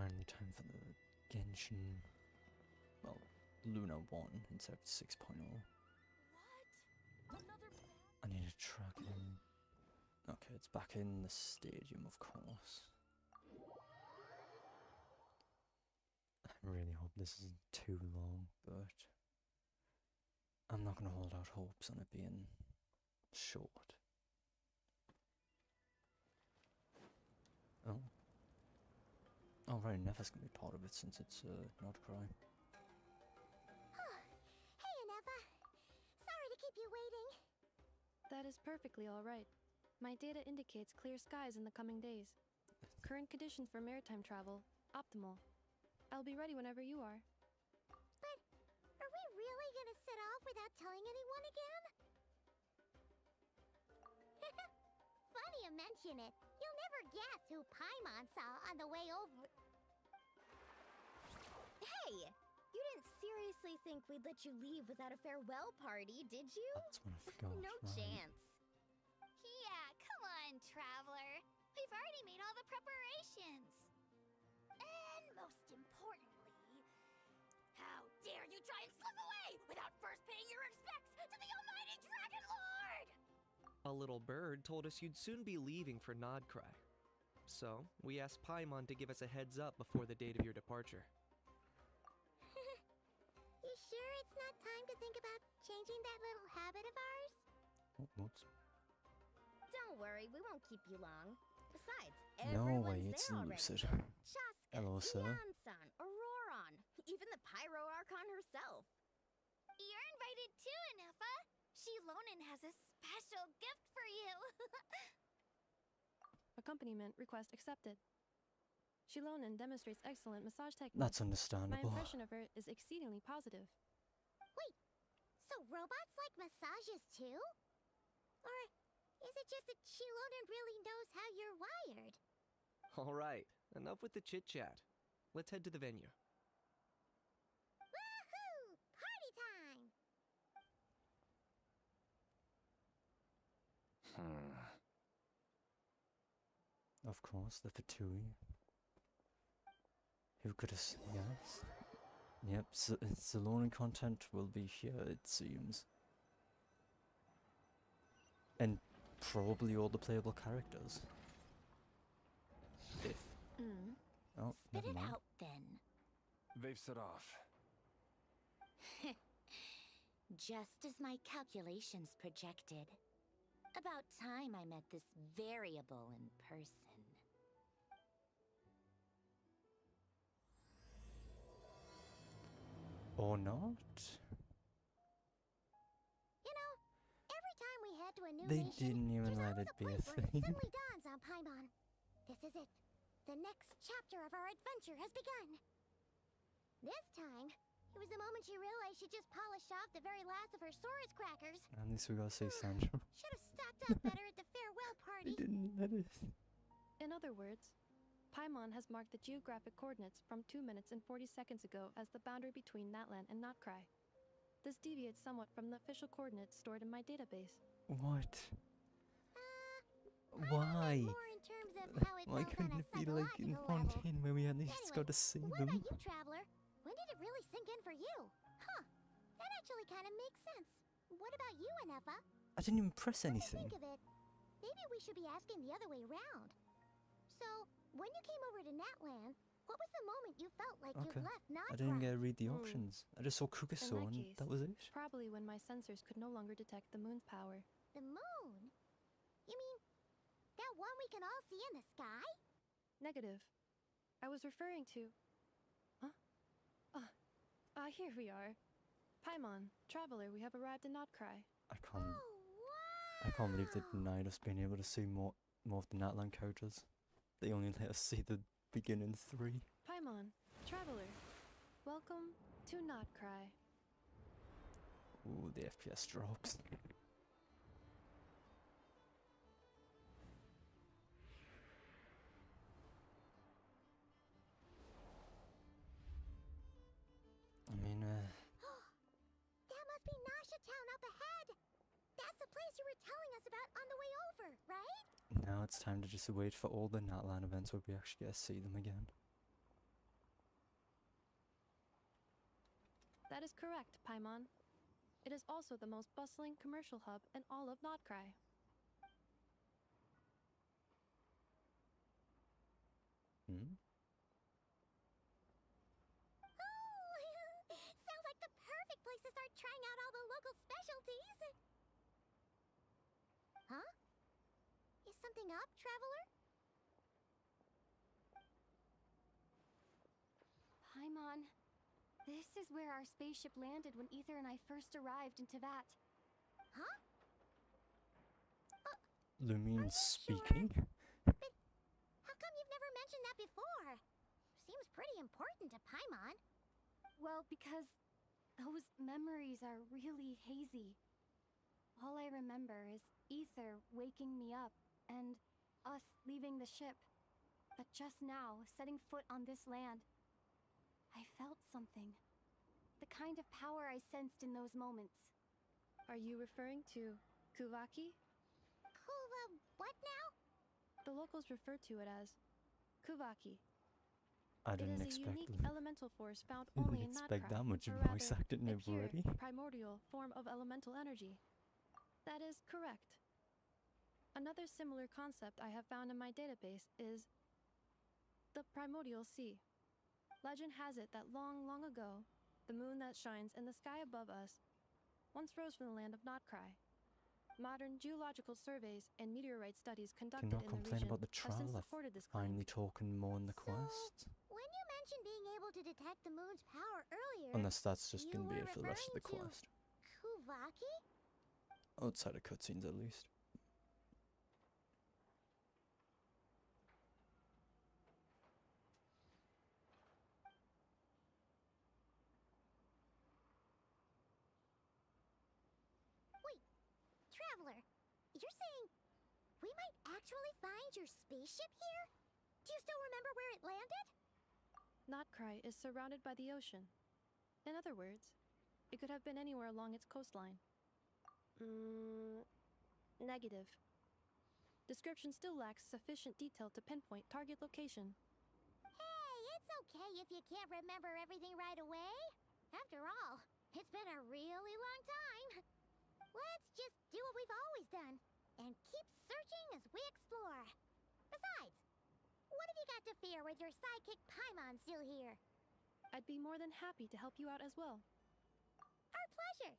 finally time for the Genshin, well, Luna 1 instead of 6.0. What? Another I need to track him. Okay, it's back in the stadium, of course. I really hope this isn't too long, but I'm not going to hold out hopes on it being short. Oh. Oh, right, Neva's going to be part of it since it's not Krai. Hey, Aneva. Sorry to keep you waiting. That is perfectly all right. My data indicates clear skies in the coming days. Current conditions for maritime travel, optimal. I'll be ready whenever you are. But are we really gonna set off without telling anyone again? Funny you mention it. You'll never guess who Paimon saw on the way over. Hey! You didn't seriously think we'd let you leave without a farewell party, did you? That's what I forgot. No right. chance. Yeah, come on, Traveler. We've already made all the preparations. And most importantly, how dare you try and slip away without first paying your respects to the almighty Dragon Lord! A little bird told us you'd soon be leaving for Krai. So, we asked Paimon to give us a heads up before the date of your departure. You sure it's not time to think about changing that little habit of ours? Oh, whoops. Don't worry, we won't keep you long. Besides, No everyone's way, it's there already. Lucid. Chaska, Hello, sir. Yansan, Auroron, even the Pyro Archon herself. You're invited too, Anefa. Shilonen has a special gift for you. Accompaniment request accepted. Shilonen demonstrates excellent massage technique. That's My understandable. impression of her is exceedingly positive. Wait, so robots like massages too? Or is it just that Shilonen really knows how you're wired? Alright, enough with the chit-chat. Let's head to the venue. Woohoo! Party time! Of course, the Fatui. Who could have yes? Yep, Saloran content will be here, it seems. And probably all the playable characters. If. Oh, Spit never it mind. out then. They've set off. Just as my calculations projected. About time I met this variable in person. Or not? You know, every time we head to a new They nation, didn't even there's let always it be a place where it thing. suddenly dawns on Paimon. This is it. The next chapter of our adventure has begun. This time, it was the moment she realized she just polished off the very last of her Saurus crackers. At least we gotta say Sandra. Should have stocked up better at the farewell They party. didn't let it. In other words, Paimon has marked the geographic coordinates from 2 minutes and 40 seconds ago as the boundary between Natlan and Krai. This deviates somewhat from the official coordinates stored in my database. What? I Why? meant more in terms of how it Why felt couldn't on a it be like in psychological level. Fontaine where we at least Anyway, got to see what them? about you, Traveler? When did it really sink in for you? Huh, that actually kind of makes sense. What about you, Anefa? I didn't even press Come to anything. think of it, maybe we should be asking the other way around. So, when you came over to Natlan, what was the moment you felt like Okay. you'd left Notcraft? I didn't get to read the options. I just saw Kukaso In that and case, that was it. Probably when my sensors could no longer detect the moon's power. The moon? You mean, that one we can all see in the sky? Negative. I was referring to... Huh? Here we are. Paimon, Traveler, we have arrived in Krai. I can't. Oh, wow! I can't believe they denied us being able to see more of the Natlan characters. They only let us see the beginning 3. Paimon, Traveler, welcome to Krai. Ooh, the FPS drops. I mean, That must be Nasha Town up ahead! That's the place you were telling us about on the way over, right? now it's time to just wait for all the Natlan events where we actually get to see them again. That is correct, Paimon. It is also the most bustling commercial hub in all of Krai. Hmm? Oh, sounds like the perfect place to start trying out all the local specialties. Huh? Is something up, traveler? Paimon, this is where our spaceship landed when Ether and I first arrived in Teyvat. Huh? Lumine sure? speaking? But how come you've never mentioned that before? Seems pretty important to Paimon. Well, because those memories are really hazy. All I remember is Ether waking me up and us leaving the ship. But just now, setting foot on this land, I felt something. The kind of power I sensed in those moments. Are you referring to Kuvaki? What now? The locals refer to it as Kuvaki. I It didn't is a expect unique Lu- elemental force found didn't only in expect Krai, that much or voice rather, acting a pure, already. primordial form of elemental energy. That is correct. Another similar concept I have found in my database is the primordial sea. Legend has it that long, long ago, the moon that shines in the sky above us once rose from the land of Krai. Modern geological surveys and meteorite studies conducted Cannot in the complain region about the have since traveler supported this claim. finally talking more in the So, quest. when you mentioned being able to detect the moon's power earlier, Unless that's just you gonna be were it for the rest of the referring to quest. Kuvaki? Outside of cutscenes at least. Wait, traveler, you're saying we might actually find your spaceship here? Do you still remember where it landed? Krai is surrounded by the ocean. In other words, it could have been anywhere along its coastline. Negative. Description still lacks sufficient detail to pinpoint target location. Hey, it's okay if you can't remember everything right away. After all, it's been a really long time. Let's just do what we've always done and keep searching as we explore. Besides, what have you got to fear with your sidekick Paimon still here? I'd be more than happy to help you out as well. Our pleasure.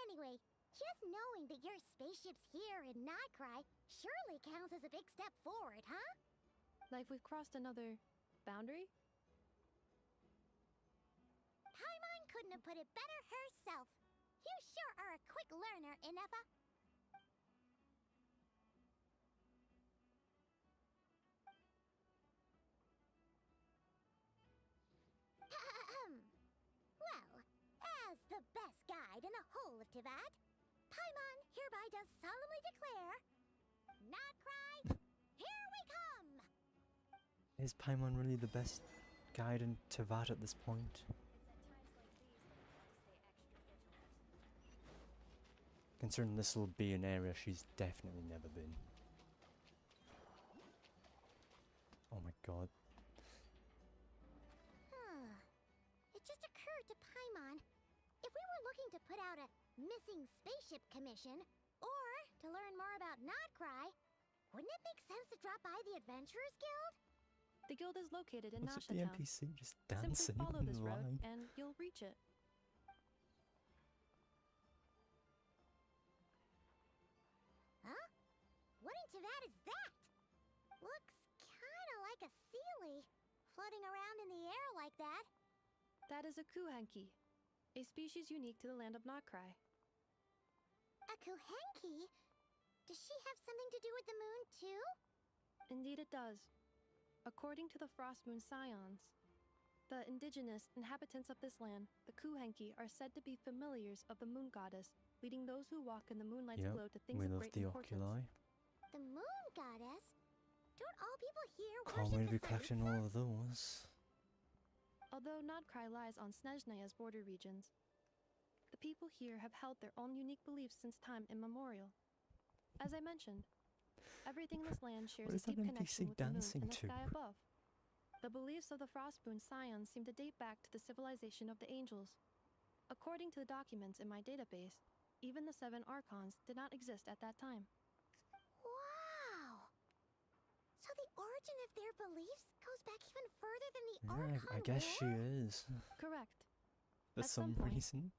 Anyway, just knowing that your spaceship's here in Krai surely counts as a big step forward, huh? Like we've crossed another boundary? Paimon couldn't have put it better herself. You sure are a quick learner, Inefa. Well, as the best guide in the whole of Teyvat, Paimon hereby does solemnly declare, Krai, here we come! Is Paimon really the best guide in Teyvat at this point? Considering this will be an area she's definitely never been. Oh my god. It just occurred to Paimon, if we were looking to put out a missing spaceship commission, or to learn more about Krai, wouldn't it make sense to drop by the Adventurers Guild? The guild is located in What's with the Nashatown. NPC just Simply dancing follow in this road line? and you'll reach it. Huh? What in Teyvat is that? Looks kinda like a Sealy, floating around in the air like that. That is a kuhanki, a species unique to the land of Krai. A Kuhenki? Does she have something to do with the moon, too? Indeed it does. According to the Frost Moon Scions, the indigenous inhabitants of this land, the kuhanki, are said to be familiars of the moon goddess, leading those who walk in the moonlight's Yep, glow to things we of love great the importance. oculi. The moon goddess? Don't all people here Can't worship wait to be the collecting Tsaritsa? all of those. Although Krai lies on Snezhneya's border regions, the people here have held their own unique beliefs since time immemorial. As I mentioned, everything in this land shares What a is that deep NPC connection with the moon dancing and the to? sky above. The beliefs of the Frostmoon Scions seem to date back to the civilization of the angels. According to the documents in my database, even the 7 Archons did not exist at that time. Wow! So the origin of their beliefs goes back even further than the Yeah, Archon I guess she War? is. Correct. For At some some point. reason.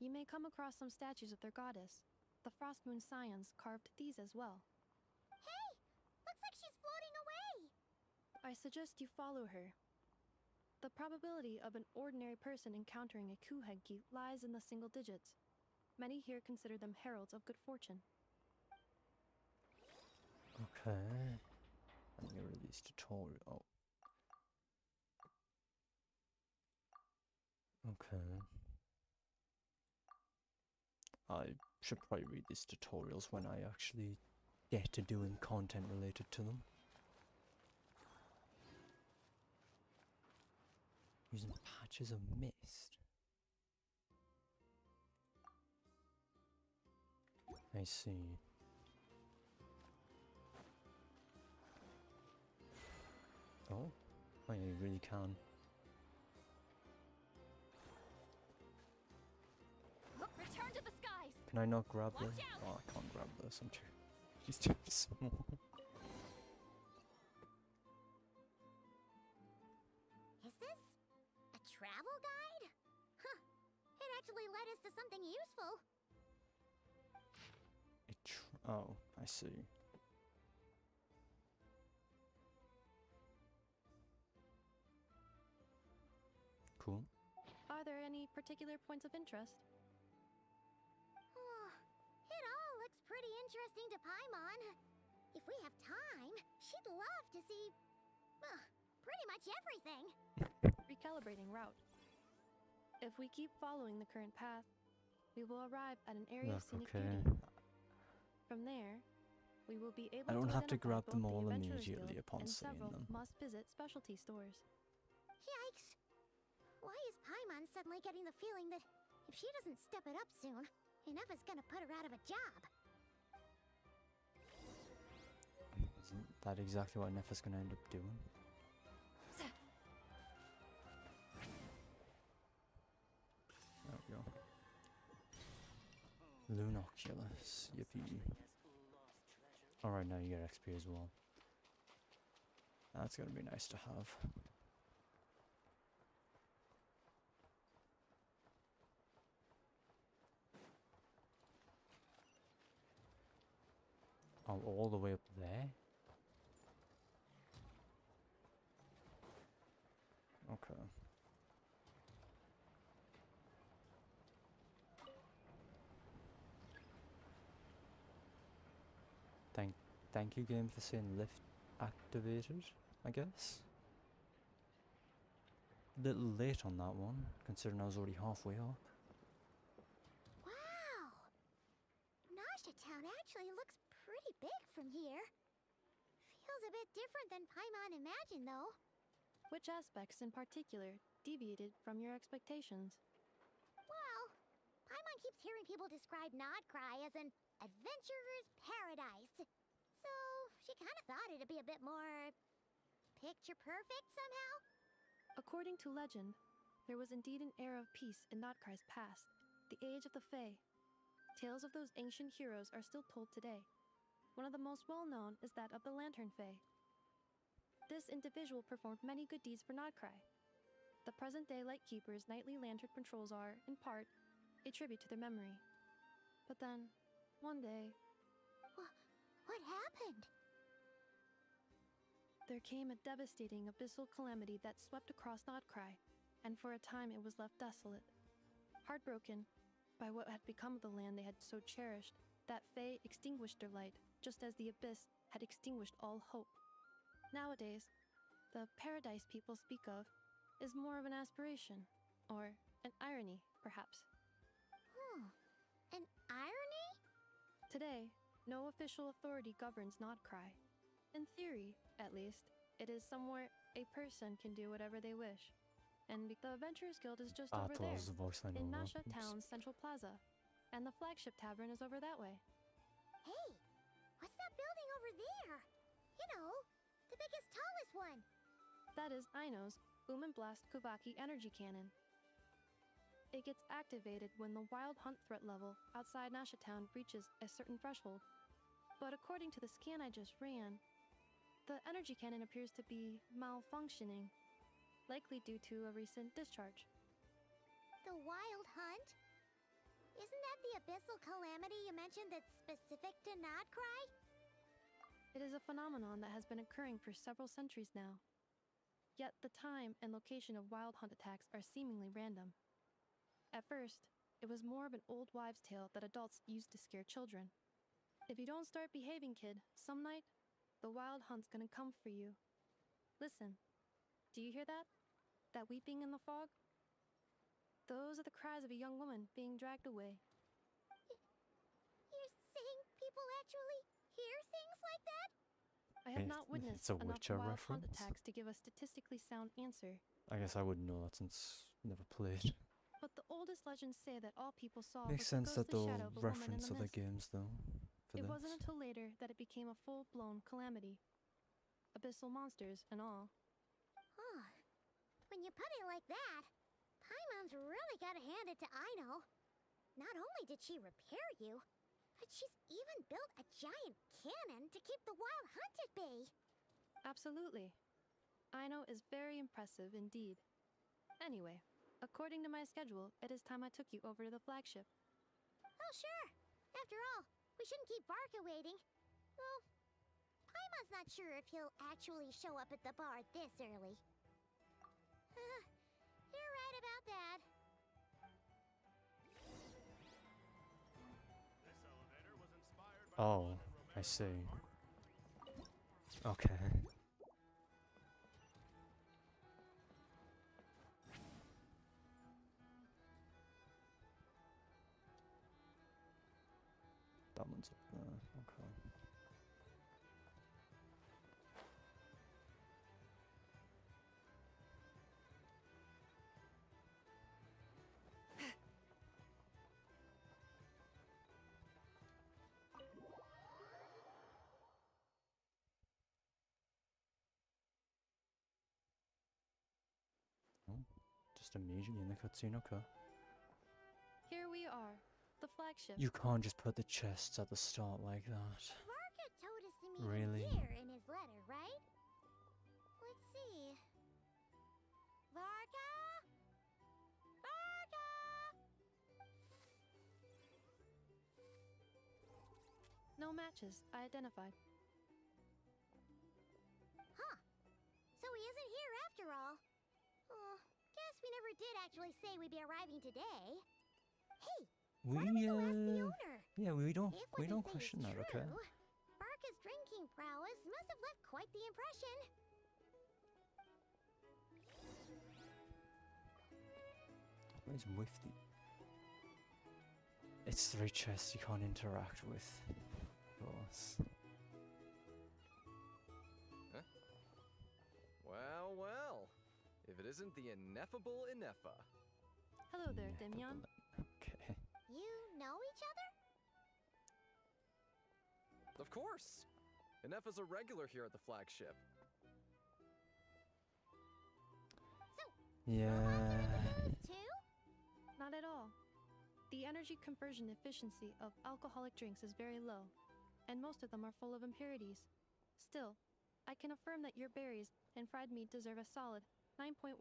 You may come across some statues of their goddess. The Frost Moon Scions carved these as well. Hey! Looks like she's floating away! I suggest you follow her. The probability of an ordinary person encountering a Kuhenki lies in the single digits. Many here consider them heralds of good fortune. Okay. Let me read this tutorial. Oh. Okay. I should probably read these tutorials when I actually get to doing content related to them. Using patches of mist. I see. Oh, I really can. Return to the skies! Can I not grab Watch this? out! Oh, I can't grab this. I'm too. She's too small. Is this a travel guide? Huh. It actually led us to something useful. Oh, I see. Cool. Are there any particular points of interest? Oh, it all looks pretty interesting to Paimon. If we have time, she'd love to see, pretty much everything. Recalibrating route. If we keep following the current path, we will arrive at an area of Look, scenic okay. beauty. From there, we will be able I don't to have to identify grab both them the all Adventurers immediately Guild upon and seeing several them. must-visit specialty stores. Yikes. Why is Paimon suddenly getting the feeling that if she doesn't step it up soon, Ineva's gonna put her out of a job? Isn't that exactly what Nefa's gonna end up doing? There we go. Lunoculus, yippee. Alright, now you get XP as well. That's gonna be nice to have. Oh, all the way up there? Okay. Thank you, game, for saying lift activated, I guess. Little late on that one, considering I was already halfway up. Wow! Nasha Town actually looks pretty big from here. Feels a bit different than Paimon imagined, though. Which aspects in particular deviated from your expectations? Well, Paimon keeps hearing people describe Krai as an adventurer's paradise. So, she kind of thought it'd be a bit more picture perfect somehow. According to legend, there was indeed an era of peace in Notkrai's past, the age of the Fae. Tales of those ancient heroes are still told today. One of the most well-known is that of the Lantern Fae. This individual performed many good deeds for Notcrai. The present-day Lightkeeper's nightly lantern patrols are, in part, a tribute to their memory. But then, one day, What happened? there came a devastating abyssal calamity that swept across Notcrai, and for a time it was left desolate. Heartbroken by what had become of the land they had so cherished, that Fae extinguished their light, just as the abyss had extinguished all hope. Nowadays, the paradise people speak of is more of an aspiration, or an irony, perhaps. An irony? Today, no official authority governs Notcrai. In theory, at least, it is somewhere a person can do whatever they wish. And the Adventurers Guild is just over there, the voice line in over. Nasha Oops. Town's Central Plaza. And the flagship tavern is over that way. Hey, what's that building over there? You know, the biggest, tallest one. That is Aino's Blast Kuvaki energy cannon. It gets activated when the wild hunt threat level outside Nashatown reaches a certain threshold. But according to the scan I just ran, the energy cannon appears to be malfunctioning, likely due to a recent discharge. The wild hunt? Isn't that the abyssal calamity you mentioned that's specific to Nodcry? It is a phenomenon that has been occurring for several centuries now. Yet the time and location of wild hunt attacks are seemingly random. At first, it was more of an old wives' tale that adults used to scare children. If you don't start behaving, kid, some night, the wild hunt's gonna come for you. Listen, do you hear that? That weeping in the fog? Those are the cries of a young woman being dragged away. You're saying people actually hear things like that? I have not witnessed It's a enough Witcher wild hunt reference. attacks to give a statistically sound answer. I guess I wouldn't know that since never played. But the oldest legends say that all people saw Makes was sense the that ghostly they'll shadow of a woman in reference the other mist. games though. For It this. wasn't until later that it became a full-blown calamity. Abyssal monsters and all. Oh, when you put it like that, Paimon's really gotta hand it to Aino. Not only did she repair you, but she's even built a giant cannon to keep the wild hunt at bay. Absolutely. Aino is very impressive indeed. Anyway, according to my schedule, it is time I took you over to the flagship. Oh, sure. After all, we shouldn't keep Varka waiting. Well, Paimon's not sure if he'll actually show up at the bar this early. You're right about that. Oh, I see. Okay. That one's up there. Okay. Oh, just immediately in the cutscene, okay. Here we are, the flagship. You can't just put the chests at the start like that. Varka told us to meet Really? him here in his letter, right? Let's see. Varka? Varka! No matches, I identified. Huh. So he isn't here after all. Oh, guess we never did actually say we'd be arriving today. Hey, why don't we go ask the owner? Yeah, we don't If what they say question is that, true, okay? Varka's drinking prowess must have left quite the impression. Where's with the... It's 3 chests you can't interact with. Of course. Well, well. If it isn't the ineffable Ineffa. Hello there, Demyon. Okay. You know each other? Of course! Ineffa's a regular here at the flagship. Yeah. Too? Not at all. The energy conversion efficiency of alcoholic drinks is very low, and most of them are full of impurities. Still, I can affirm that your berries and fried meat deserve a solid 9.12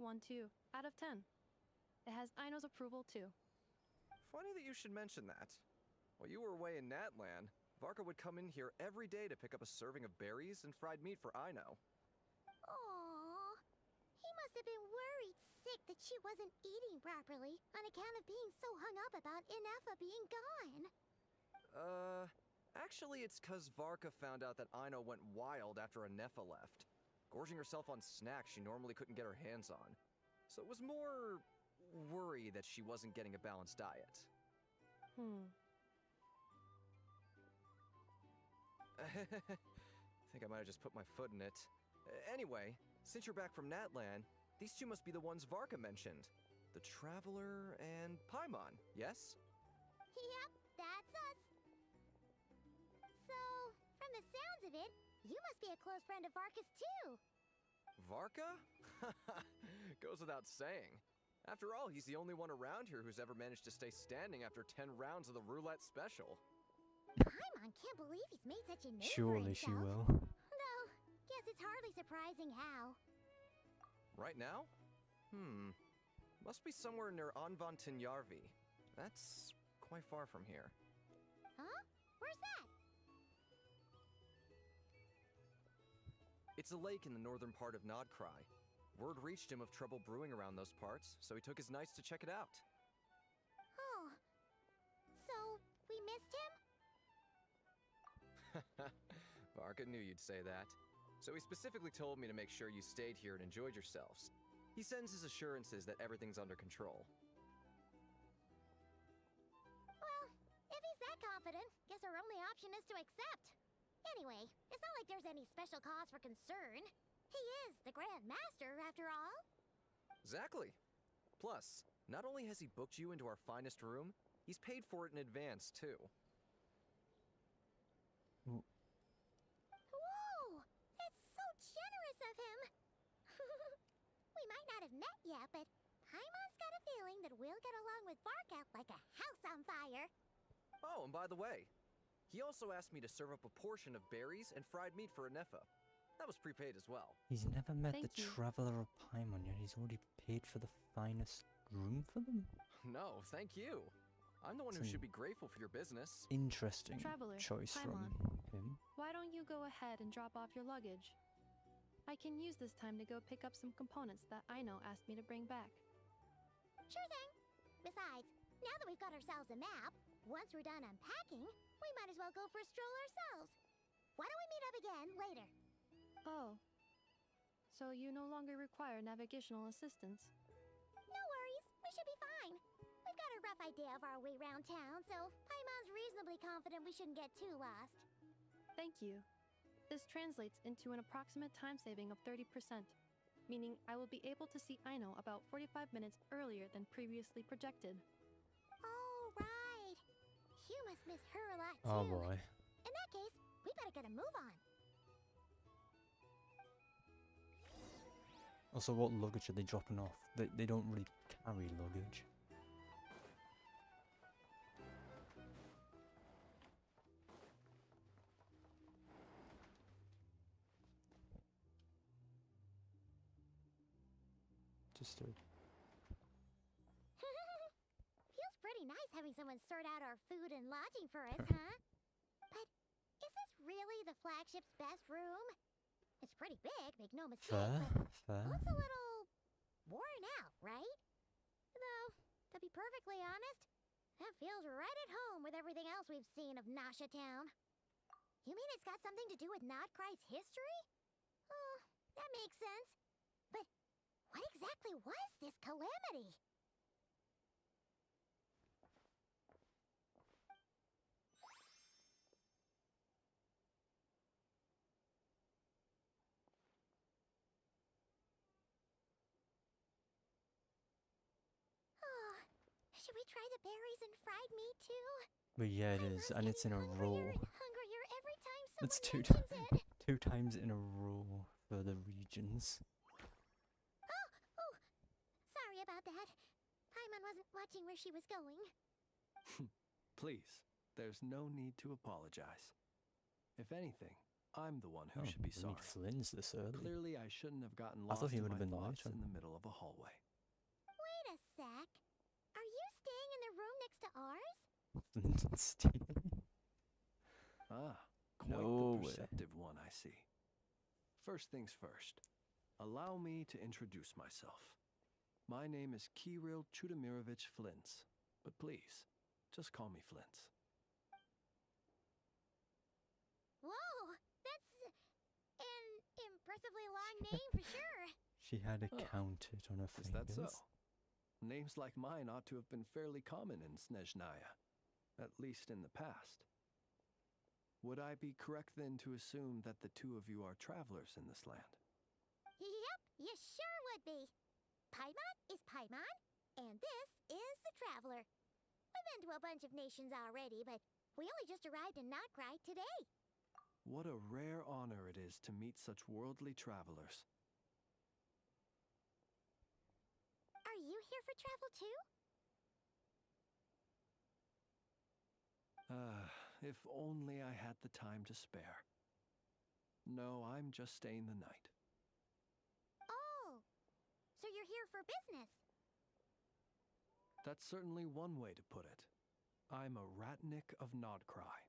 out of 10. It has Aino's approval too. Funny that you should mention that. While you were away in Natlan, Varka would come in here every day to pick up a serving of berries and fried meat for Aino. Aww. He must have been worried sick that she wasn't eating properly on account of being so hung up about Ineffa being gone. Actually it's 'cause Varka found out that Aino went wild after Ineffa left, gorging herself on snacks she normally couldn't get her hands on. So it was more worry that she wasn't getting a balanced diet. I think I might have just put my foot in it. Anyway, since you're back from Natlan, these two must be the ones Varka mentioned. The Traveler and Paimon, yes? Yep, that's us. So, from the sounds of it, you must be a close friend of Varka's too. Varka? Goes without saying. After all, he's the only one around here who's ever managed to stay standing after 10 rounds of the roulette special. Paimon can't believe he's made such a name for Surely she himself. will. Though, guess it's hardly surprising how. Right now? Must be somewhere near Anvantinyarvi. That's quite far from here. Huh? Where's that? It's a lake in the northern part of Krai. Word reached him of trouble brewing around those parts, so he took his knights to check it out. Oh. So, we missed him? Varka knew you'd say that. So he specifically told me to make sure you stayed here and enjoyed yourselves. He sends his assurances that everything's under control. Well, if he's that confident, guess our only option is to accept. Anyway, it's not like there's any special cause for concern. He is the Grand Master, after all. Exactly. Plus, not only has he booked you into our finest room, he's paid for it in advance, too. Whoa! That's so generous of him! We might not have met yet, but Paimon's got a feeling that we'll get along with Varka like a house on fire. Oh, and by the way, he also asked me to serve up a portion of berries and fried meat for Anefa. That was prepaid as well. He's never met the Thank you. Traveler of Paimon yet. He's already paid for the finest room for them. No, thank you. I'm the one who It's should an be grateful for your business. Interesting Traveler, choice Paimon. from him. Why don't you go ahead and drop off your luggage? I can use this time to go pick up some components that Aino asked me to bring back. Sure thing. Besides, now that we've got ourselves a map, once we're done unpacking, we might as well go for a stroll ourselves. Why don't we meet up again later? Oh. So you no longer require navigational assistance? No worries, we should be fine. We've got a rough idea of our way around town, so Paimon's reasonably confident we shouldn't get too lost. Thank you. This translates into an approximate time saving of 30%, meaning I will be able to see Aino about 45 minutes earlier than previously projected. Oh, right. You must miss her a lot, too. Oh boy. In that case, we better get a move on. Also, what luggage are they dropping off? They don't really carry luggage. Just a... Feels pretty nice having someone sort out our food and lodging for us, huh? But is this really the flagship's best room? It's pretty big, make no mistake, Fair, but fair. looks a little worn out, right? Though, to be perfectly honest, that feels right at home with everything else we've seen of Nasha Town. You mean it's got something to do with Nodkrai's history? Oh, that makes sense. But what exactly was this calamity? Oh, should we try the berries and fried meat too? But yeah, it is, and it's in a row. Hungrier every time someone It's two mentions it. two times in a row for the regions. Oh, sorry about that. Paimon wasn't watching where she was going. Please, there's no need to apologize. If anything, I'm the one who should be we need sorry. Flynn's this early. Clearly, I shouldn't have gotten I lost thought he in would my have been thoughts later. in the middle of a hallway. Wait a sec. Are you staying in the room next to ours? Flint and Steel. Ah, quite No the way. perceptive one, I see. First things first, allow me to introduce myself. My name is Kirill Chudamirovich Flintz, but please, just call me Flintz. Whoa, that's an impressively long name for sure. She had to Oh, count it on her Is fingers. that so? Names like mine ought to have been fairly common in Snezhnaya, at least in the past. Would I be correct then to assume that the two of you are travelers in this land? Yep, you sure would be. Paimon is Paimon, and this is the Traveler. We've been to a bunch of nations already, but we only just arrived in Nodkrai today. What a rare honor it is to meet such worldly travelers. Are you here for travel too? If only I had the time to spare. No, I'm just staying the night. Oh, so you're here for business? That's certainly one way to put it. I'm a Ratnik of Nodcry.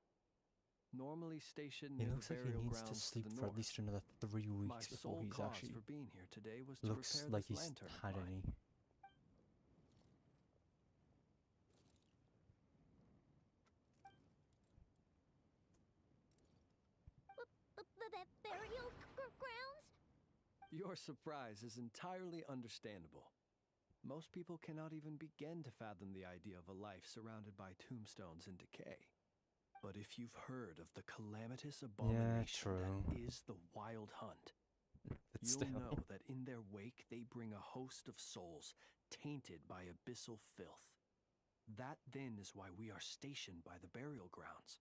Normally stationed He near looks the like he burial needs to grounds sleep to the for north. at least another 3 My weeks before sole he's cause actually for being here today was to looks repair like this he's lantern of had mine. any. Burial grounds? Your surprise is entirely understandable. Most people cannot even begin to fathom the idea of a life surrounded by tombstones and decay. But if you've heard of the calamitous abomination that true. is the Wild Hunt, But you'll still. know that in their wake they bring a host of souls tainted by abyssal filth. That then is why we are stationed by the burial grounds,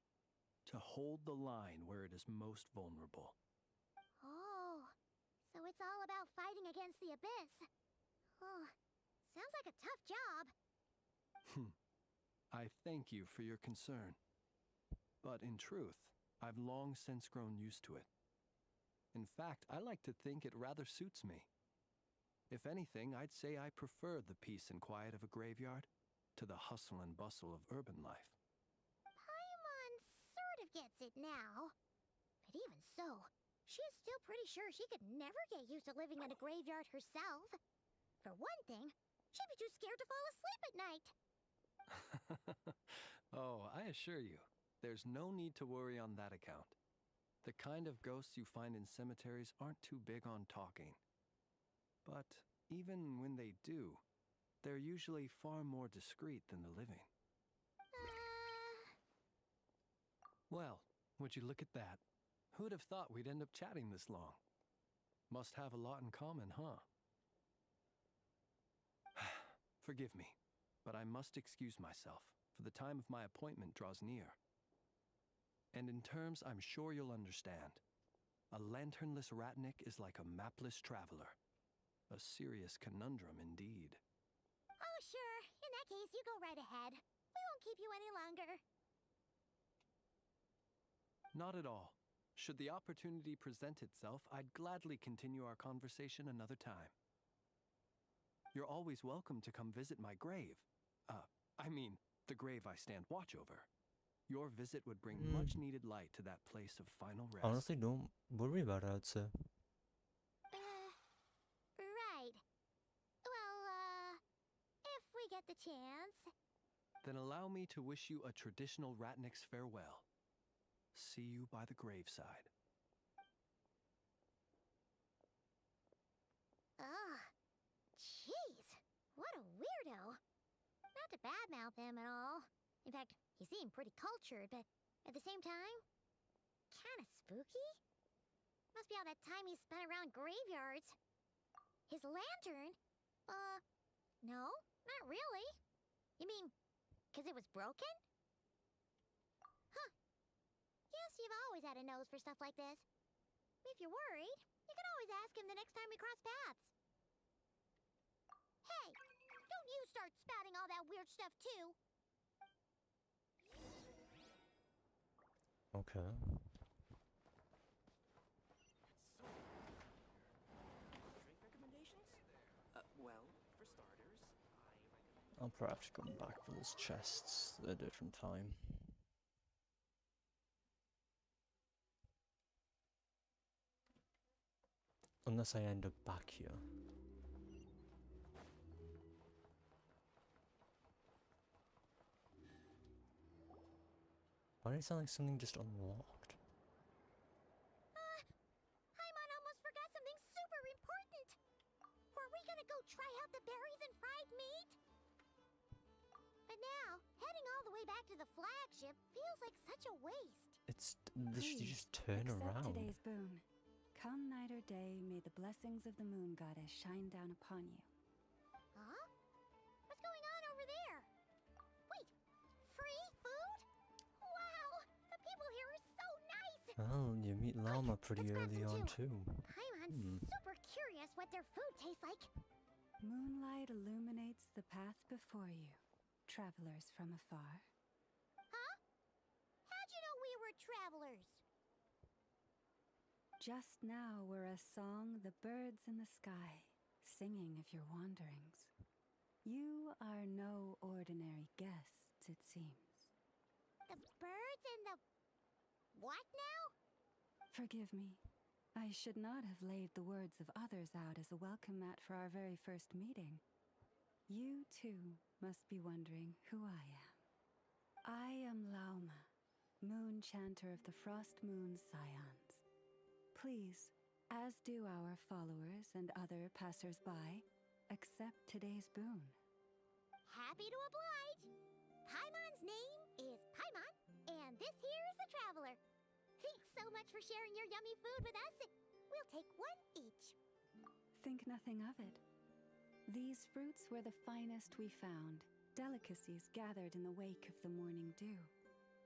to hold the line where it is most vulnerable. Oh, so it's all about fighting against the abyss. Oh, sounds like a tough job. I thank you for your concern. But in truth, I've long since grown used to it. In fact, I like to think it rather suits me. If anything, I'd say I prefer the peace and quiet of a graveyard to the hustle and bustle of urban life. Paimon sort of gets it now. But even so, she is still pretty sure she could never get used to living in a graveyard herself. For one thing, she'd be too scared to fall asleep at night. Oh, I assure you, there's no need to worry on that account. The kind of ghosts you find in cemeteries aren't too big on talking. But even when they do, they're usually far more discreet than the living. Well, would you look at that? Who'd have thought we'd end up chatting this long? Must have a lot in common, huh? Forgive me, but I must excuse myself, for the time of my appointment draws near. And in terms I'm sure you'll understand, a lanternless Ratnik is like a mapless traveler. A serious conundrum indeed. Oh, sure. In that case, you go right ahead. We won't keep you any longer. Not at all. Should the opportunity present itself, I'd gladly continue our conversation another time. You're always welcome to come visit my grave. I mean, the grave I stand watch over. Your visit would bring much needed light to that place of final rest. Honestly, don't worry about it, I'd say. Right. Well, if we get the chance. Then allow me to wish you a traditional Ratnik's farewell. See you by the graveside. Ugh. Jeez. What a weirdo. Not to badmouth him at all. In fact, he seemed pretty cultured, but at the same time, kinda spooky. Must be all that time he spent around graveyards. His lantern? No, not really. You mean, 'cause it was broken? Huh. Guess you've always had a nose for stuff like this. If you're worried, you can always ask him the next time we cross paths. Hey, don't you start spouting all that weird stuff too. Okay. Drink recommendations? Well, for starters, I'll perhaps come back for those chests at a different time. Unless I end up back here. Why does it sound like something just unlocked? Paimon almost forgot something super important. Were we gonna go try out the berries and fried meat? But now, heading all the way back to the flagship feels like such a waste. You just turn Accept around. today's boon. Come night or day, may the blessings of the moon goddess shine down upon you. Huh? What's going on over there? Wait, free food? Wow, the people here are so nice. Well, you meet Llama pretty let's grab early some on too. Paimon's super curious what their food tastes like. Moonlight illuminates the path before you, travelers from afar. Huh? How'd you know we were travelers? Just now were a song the birds in the sky, singing of your wanderings. You are no ordinary guests, it seems. The birds and the... what now? Forgive me. I should not have laid the words of others out as a welcome mat for our very first meeting. You, too, must be wondering who I am. I am Lauma, moon chanter of the Frost Moon Scions. Please, as do our followers and other passers-by, accept today's boon. Happy to oblige. Paimon's name is Paimon, and this here is the Traveler. Thanks so much for sharing your yummy food with us. We'll take one each. Think nothing of it. These fruits were the finest we found, delicacies gathered in the wake of the morning dew.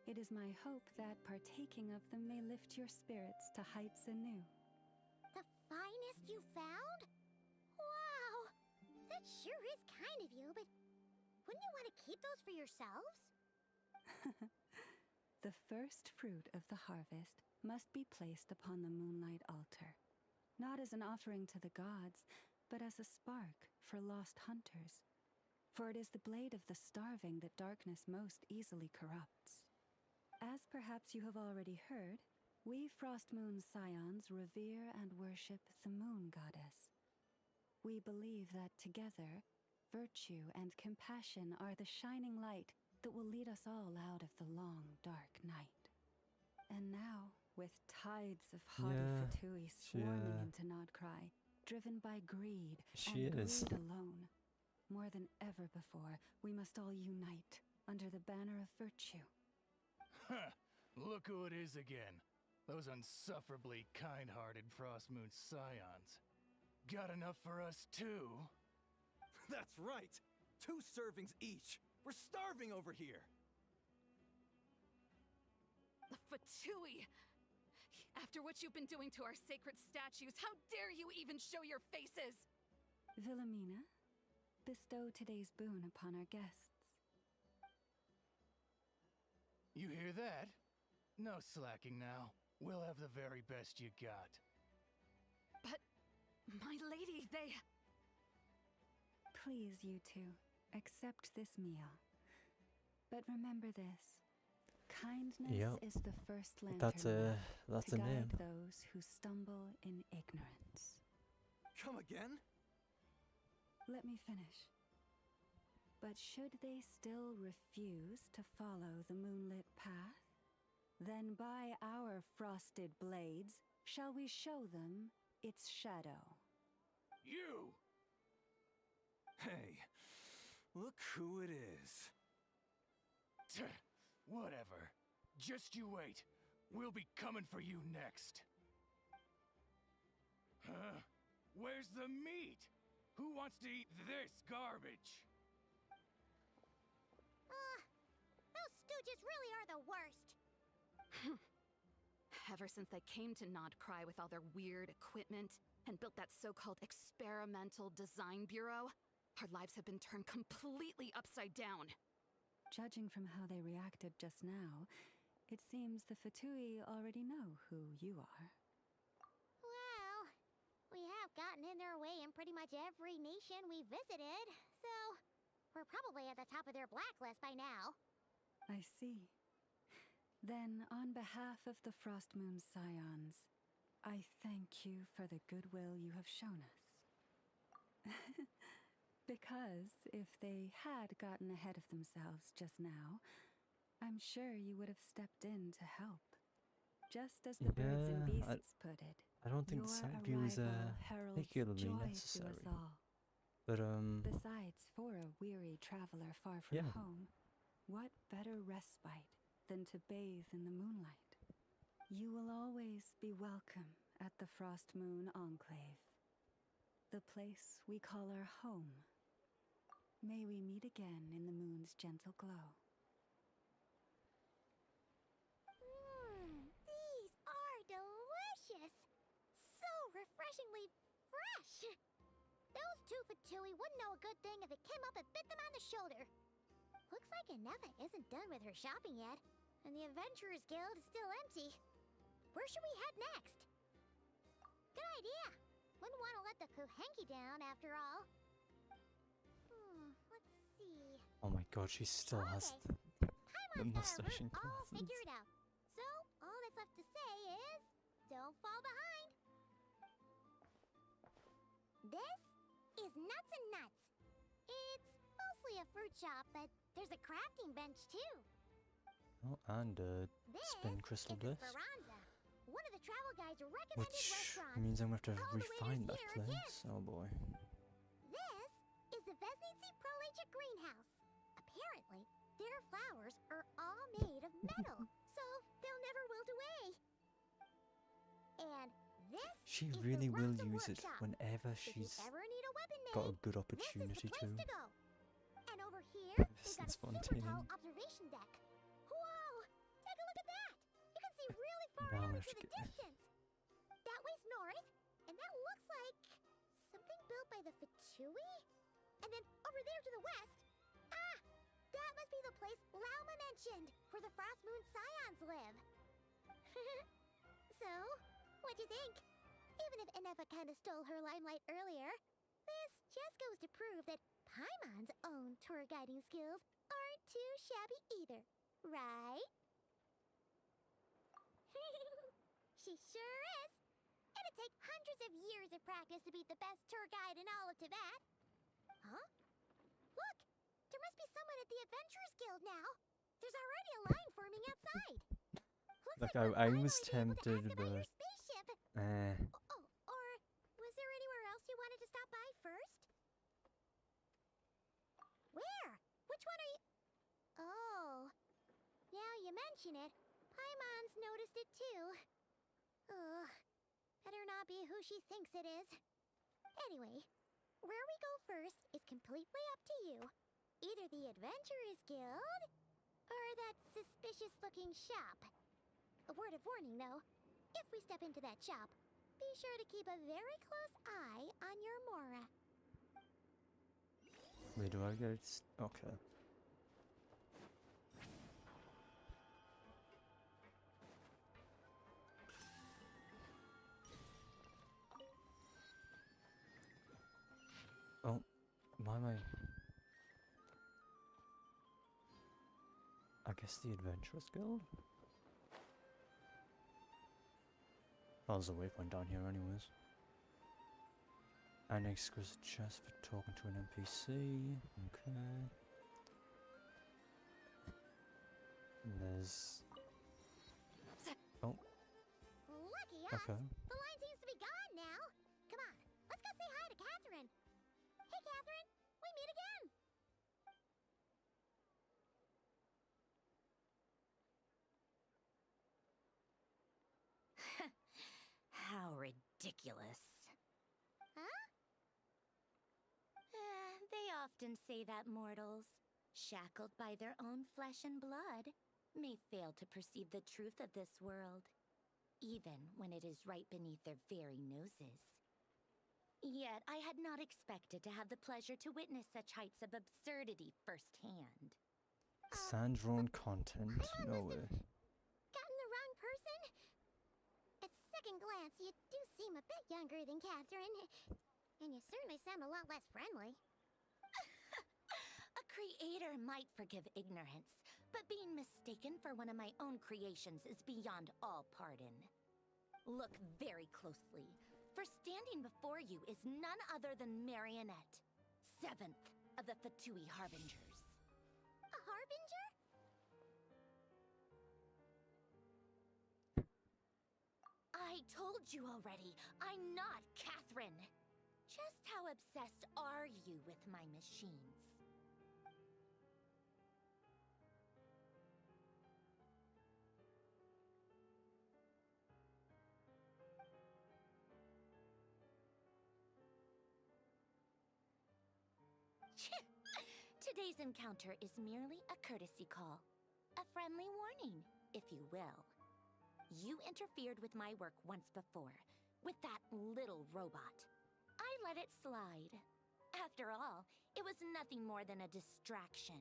It is my hope that partaking of them may lift your spirits to heights anew. The finest you found? Wow! That sure is kind of you, but wouldn't you want to keep those for yourselves? The first fruit of the harvest must be placed upon the moonlight altar, not as an offering to the gods, but as a spark for lost hunters. For it is the blade of the starving that darkness most easily corrupts. As perhaps you have already heard, we Frost Moon Scions revere and worship the moon goddess. We believe that together, virtue and compassion are the shining light that will lead us all out of the long, dark night. And now, with tides of haughty Fatui swarming into Krai, driven by greed and greed alone, more than ever before, we must all unite under the banner of virtue. Huh! Look who it is again. Those unsufferably kind-hearted Frost Moon Scions. Got enough for us too? That's right! 2 servings each! We're starving over here! The Fatui! After what you've been doing to our sacred statues, how dare you even show your faces! Wilhelmina, bestow today's boon upon our guests. You hear that? No slacking now. We'll have the very best you got. But, my lady, they... Please, you two, accept this meal. But remember this. Kindness is the first lantern That's to a guide name. those who stumble in ignorance. Come again? Let me finish. But should they still refuse to follow the moonlit path, then by our frosted blades shall we show them its shadow. You! Hey, look who it is. Whatever. Just you wait. We'll be coming for you next. Huh? Where's the meat? Who wants to eat this garbage? Those stooges really are the worst. Ever since they came to Krai with all their weird equipment and built that so-called experimental design bureau, our lives have been turned completely upside down. Judging from how they reacted just now, it seems the Fatui already know who you are. Well, we have gotten in their way in pretty much every nation we visited, so we're probably at the top of their blacklist by now. I see. Then, on behalf of the Frost Moon Scions, I thank you for the goodwill you have shown us. Because if they had gotten ahead of themselves just now, I'm sure you would have stepped in to help. Just as the birds and beasts put it. I don't think your the side view is heralds particularly joy necessary. to us all. But Besides, for a weary traveler far from home, what better respite than to bathe in the moonlight? You will always be welcome at the Frost Moon Enclave, the place we call our home. May we meet again in the moon's gentle glow. These are delicious! So refreshingly fresh! Those 2 Fatui wouldn't know a good thing if it came up and bit them on the shoulder. Looks like Anefa isn't done with her shopping yet, and the Adventurers Guild is still empty. Where should we head next? Good idea. Wouldn't want to let the Kuhenki down after all. Let's see. Oh my god, she still has the Paimon's mustache and all glasses. figured out. So, all that's left to say is, don't fall behind. This is Nuts and Nuts. It's mostly a fruit shop, but there's a crafting bench too. Oh, and a This spin crystal is the disc. Speranza, one of the travel guide's recommended Which restaurants. means I'm going to have to All the refine waiters that here are place. kids. Oh boy. This is the Vesnici Prolegia greenhouse. Apparently, their flowers are all made of metal, so they'll never wilt away. And this She is really the will Rasa use it workshop. whenever If you she's ever need a weapon made, got a good this is opportunity the place to. to go. And over here, This we've got is a super spontaneous. tall observation deck. Whoa! Take a look at that! You can see really far Now out I'm into gonna the get- distance. That way's north, and that looks like something built by the Fatui? And then over there to the west, that must be the place Lauma mentioned, where the Frost Moon Scions live. So, what'd you think? Even if Anefa kind of stole her limelight earlier, this just goes to prove that Paimon's own tour guiding skills aren't too shabby either, right? She sure is. It'd take hundreds of years of practice to beat the best tour guide in all of Tibet. Huh? Look! There must be someone at the Adventurers Guild now. There's already a line forming outside. Looks Like, we're I was finally be able to ask tempted, about your but spaceship. eh. Oh, or was there anywhere else you wanted to stop by first? Where? Which one are you? Oh, now you mention it, Paimon's noticed it too. Ugh, better not be who she thinks it is. Anyway, where we go first is completely up to you. Either the Adventurers Guild, or that suspicious-looking shop. A word of warning, though. If we step into that shop, be sure to keep a very close eye on your Mora. Wait, do I get it? Okay. Oh, why am I? I guess the Adventurers Guild? Oh, there's a waypoint down here anyways. An exquisite chest for talking to an NPC. Okay. And there's... Oh, Lucky us! okay. The line seems to be gone now. Come on, let's go say hi to Catherine. Hey, Catherine, we meet again. How ridiculous. Huh? They often say that mortals, shackled by their own flesh and blood, may fail to perceive the truth of this world, even when it is right beneath their very noses. Yet I had not expected to have the pleasure to witness such heights of absurdity firsthand. Sandrone content? No way. Gotten the wrong person? At second glance, you do seem a bit younger than Catherine. And you certainly sound a lot less friendly. A creator might forgive ignorance, but being mistaken for one of my own creations is beyond all pardon. Look very closely, for standing before you is none other than Marionette, 7th of the Fatui Harbingers. A harbinger? I told you already, I'm not Catherine. Just how obsessed are you with my machines? Today's encounter is merely a courtesy call. A friendly warning, if you will. You interfered with my work once before, with that little robot. I let it slide. After all, it was nothing more than a distraction,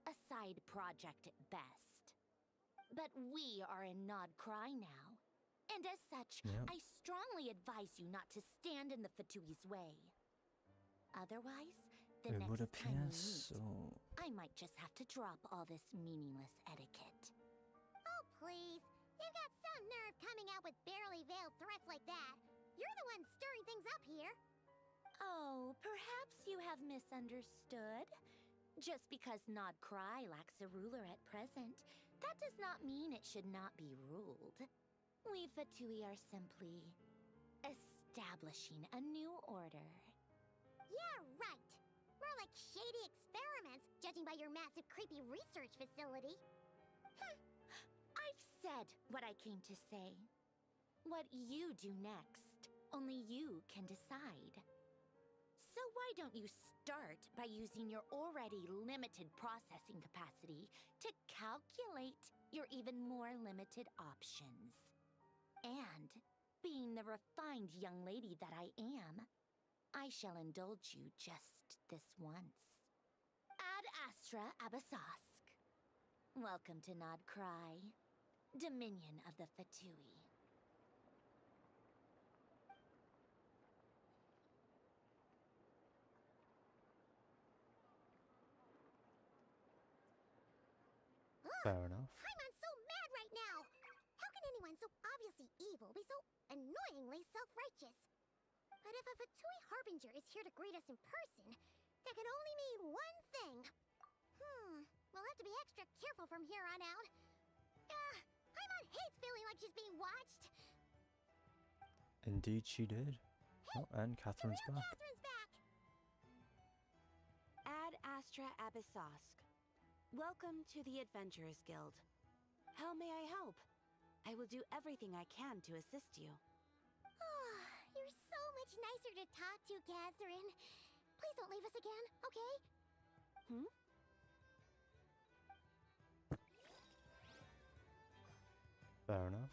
a side project at best. But we are in Nod Krai now, and as such, Yep. I strongly advise you not to stand in the Fatui's way. Otherwise, the It would next time appear we meet, so. I might just have to drop all this meaningless etiquette. Oh, please. You've got some nerve coming out with barely veiled threats like that. You're the one stirring things up here. Oh, perhaps you have misunderstood. Just because Nod Krai lacks a ruler at present, that does not mean it should not be ruled. We Fatui are simply establishing a new order. Yeah, right. More like shady experiments, judging by your massive creepy research facility. I've said what I came to say. What you do next, only you can decide. So why don't you start by using your already limited processing capacity to calculate your even more limited options? And, being the refined young lady that I am, I shall indulge you just this once. Ad Astra Abasask. Welcome to Nod Krai, Dominion of the Fatui. Fair enough. Paimon's so mad right now. How can anyone so obviously evil be so annoyingly self-righteous? But if a Fatui Harbinger is here to greet us in person, that can only mean one thing. We'll have to be extra careful from here on out. Paimon hates feeling like she's being watched. Indeed, she did. Hey, Oh, and Catherine's the real back. Catherine's back. Ad Astra Abyssosque. Welcome to the Adventurers Guild. How may I help? I will do everything I can to assist you. You're so much nicer to talk to, Catherine. Please don't leave us again, okay? Fair enough.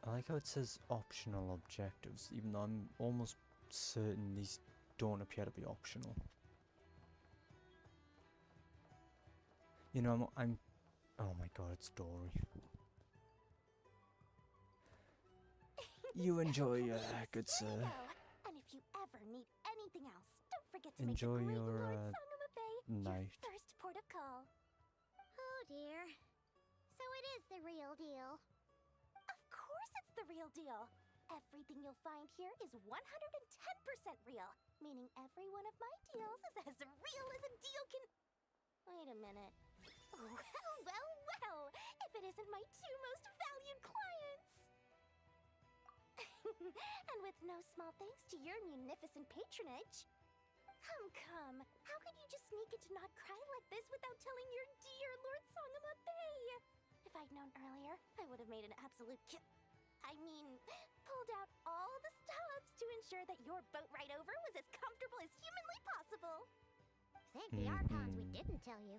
I like how it says optional objectives, even though I'm almost certain these don't appear to be optional. You know, I'm oh my god, it's Dory. You enjoy, good sir. And if you ever need anything else, don't forget to Enjoy make the your, great Lord Sangama Bay night. your first port of call. Oh dear. So it is the real deal. Of course it's the real deal. Everything you'll find here is 110% real, meaning every one of my deals is as real as a deal can... Wait a minute. Well, if it isn't my two most valued clients. And with no small thanks to your munificent patronage. Come. How could you just sneak into Nod Krai like this without telling your dear Lord Sangama Bay? If I'd known earlier, I would have made an absolute pulled out all the stops to ensure that your boat ride over was as comfortable as humanly possible. Thank the Archons we didn't tell you.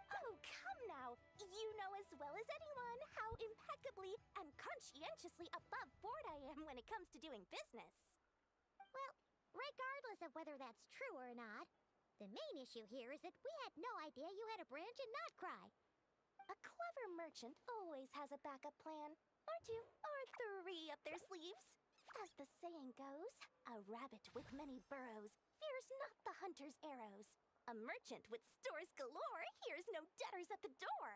Oh, come now. You know as well as anyone how impeccably and conscientiously above board I am when it comes to doing business. Well, regardless of whether that's true or not, the main issue here is that we had no idea you had a branch in Nod Krai. A clever merchant always has a backup plan, or two, or three up their sleeves. As the saying goes, a rabbit with many burrows fears not the hunter's arrows. A merchant with stores galore hears no debtors at the door.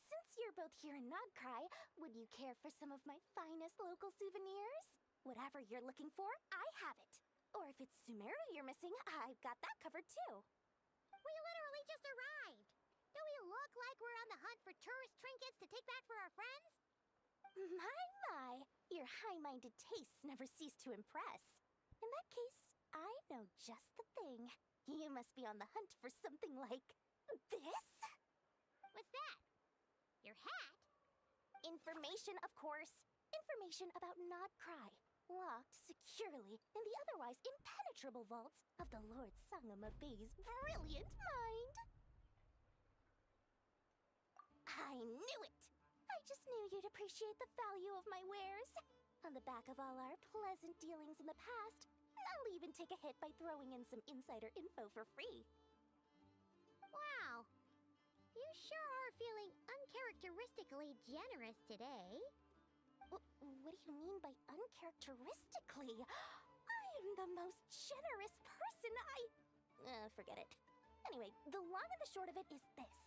Since you're both here in Nod Krai, would you care for some of my finest local souvenirs? Whatever you're looking for, I have it. Or if it's Sumeru you're missing, I've got that covered too. We literally just arrived. Do we look like we're on the hunt for tourist trinkets to take back for our friends? My. Your high-minded tastes never cease to impress. In that case, I know just the thing. You must be on the hunt for something like this? What's that? Your hat? Information, of course. Information about Nod Krai, locked securely in the otherwise impenetrable vaults of the Lord Sangama Bay's brilliant mind. I knew it! I just knew you'd appreciate the value of my wares. On the back of all our pleasant dealings in the past, I'll even take a hit by throwing in some insider info for free. Wow. You sure are feeling uncharacteristically generous today. What do you mean by uncharacteristically? I am the most generous person forget it. Anyway, the long and the short of it is this.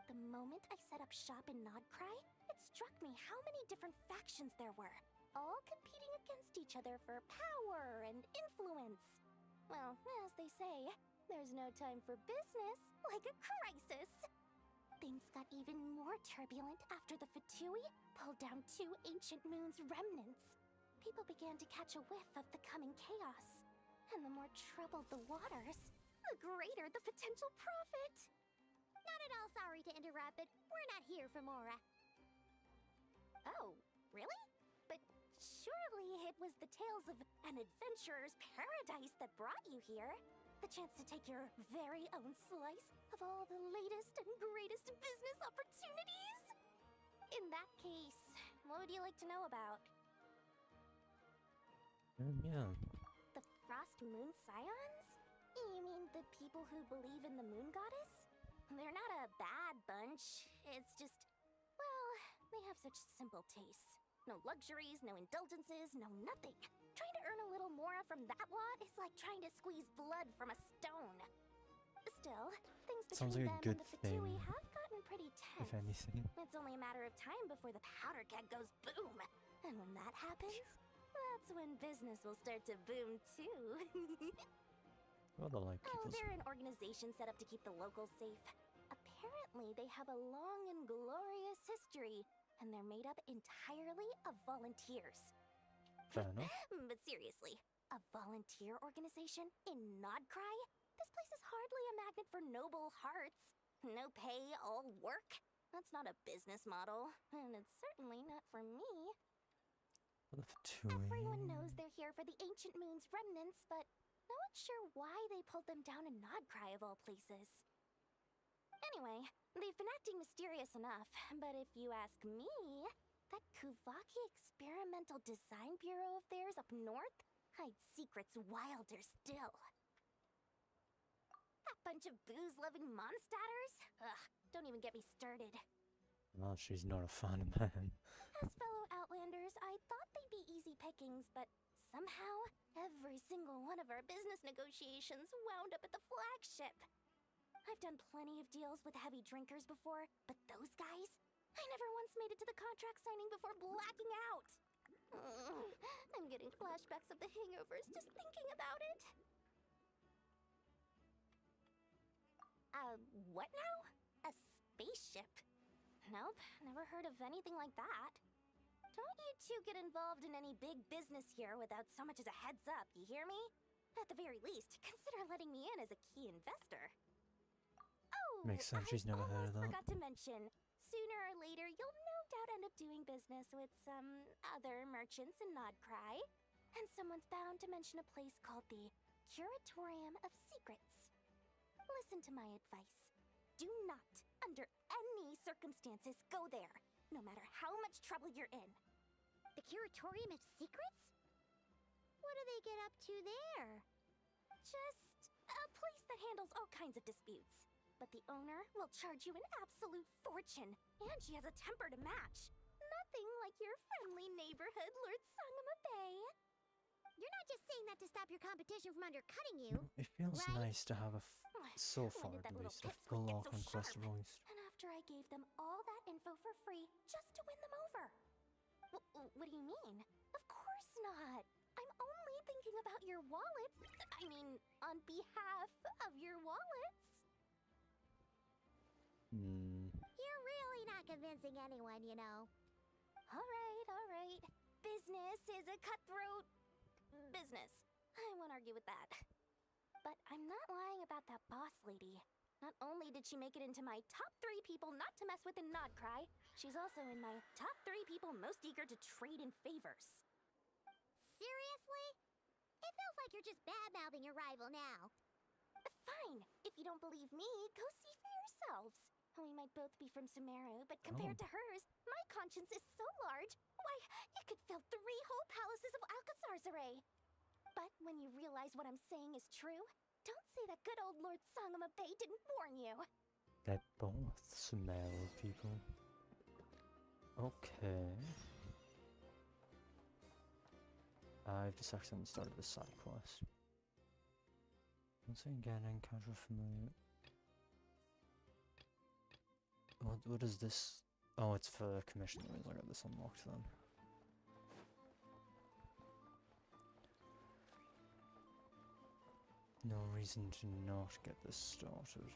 The moment I set up shop in Nodcry, it struck me how many different factions there were, all competing against each other for power and influence. Well, as they say, there's no time for business like a crisis. Things got even more turbulent after the Fatui pulled down 2 ancient moon's remnants. People began to catch a whiff of the coming chaos. And the more troubled the waters, the greater the potential profit. Not at all sorry to interrupt, but we're not here for Mora. Oh, really? But surely it was the tales of an adventurer's paradise that brought you here. The chance to take your very own slice of all the latest and greatest business opportunities? In that case, what would you like to know about? Yeah. The Frost Moon Scions? You mean the people who believe in the Moon Goddess? They're not a bad bunch. It's just, well, they have such simple tastes. No luxuries, no indulgences, no nothing. Trying to earn a little Mora from that lot is like trying to squeeze blood from a stone. Still, things Sounds between like a them good and the thing, Fatui have gotten pretty tense. if anything. It's only a matter of time before the powder keg goes boom. And when that happens, that's when business will start to boom too. Well, they're like people's... they're an organization set up to keep the locals safe. Apparently, they have a long and glorious history, and they're made up entirely of volunteers. Fair enough. But seriously, a volunteer organization in Nodcry? This place is hardly a magnet for noble hearts. No pay, all work. That's not a business model, and it's certainly not for me. The Fatui. Everyone knows they're here for the Ancient Moon's remnants, but no one's sure why they pulled them down in Nodcry of all places. Anyway, they've been acting mysterious enough, but if you ask me, that Kuvaki Experimental Design Bureau of theirs up north hides secrets wilder still. That bunch of booze-loving monstatters? Ugh, don't even get me started. Well, she's not a fan of them. As fellow Outlanders, I thought they'd be easy pickings, but somehow, every single one of our business negotiations wound up at the flagship. I've done plenty of deals with heavy drinkers before, but those guys? I never once made it to the contract signing before blacking out. I'm getting flashbacks of the hangovers just thinking about it. What now? A spaceship? Nope, never heard of anything like that. Don't you two get involved in any big business here without so much as a heads up, you hear me? At the very least, consider letting me in as a key investor. Oh, Makes sense, she's never heard of that. I forgot to mention, sooner or later you'll no doubt end up doing business with some other merchants in Nodcry. And someone's bound to mention a place called the Curatorium of Secrets. Listen to my advice. Do not, under any circumstances, go there, no matter how much trouble you're in. The Curatorium of Secrets? What do they get up to there? Just a place that handles all kinds of disputes. But the owner will charge you an absolute fortune, and she has a temper to match. Nothing like your friendly neighborhood, Lord Sangama Bay. You're not just saying that to stop your competition from undercutting you. It feels right? nice to have so When far did that at little least, a pipsqueak full get arc so on Quest sharp? Voice. And after I gave them all that info for free just to win them over. What do you mean? Of course not. I'm only thinking about your wallets. I mean, on behalf of your wallets. You're really not convincing anyone, you know. All right. Business is a cutthroat business. I won't argue with that. But I'm not lying about that boss lady. Not only did she make it into my top 3 people not to mess with in Nodcry, she's also in my top 3 people most eager to trade in favors. Seriously? It feels like you're just bad-mouthing your rival now. Fine. If you don't believe me, go see for yourselves. We might both be from Sumeru, but compared to hers, my conscience is so large, why, it could fill 3 whole palaces of Alcazar's array. But when you realize what I'm saying is true, don't say that good old Lord Sangamabe didn't warn you. They both smell people. Okay. I've just accidentally started a side quest. Once again, encounter familiar. What is this? Oh, it's for commission. That means I got this unlocked then. No reason to not get this started.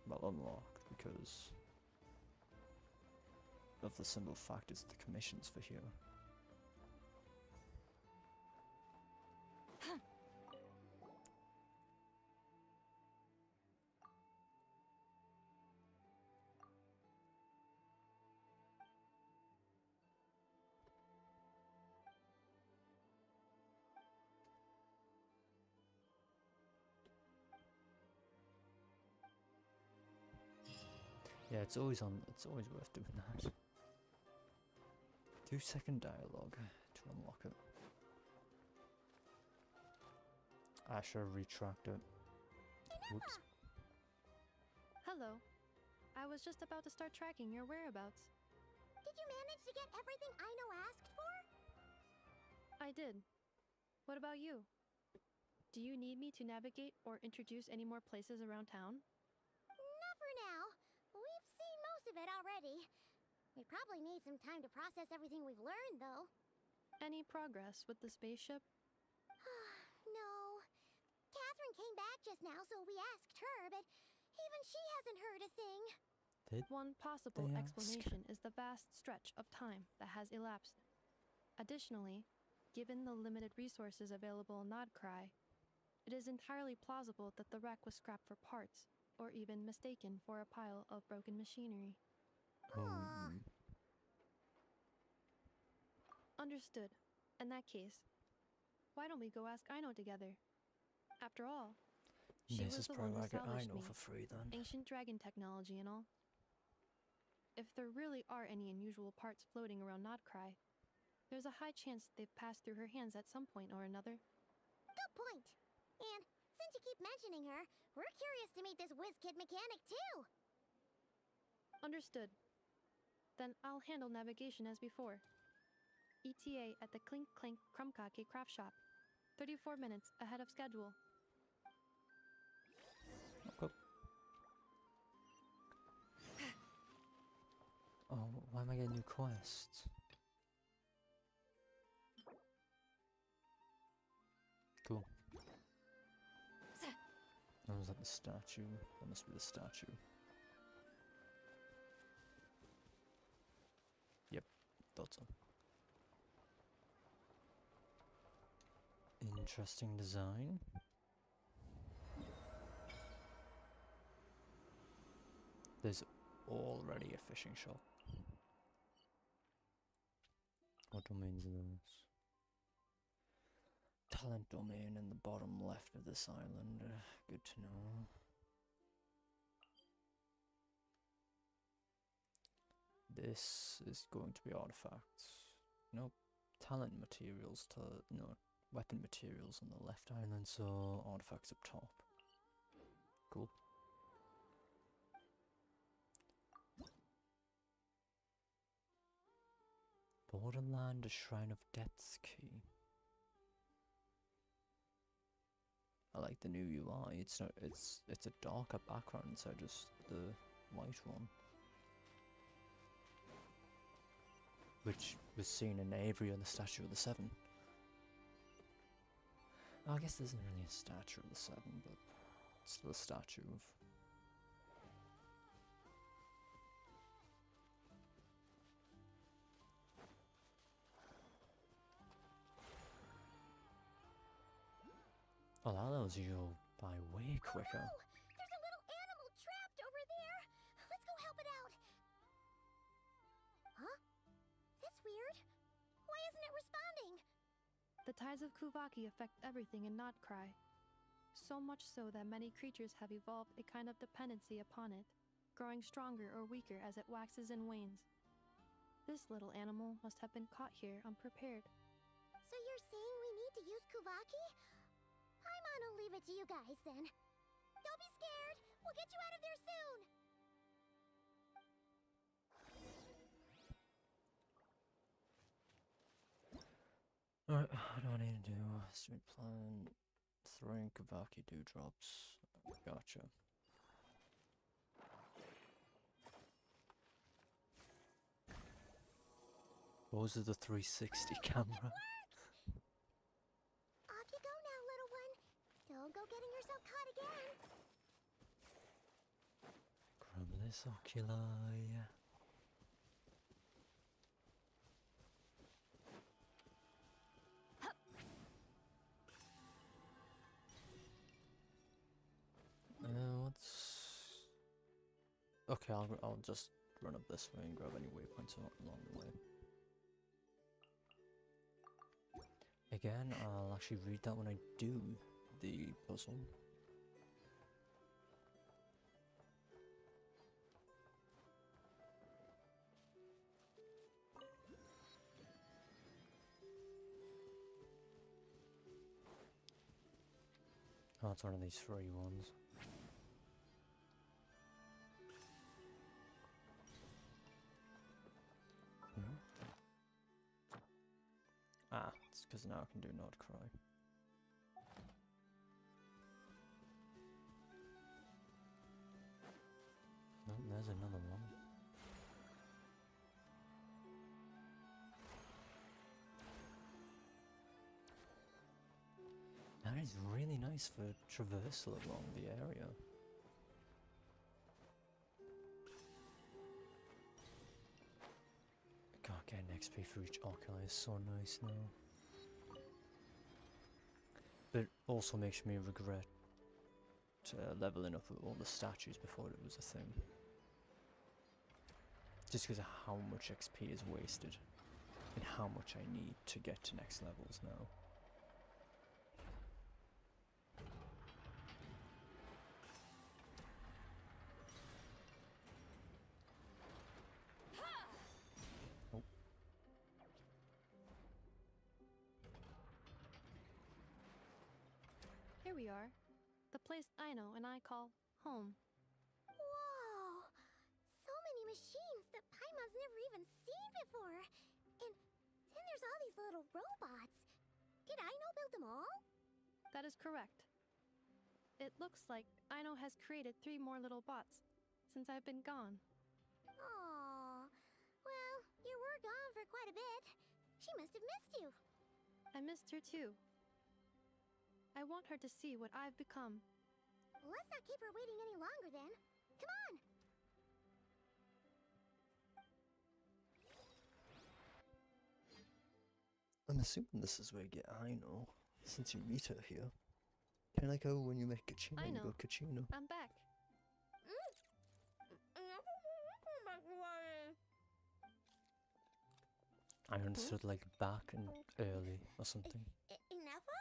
Well, unlocked, because of the simple fact it's the commissions for here. Yeah, it's always worth doing that. 2-second dialogue to unlock it. I should have retracked it. Whoops. Hello. I was just about to start tracking your whereabouts. Did you manage to get everything Aino asked for? I did. What about you? Do you need me to navigate or introduce any more places around town? Not for now. We've seen most of it already. We probably need some time to process everything we've learned, though. Any progress with the spaceship? No. Catherine came back just now, so we asked her, but even she hasn't heard a thing. One possible they explanation is the vast stretch of time that has elapsed. Additionally, given the limited resources available in Krai, it is entirely plausible that the wreck was scrapped for parts, or even mistaken for a pile of broken machinery. Understood. In that case, why don't we go ask Aino together? After all, she This was is the one probably who like I salvaged know me. for free then. Ancient dragon technology and all. If there really are any unusual parts floating around Krai, there's a high chance they've passed through her hands at some point or another. Good point. And since you keep mentioning her, we're curious to meet this whiz-kid mechanic, too. Understood. Then I'll handle navigation as before. ETA at the Clink Clank Krumkake craft shop. 34 minutes ahead of schedule. Okay. Oh, why am I getting new quests? Cool. Oh, was that the statue? That must be the statue. Yep, thought so. Interesting design. There's already a fishing shop. What domains are those? Talent domain in the bottom left of this island. Good to know. This is going to be artifacts. Nope. Talent materials to no weapon materials on the left island, so artifacts up top. Cool. Borderland, a Shrine of Death's Key. I like the new UI. It's a darker background instead of just the white one, which was seen in Avery on the Statue of the Seven. I guess there isn't really a Statue of the Seven, but it's still a statue of. Well, that allows you to go by way quicker. Oh no! There's a little animal trapped over there! Let's go help it out! Huh? That's weird. Why isn't it responding? The tides of Kuvaki affect everything in Krai. So much so that many creatures have evolved a kind of dependency upon it, growing stronger or weaker as it waxes and wanes. This little animal must have been caught here unprepared. So you're saying we need to use Kuvaki? I'll leave it to you guys then. Don't be scared. We'll get you out of there soon. Alright, what do I need to do? Street plan, throwing Kavaki dewdrops. Gotcha. Those are the 360 camera. Off you go now, little one. Don't go getting yourself caught again. Grab this oculi. What's... Okay, I'll just run up this way and grab any waypoints along the way. Again, I'll actually read that when I do the puzzle. Oh, it's one of these free ones. Ah, it's because now I can do not cry. Oh, there's another one. That is really nice for traversal along the area. God, getting XP for each oculi is so nice now. But it also makes me regret leveling up with all the statues before it was a thing. Just because of how much XP is wasted and how much I need to get to next levels now. Here we are. The place Aino and I call home. Whoa! So many machines that Paimon's never even seen before. And then there's all these little robots. Did Aino build them all? That is correct. It looks like Aino has created 3 more little bots since I've been gone. Aww. Well, you were gone for quite a bit. She must have missed you. I missed her too. I want her to see what I've become. Let's not keep her waiting any longer then. Come on! I'm assuming this is where you get Aino, since you meet her here. Kind of like how when you met Kachino, you go Kachino. I'm back. I understood like back and early or something. Nefa?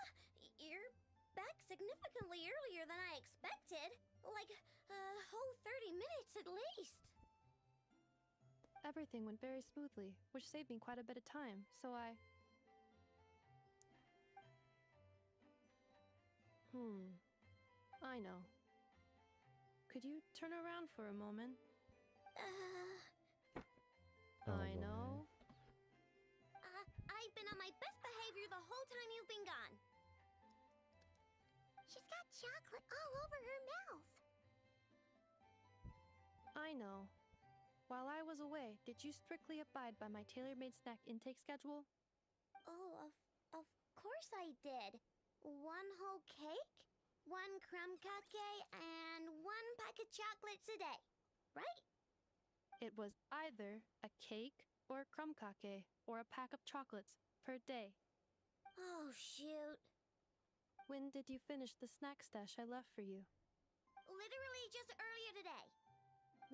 You're back significantly earlier than I expected. Like a whole 30 minutes at least. Everything went very smoothly, which saved me quite a bit of time, so I... I know. Could you turn around for a moment? I know. I've been on my best behavior the whole time you've been gone. She's got chocolate all over her mouth. I know. While I was away, did you strictly abide by my tailor-made snack intake schedule? Oh, of course I did. 1 whole cake, 1 crumb cake, and 1 pack of chocolates a day, right? It was either a cake or a crumb cake or a pack of chocolates per day. Oh, shoot. When did you finish the snack stash I left for you? Literally just earlier today.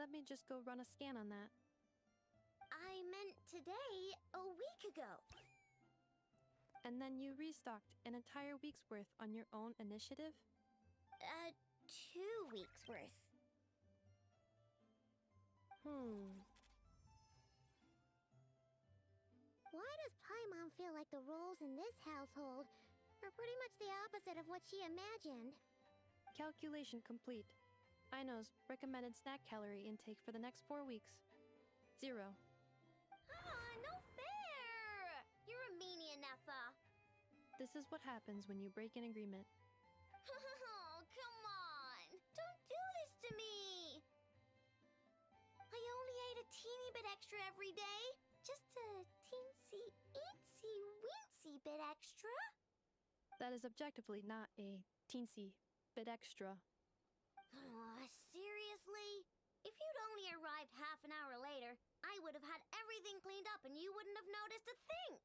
Let me just go run a scan on that. I meant today, a week ago. And then you restocked an entire week's worth on your own initiative? 2 weeks worth. Why does Paimon feel like the roles in this household are pretty much the opposite of what she imagined? Calculation complete. Aino's recommended snack calorie intake for the next 4 weeks. 0. No fair! You're a meanie, Nefa. This is what happens when you break an agreement. Oh, come on! Don't do this to me! I only ate a teeny bit extra every day. Just a teensy bit extra. That is objectively not a teensy bit extra. Seriously? If you'd only arrived half an hour later, I would have had everything cleaned up and you wouldn't have noticed a thing.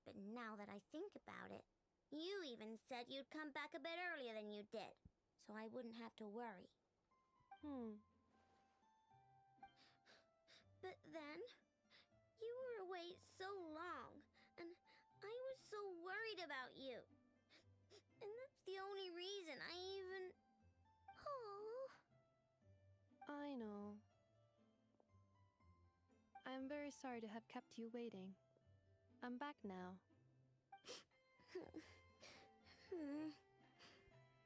But now that I think about it, you even said you'd come back a bit earlier than you did, so I wouldn't have to worry. But then, you were away so long, and I was so worried about you. And that's the only reason I even... Oh. I know. I am very sorry to have kept you waiting. I'm back now.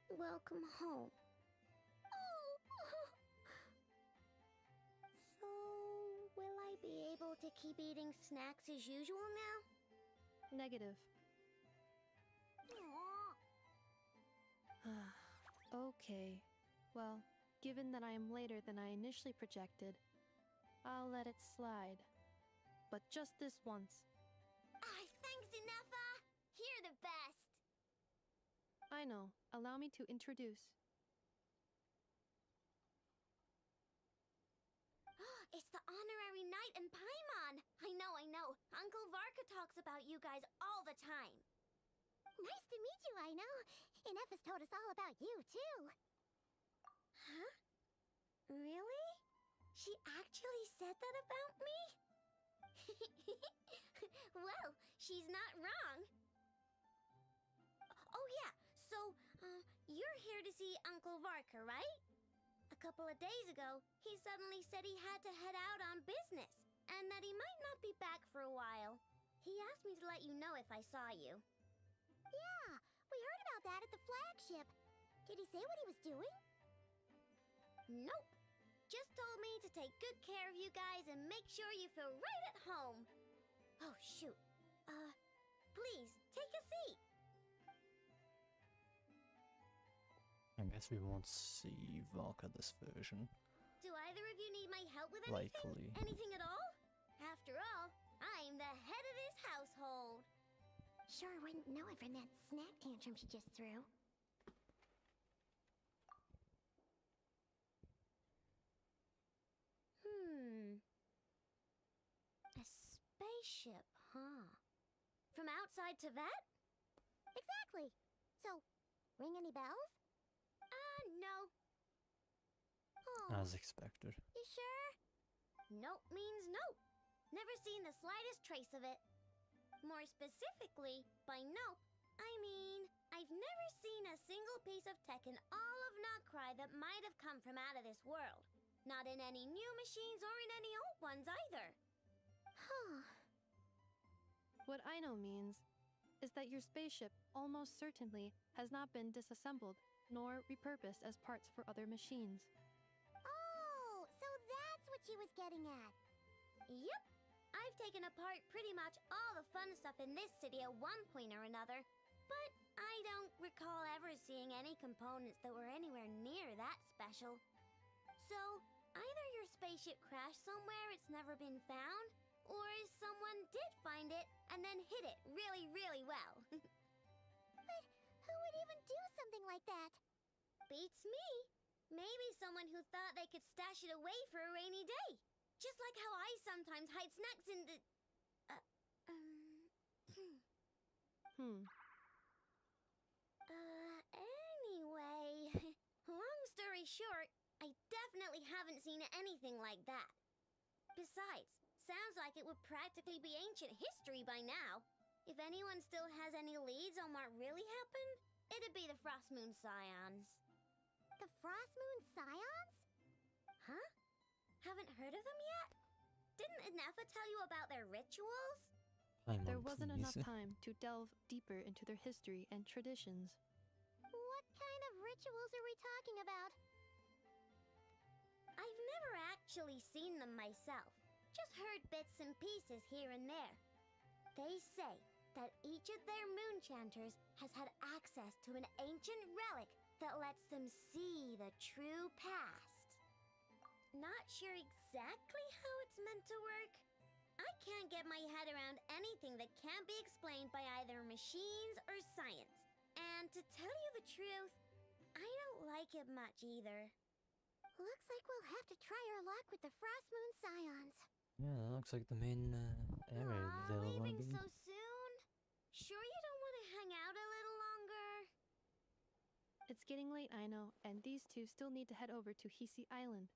Welcome home. So, will I be able to keep eating snacks as usual now? Negative. Okay. Well, given that I am later than I initially projected, I'll let it slide. But just this once. Thanks, Nefa! You're the best! Aino, allow me to introduce. It's the honorary knight and Paimon! I know. Uncle Varka talks about you guys all the time. Nice to meet you, Aino. Inef's told us all about you, too. Huh? Really? She actually said that about me? Well, she's not wrong. Oh yeah, so, you're here to see Uncle Varka, right? A couple of days ago, he suddenly said he had to head out on business, and that he might not be back for a while. He asked me to let you know if I saw you. Yeah, we heard about that at the flagship. Did he say what he was doing? Nope. Just told me to take good care of you guys and make sure you feel right at home. Oh, shoot. Please, take a seat. I guess we won't see Varka this version. Do either of you need my help with anything? Likely. Anything at all? After all, I'm the head of this household. Sure wouldn't know it from that snack tantrum she just threw. A spaceship, huh? From outside to that? Exactly. So, ring any bells? No. Oh, As expected. you sure? Nope means nope. Never seen the slightest trace of it. More specifically, by nope, I mean, I've never seen a single piece of tech in all of Krai that might have come from out of this world. Not in any new machines or in any old ones either. Huh. What Aino means is that your spaceship almost certainly has not been disassembled nor repurposed as parts for other machines. Oh, so that's what she was getting at. Yep. I've taken apart pretty much all the fun stuff in this city at one point or another, but I don't recall ever seeing any components that were anywhere near that special. So, either your spaceship crashed somewhere it's never been found, or someone did find it and then hid it really, really well. But who would even do something like that? Beats me. Maybe someone who thought they could stash it away for a rainy day. Just like how I sometimes hide snacks in the... Anyway, long story short, I definitely haven't seen anything like that. Besides, sounds like it would practically be ancient history by now. If anyone still has any leads on what really happened, it'd be the Frost Moon Scions. The Frost Moon Scions? Huh? Haven't heard of them yet? Didn't Inefa tell you about their rituals? Paimon, There wasn't enough please. time to delve deeper into their history and traditions. What kind of rituals are we talking about? I've never actually seen them myself, just heard bits and pieces here and there. They say that each of their moon chanters has had access to an ancient relic that lets them see the true past. Not sure exactly how it's meant to work. I can't get my head around anything that can't be explained by either machines or science. And to tell you the truth, I don't like it much either. Looks like we'll have to try our luck with the Frost Moon Scions. Yeah, that looks like the main area Aw, they'll want leaving to be. so soon? Sure you don't want to hang out a little longer? It's getting late, I know, and these two still need to head over to Hisi Island.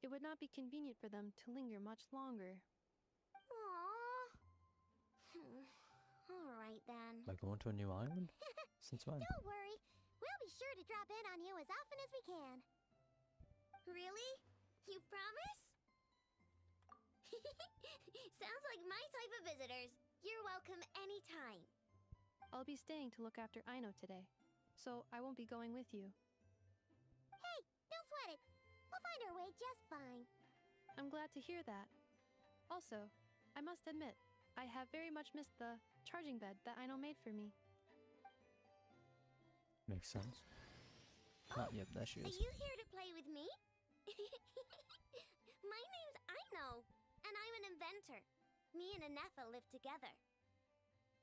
It would not be convenient for them to linger much longer. Aww. All right then. Like going to a new island? Since when? Don't worry. We'll be sure to drop in on you as often as we can. Really? You promise? Sounds like my type of visitors. You're welcome anytime. I'll be staying to look after Aino today, so I won't be going with you. Hey, don't sweat it. We'll find our way just fine. I'm glad to hear that. Also, I must admit, I have very much missed the charging bed that Aino made for me. Makes sense. Yep, there she Are is. you here to play with me? My name's Aino, and I'm an inventor. Me and Anefa live together.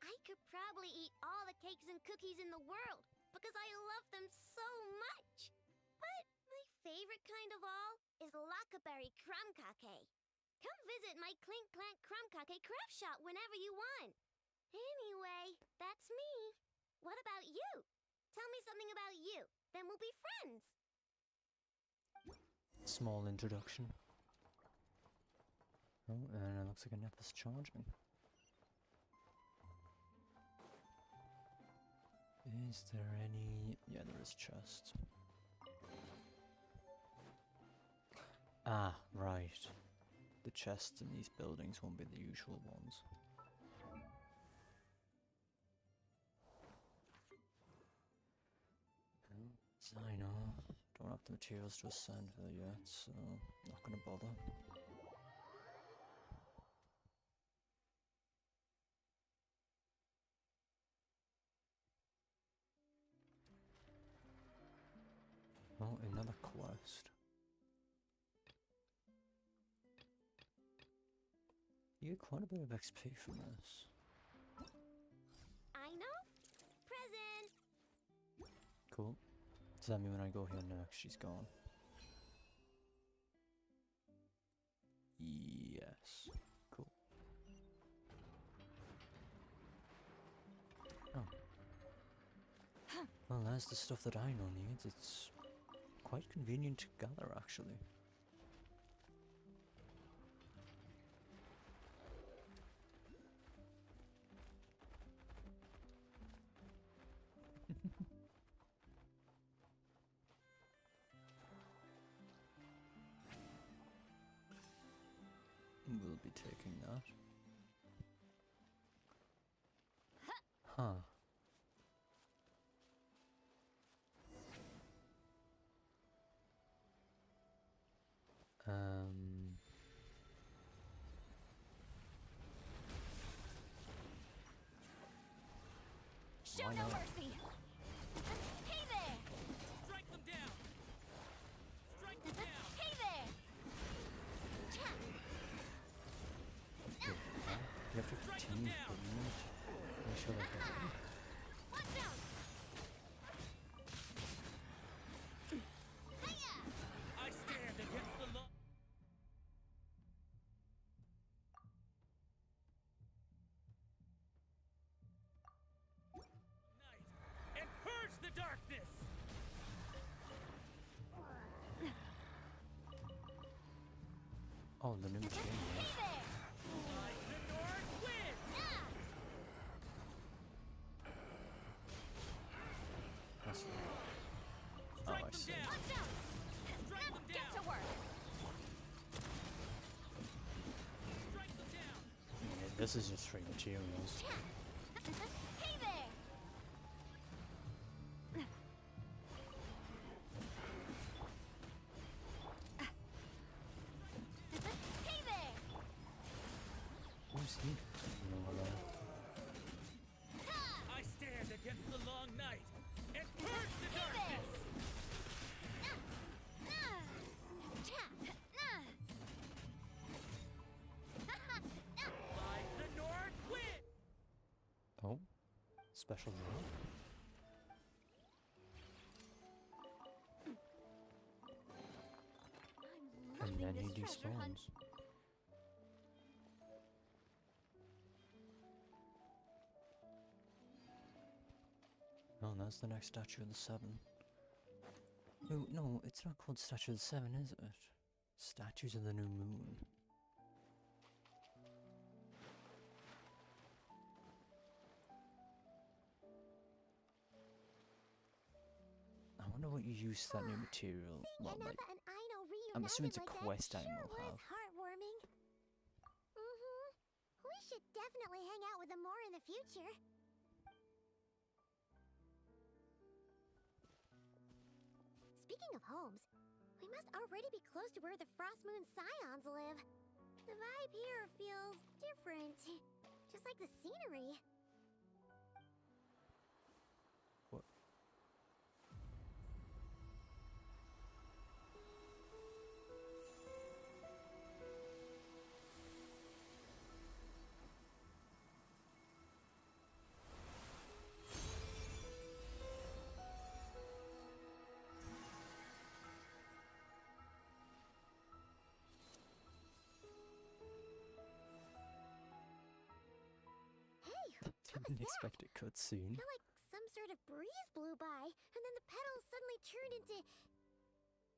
I could probably eat all the cakes and cookies in the world because I love them so much. But my favorite kind of all is Lakaberry Crumb Cake. Come visit my Clink Clank Crumb Cake craft shop whenever you want. Anyway, that's me. What about you? Tell me something about you, then we'll be friends. Small introduction. Oh, and it looks like Anefa's charging. Is there any... Yeah, there is chest. Ah, right. The chests in these buildings won't be the usual ones. I know. Don't have the materials to ascend there yet, so not gonna bother. Oh, another quest. You get quite a bit of XP from this. Aino? Present! Cool. Does that mean when I go here next, she's gone? Yes. Cool. Oh. Well, there's the stuff that Aino needs. It's quite convenient to gather, actually. We'll be taking that. Huh. Show Why no not? mercy! Hey there! Strike them down! Strike them down! Hey there! You have 15 per minute. Make sure that gets it. Watch out! I stand against the law. Night and purge the darkness. Oh, the new changes. Like the north wind. That's oh, Strike I them see. down. Watch out! Strike them Get down. to work! This is just free materials. Hey there! Hey there! Who's he? I stand against the long night and purge the darkness! Like the north wind! Oh, special role. And then he despawns. Oh, that's the next statue of the Seven. No, no, it's not called Statue of the Seven, is it? Statues of the New Moon. I wonder what you use that new material. Well, like, and Aino I'm assuming it's a reunited like quest that item sure we'll was have. heartwarming. We should definitely hang out with them more in the future. Speaking of homes, we must already be close to where the Frost Moon Scions live. The vibe here feels different, just like the scenery. What? Didn't expect a cutscene. I feel like some sort of breeze blew by, and then the petals suddenly turned into...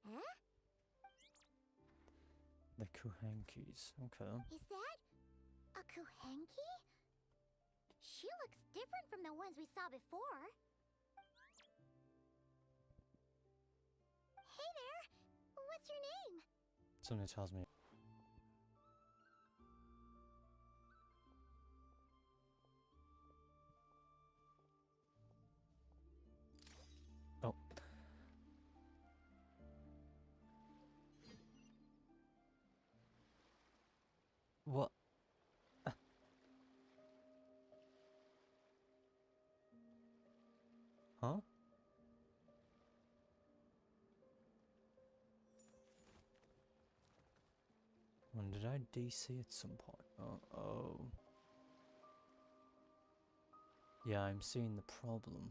Huh? The Kuhankis. Okay. Is that a Kuhenki? She looks different from the ones we saw before. Hey there! What's your name? Something tells me. Oh. What? Huh? When did I DC at some point? Oh. Yeah, I'm seeing the problem.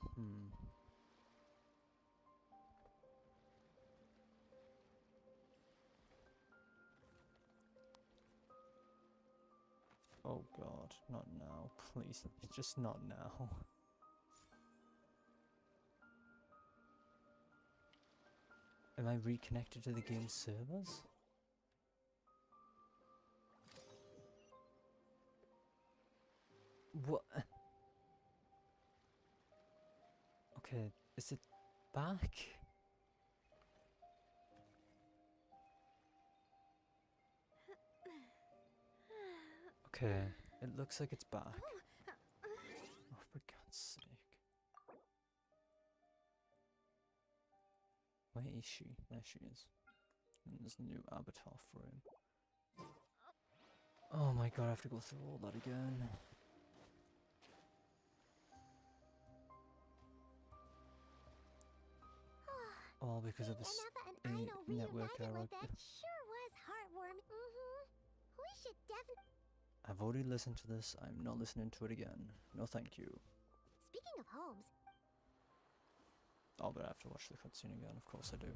Oh god, not now. Please, just not now. Am I reconnected to the game's servers? What? Okay, is it back? Okay, it looks like it's back. Oh, for God's sake. Where is she? There she is. And there's a new avatar for him. Oh my god, I have to go through all that again. All because of this network error. That sure was heartwarming. We should definitely... I've already listened to this. I'm not listening to it again. No thank you. Speaking of homes... Oh, but I have to watch the cutscene again. Of course I do.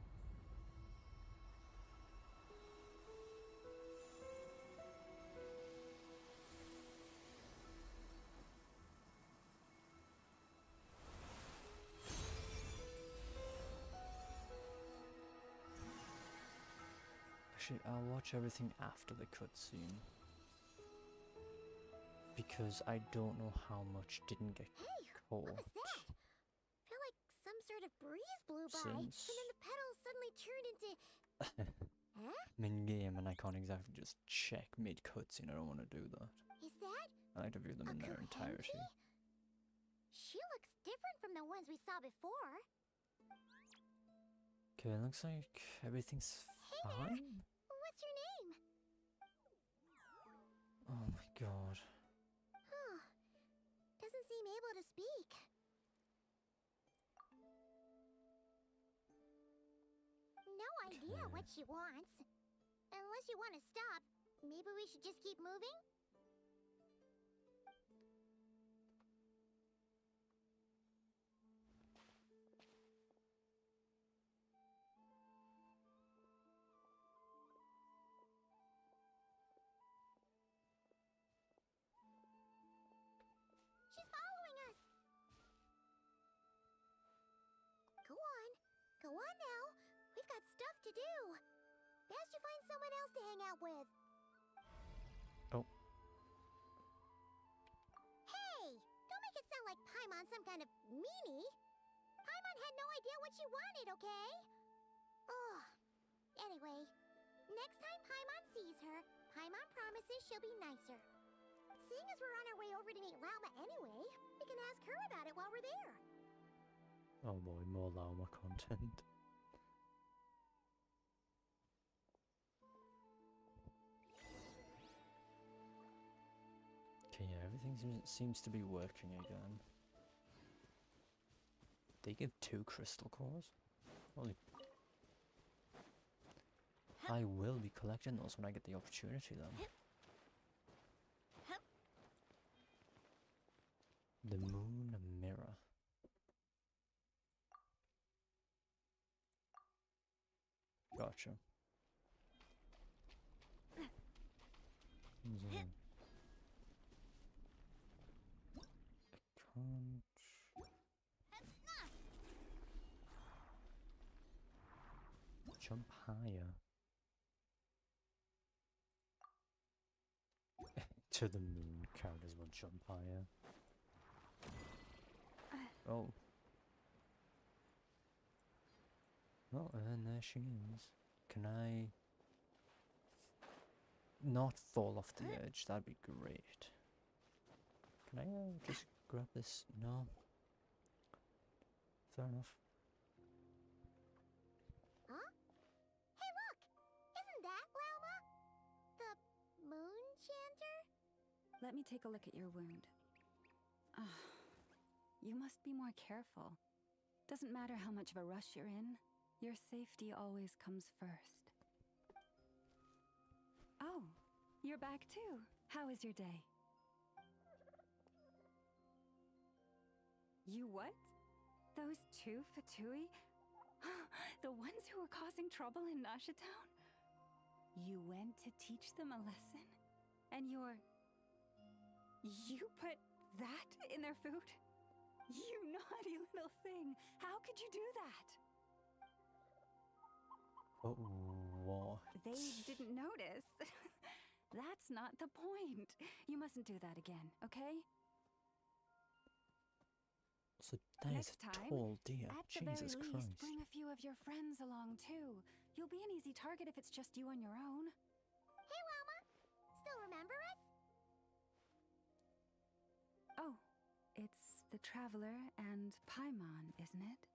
Actually, I'll watch everything after the cutscene. Because I don't know how much didn't get caught. What was that? I feel like some sort of breeze blew by, and then the petals suddenly turned into... Huh? I'm in game and I can't exactly just check mid cutscene. I don't want to do that. Is that I like to view them a in their Kuhenki? entirety. She looks different from the ones we saw before. Okay, looks like everything's Hey there. fine. What's your name? Oh my god. Huh. Doesn't seem able to speak. No idea Okay. what she wants. Unless you want to stop, maybe we should just keep moving? She's following us! Go on. Go on now. We've got stuff to do. Best you find someone else to hang out with. Oh. Hey! Don't make it sound like Paimon's some kind of meanie. Paimon had no idea what she wanted, okay? Ugh. Anyway, next time Paimon sees her, Paimon promises she'll be nicer. Seeing as we're on our way over to meet Lauma anyway, we can ask her about it while we're there. Oh boy, more llama content. Okay, yeah, everything seems to be working again. They give 2 crystal cores? Holy. I will be collecting those when I get the opportunity then. The moon mirror. Gotcha. Jump higher. To the moon, characters will jump higher. Oh. Oh, and there she is. Can I not fall off the edge? That'd be great. Can I just grab this? No. Fair enough. Huh? Hey, look! Isn't that Lauma? The moon chanter? Let me take a look at your wound. You must be more careful. Doesn't matter how much of a rush you're in, your safety always comes first. Oh, you're back too. How was your day? You what? Those 2 Fatui? The ones who were causing trouble in Nasha Town? You went to teach them a lesson? And you put that in their food? You naughty little thing! How could you do that? Oh, what? They didn't notice. That's not the point. You mustn't do that again, okay? So that is Next a time, tall deer. at the Jesus very Christ. least, bring a few of your friends along too. You'll be an easy target if it's just you on your own. Hey, Lauma! Still remember us? Oh, it's the Traveler and Paimon, isn't it?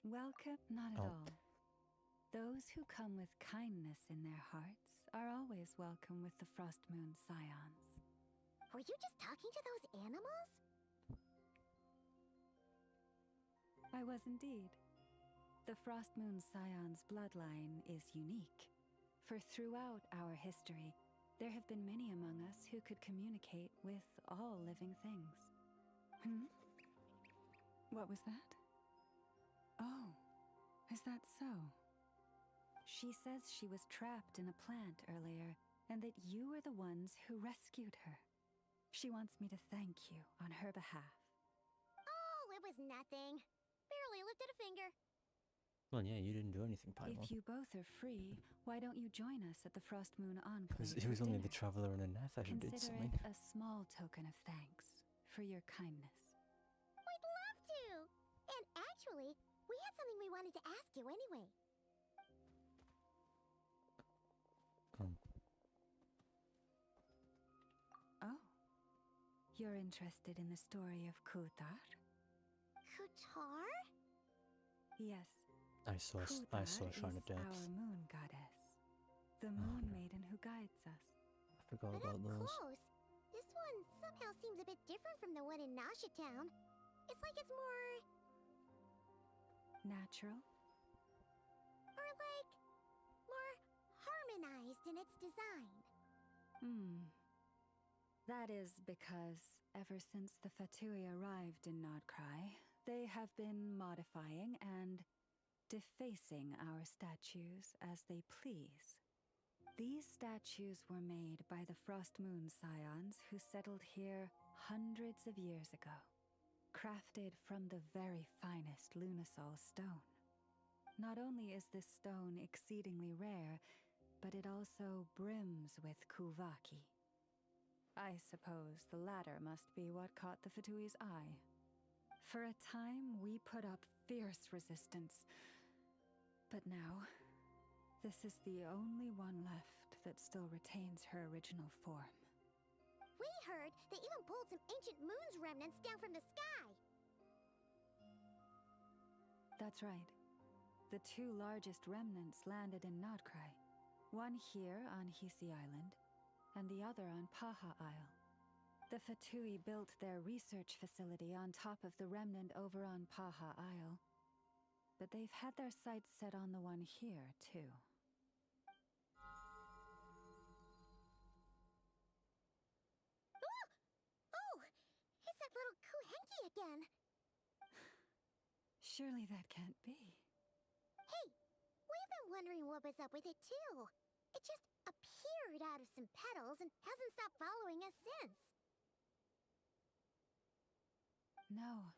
Welcome? Not at Oh. all. Those who come with kindness in their hearts are always welcome with the Frost Moon Scions. Were you just talking to those animals? I was indeed. The Frost Moon Scion's bloodline is unique, for throughout our history, there have been many among us who could communicate with all living things. What was that? Oh, is that so? She says she was trapped in a plant earlier, and that you were the ones who rescued her. She wants me to thank you on her behalf. Oh, it was nothing. Barely lifted a finger. Well, yeah, you didn't do anything, Paimon. If you both are free, why don't you join us at the Frost Moon Enclave? It was for only the dinner? Traveler and a Nether who did Consider something. it a small token of thanks for your kindness. We'd love to! And actually, we had something we wanted to ask you anyway. you're interested in the story of Kutar? Kutar? Yes. I saw Kutar Shrine is of Depth. our moon goddess. The moon maiden who guides us. I forgot But about up those. close, this one somehow seems a bit different from the one in Nasha Town. It's like it's more... Natural? or like... more harmonized in its design. That is because ever since the Fatui arrived in Nodkrai, they have been modifying and defacing our statues as they please. These statues were made by the Frost Moon Scions who settled here hundreds of years ago, crafted from the very finest Lunasol stone. Not only is this stone exceedingly rare, but it also brims with Kuvaki. I suppose the latter must be what caught the Fatui's eye. For a time, we put up fierce resistance. But now, this is the only one left that still retains her original form. We heard they even pulled some ancient moon's remnants down from the sky. That's right. The two largest remnants landed in Nodkrai. One here on Hisi Island, and the other on Paha Isle. The Fatui built their research facility on top of the remnant over on Paha Isle. But they've had their sights set on the one here, too. Oh! It's that little Kuhenki again! Surely that can't be. Hey! We've been wondering what was up with it, too. It just appeared out of some petals and hasn't stopped following us since. No,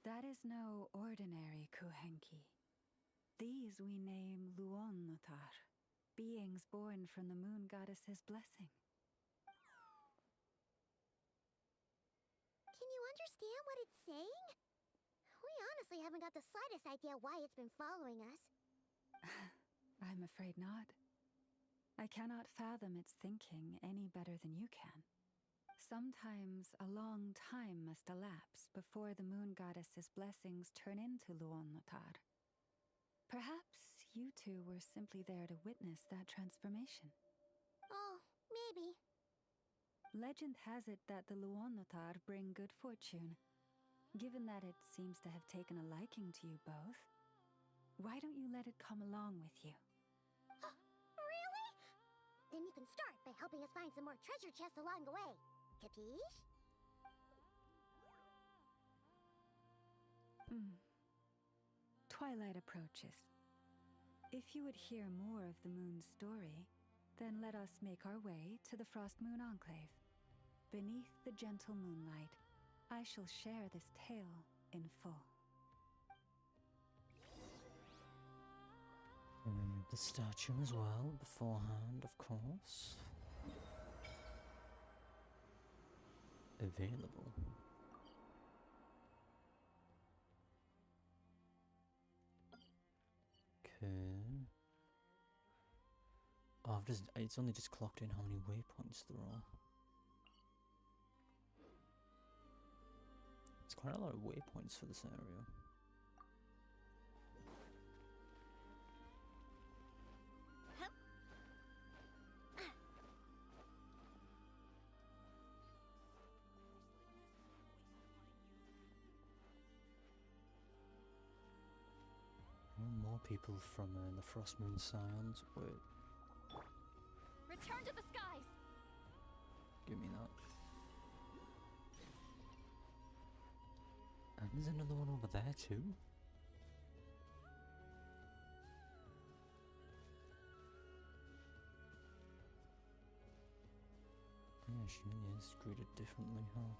that is no ordinary Kuhenki. These we name Luonnotar, beings born from the moon goddess's blessing. Can you understand what it's saying? We honestly haven't got the slightest idea why it's been following us. I'm afraid not. I cannot fathom its thinking any better than you can. Sometimes a long time must elapse before the moon goddess's blessings turn into Luonnotar. Perhaps you two were simply there to witness that transformation. Oh, maybe. Legend has it that the Luonnotar bring good fortune. Given that it seems to have taken a liking to you both, why don't you let it come along with you? Really? Then you can start by helping us find some more treasure chests along the way. Capiche? Twilight approaches. If you would hear more of the moon's story, then let us make our way to the Frost Moon Enclave. Beneath the gentle moonlight, I shall share this tale in full. Remove the statue as well, beforehand, of course. Available. Okay. Oh, it's only just clocked in how many waypoints there are. It's quite a lot of waypoints for this area. More people from the Frost Moon Scions. Wait, Return to the skies! give me that. And there's another one over there too. Yeah, she really is greeted differently, huh?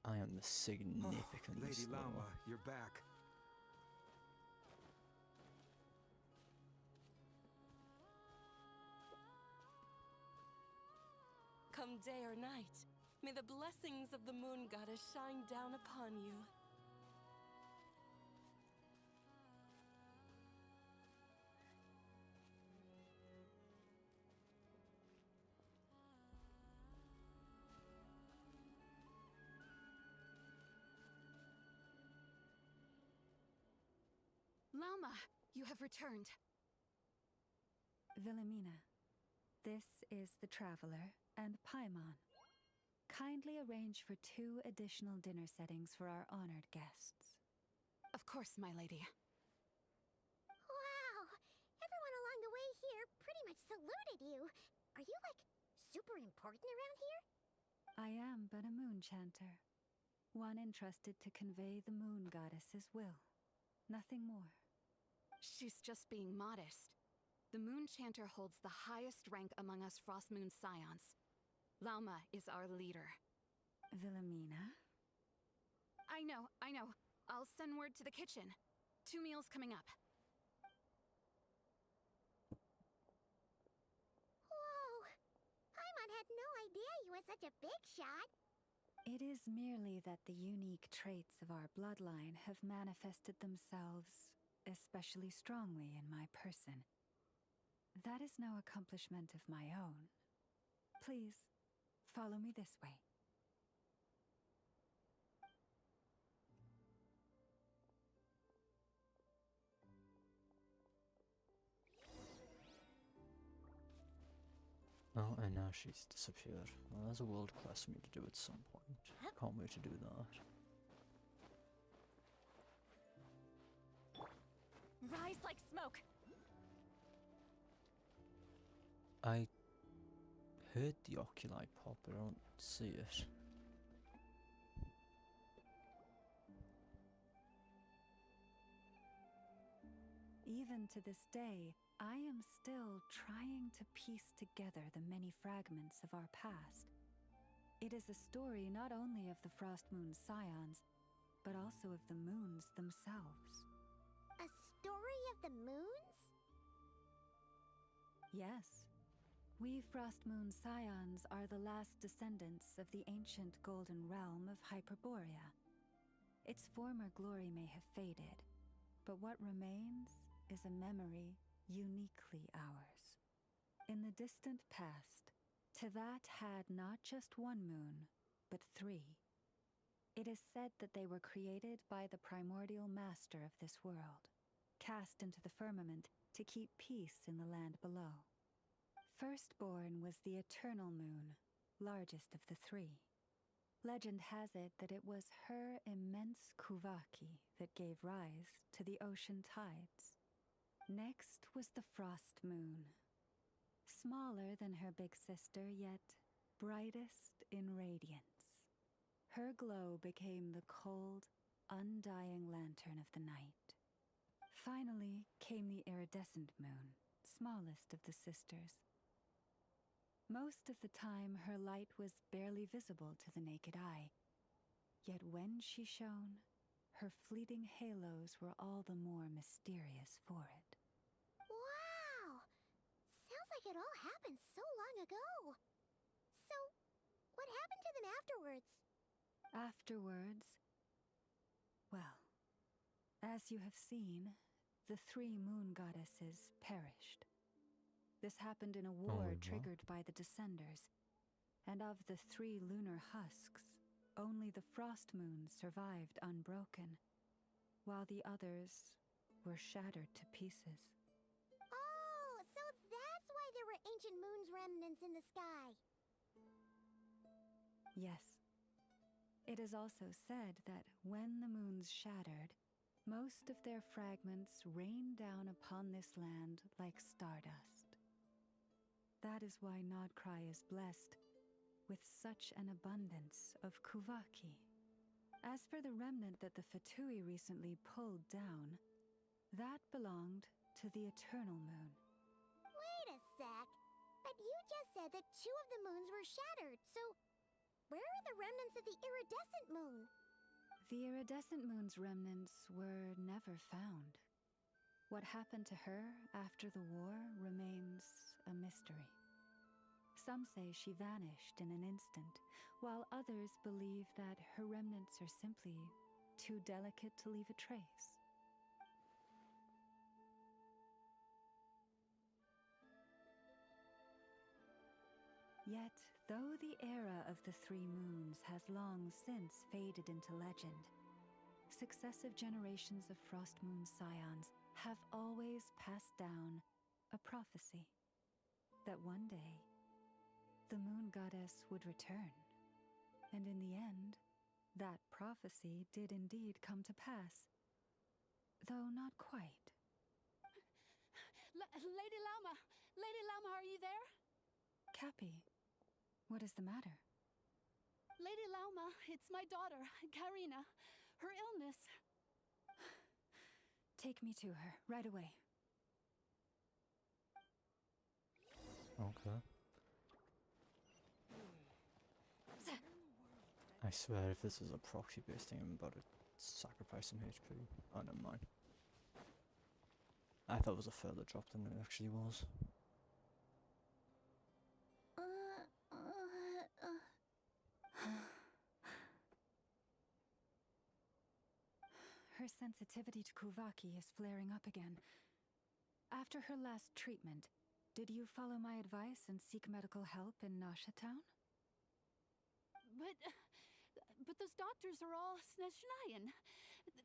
I am the significantly Lady slower. Lama, you're back. Come day or night, may the blessings of the moon goddess shine down upon you. Lauma, you have returned. Wilhelmina, this is the Traveler and Paimon. Kindly arrange for 2 additional dinner settings for our honored guests. Of course, my lady. Wow! Everyone along the way here pretty much saluted you. Are you, like, super important around here? I am but a moon chanter, one entrusted to convey the moon goddess's will. Nothing more. She's just being modest. The Moon Chanter holds the highest rank among us Frostmoon Scions. Lauma is our leader. Wilhelmina? I know. I'll send word to the kitchen. 2 meals coming up. Whoa! Paimon had no idea you were such a big shot. It is merely that the unique traits of our bloodline have manifested themselves especially strongly in my person. That is no accomplishment of my own. Please, follow me this way. Oh, and now she's disappeared. Well, there's a world quest for me to do at some point. Can't wait to do that. Rise like smoke. I heard the oculi pop, but I don't see it. Even to this day, I am still trying to piece together the many fragments of our past. It is a story not only of the Frostmoon Scions, but also of the moons themselves. A story of the moons? Yes. We Frostmoon Scions are the last descendants of the ancient golden realm of Hyperborea. Its former glory may have faded, but what remains is a memory uniquely ours. In the distant past, Tevat had not just 1 moon, but 3. It is said that they were created by the primordial master of this world, cast into the firmament to keep peace in the land below. Firstborn was the eternal moon, largest of the 3. Legend has it that it was her immense Kuvaki that gave rise to the ocean tides. Next was the frost moon. Smaller than her big sister, yet brightest in radiance. Her glow became the cold, undying lantern of the night. Finally came the iridescent moon, smallest of the sisters. Most of the time, her light was barely visible to the naked eye. Yet when she shone, her fleeting halos were all the more mysterious for it. Wow! Sounds like it all happened so long ago. So, what happened to them afterwards? Afterwards, well, as you have seen, the 3 moon goddesses perished. This happened in a war triggered by the Descenders, and of the 3 lunar husks, only the frost moons survived unbroken, while the others were shattered to pieces. Oh, so that's why there were ancient moon's remnants in the sky. Yes. It is also said that when the moons shattered, most of their fragments rained down upon this land like stardust. That is why Krai is blessed with such an abundance of Kuvaki. As for the remnant that the Fatui recently pulled down, that belonged to the Eternal Moon. Wait a sec. But you just said that 2 of the moons were shattered, so where are the remnants of the iridescent moon? The iridescent moon's remnants were never found. What happened to her after the war remains a mystery. Some say she vanished in an instant, while others believe that her remnants are simply too delicate to leave a trace. Yet, though the era of the 3 moons has long since faded into legend, successive generations of Frostmoon Scions have always passed down a prophecy that one day the moon goddess would return. And in the end, that prophecy did indeed come to pass. Though not quite. Lady Lauma! Lady Lauma, are you there? Cappy, what is the matter? Lady Lauma, it's my daughter, Karina. Her illness. Take me to her, right away. Okay. I swear if this is a proxy-based thing, I'm about to sacrifice some HP. Oh, never mind. I thought it was a further drop than it actually was. Her sensitivity to Kuvaki is flaring up again. After her last treatment, did you follow my advice and seek medical help in Nasha Town? But those doctors are all Snezhnayan.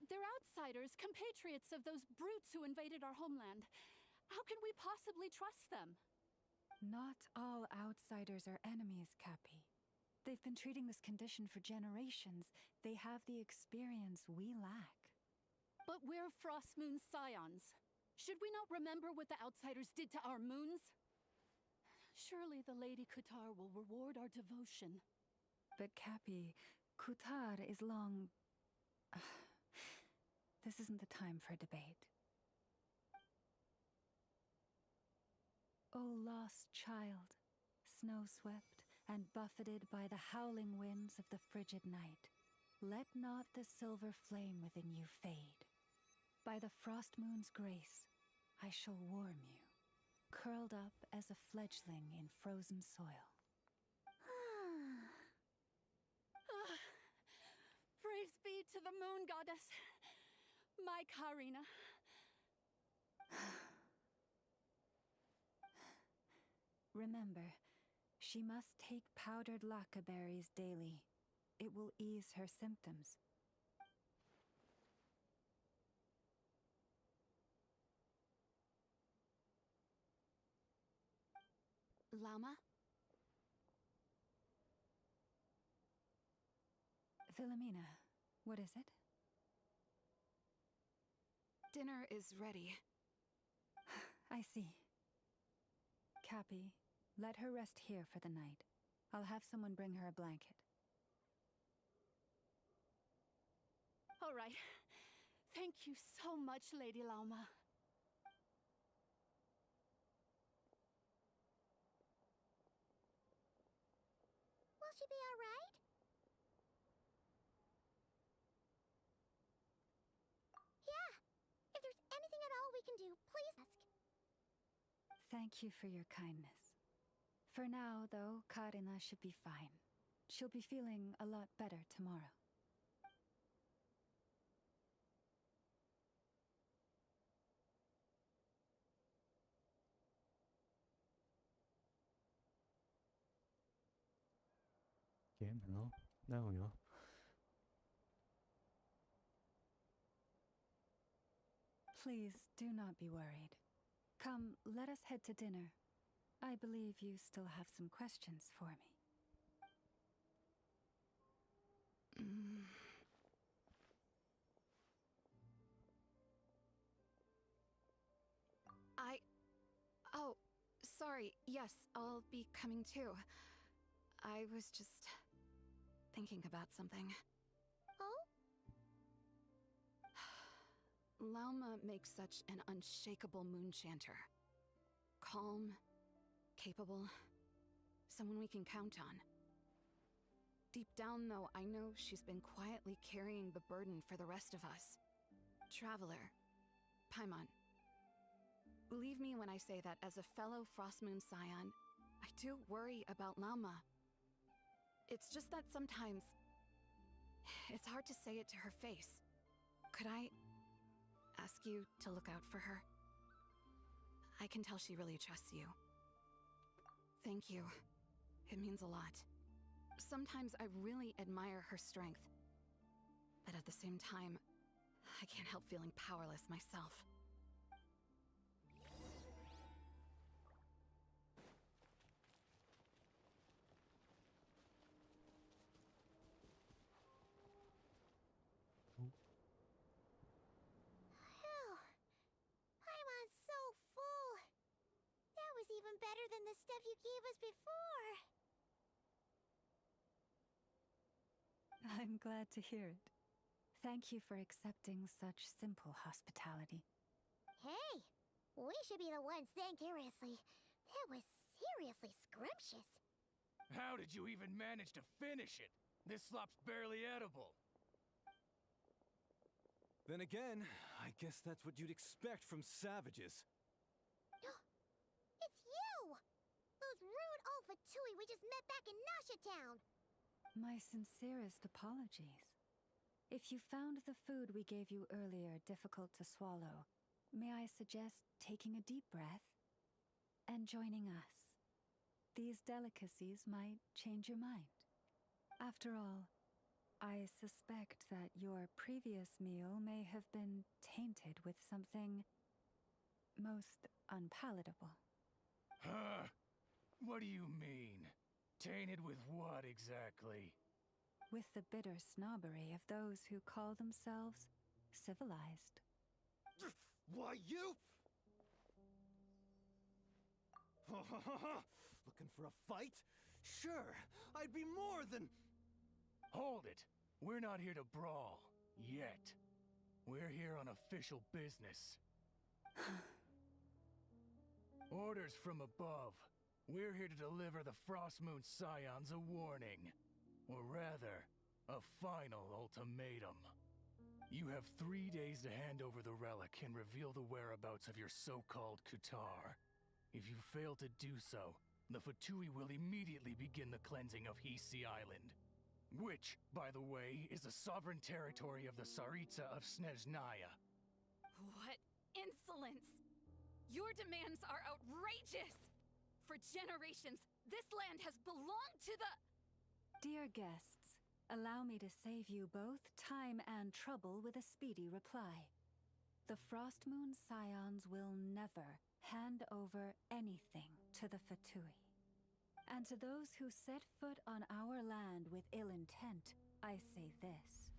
They're outsiders, compatriots of those brutes who invaded our homeland. How can we possibly trust them? Not all outsiders are enemies, Cappy. They've been treating this condition for generations. They have the experience we lack. But we're Frost Moon Scions. Should we not remember what the outsiders did to our moons? Surely the Lady Kutar will reward our devotion. But Cappy, Kutar is long... This isn't the time for debate. O lost child, snow-swept and buffeted by the howling winds of the frigid night, let not the silver flame within you fade. By the frost moon's grace, I shall warm you, curled up as a fledgling in frozen soil. Praise be to the moon goddess, my Karina. Remember, she must take powdered laka berries daily. It will ease her symptoms. Lauma? Philomena, what is it? Dinner is ready. I see. Cappy, let her rest here for the night. I'll have someone bring her a blanket. All right. Thank you so much, Lady Lauma. Will she be all right? Yeah. If there's anything at all we can do, please ask. Thank you for your kindness. For now, though, Karina should be fine. She'll be feeling a lot better tomorrow. Game, hello? There we go. Please do not be worried. Come, let us head to dinner. I believe you still have some questions for me. Oh, sorry. Yes, I'll be coming too. I was just thinking about something. Oh? Lauma makes such an unshakable moon chanter. Calm, capable, someone we can count on. Deep down, though, I know she's been quietly carrying the burden for the rest of us. Traveler, Paimon, believe me when I say that as a fellow Frostmoon Scion, I do worry about Lauma. It's just that sometimes it's hard to say it to her face. Could I ask you to look out for her? I can tell she really trusts you. Thank you. It means a lot. Sometimes I really admire her strength, but at the same time, I can't help feeling powerless myself. even better than the stuff you gave us before. I'm glad to hear it. Thank you for accepting such simple hospitality. Hey, we should be the ones thanking seriously. That was seriously scrumptious. How did you even manage to finish it? This slop's barely edible. Then again, I guess that's what you'd expect from savages. It's you! Those rude old Fatui we just met back in Nasha Town! My sincerest apologies. If you found the food we gave you earlier difficult to swallow, may I suggest taking a deep breath and joining us? These delicacies might change your mind. After all, I suspect that your previous meal may have been tainted with something most unpalatable. Huh? What do you mean? Tainted with what exactly? With the bitter snobbery of those who call themselves civilized. Why, you? Looking for a fight? Sure, I'd be more than... Hold it! We're not here to brawl. Yet. We're here on official business. Orders from above. We're here to deliver the Frostmoon Scions a warning. Or rather, a final ultimatum. You have 3 days to hand over the relic and reveal the whereabouts of your so-called Kutar. If you fail to do so, the Fatui will immediately begin the cleansing of Hisi Island. Which, by the way, is the sovereign territory of the Tsaritsa of Snezhnaya. What insolence! Your demands are outrageous! For generations, this land has belonged to the... Dear guests, allow me to save you both time and trouble with a speedy reply. The Frostmoon Scions will never hand over anything to the Fatui. And to those who set foot on our land with ill intent, I say this.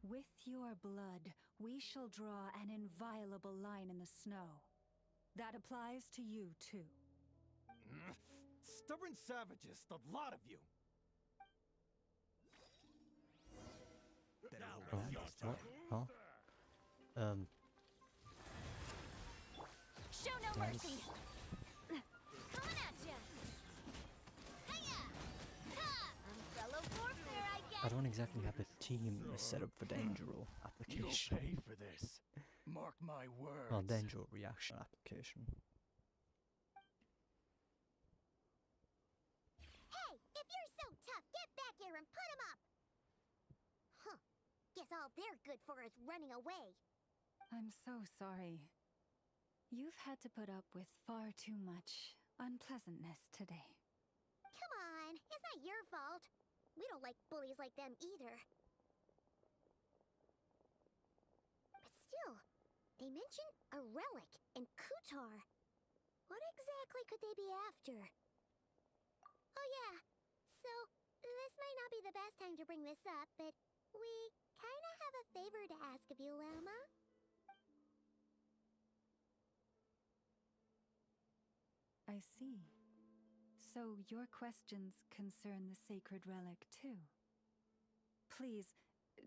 With your blood, we shall draw an inviolable line in the snow. That applies to you, too. Stubborn savages, the lot of you! Huh? Show no mercy! Coming at ya! Hiya! Ha! Fellow warfare, I guess! I don't exactly have a team set up for Dangero You'll application. pay for this. Mark my words. Well, Dangero reaction application. Hey, if you're so tough, get back here and put him up! Huh. Guess all they're good for is running away. I'm so sorry. You've had to put up with far too much unpleasantness today. Come on, it's not your fault. We don't like bullies like them either. But still, they mentioned a relic and Kutar. What exactly could they be after? Oh yeah, so this might not be the best time to bring this up, but we kinda have a favor to ask of you, Lama. I see. So your questions concern the sacred relic too. Please,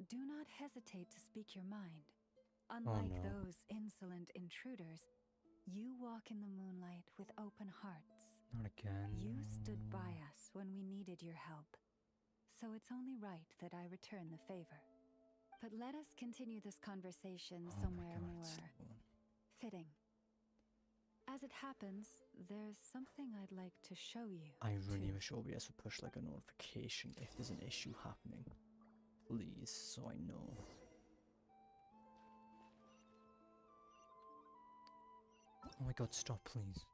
do not hesitate to speak your mind. Unlike no. those insolent intruders, you walk in the moonlight with open hearts. Not again. You stood by us when we needed your help, so it's only right that I return the favor. But let us continue this conversation somewhere more fitting. As it happens, there's something I'd like to show you. I really wish OBS would push like a notification if there's an issue happening. Please, so I know. Oh my god, stop, please.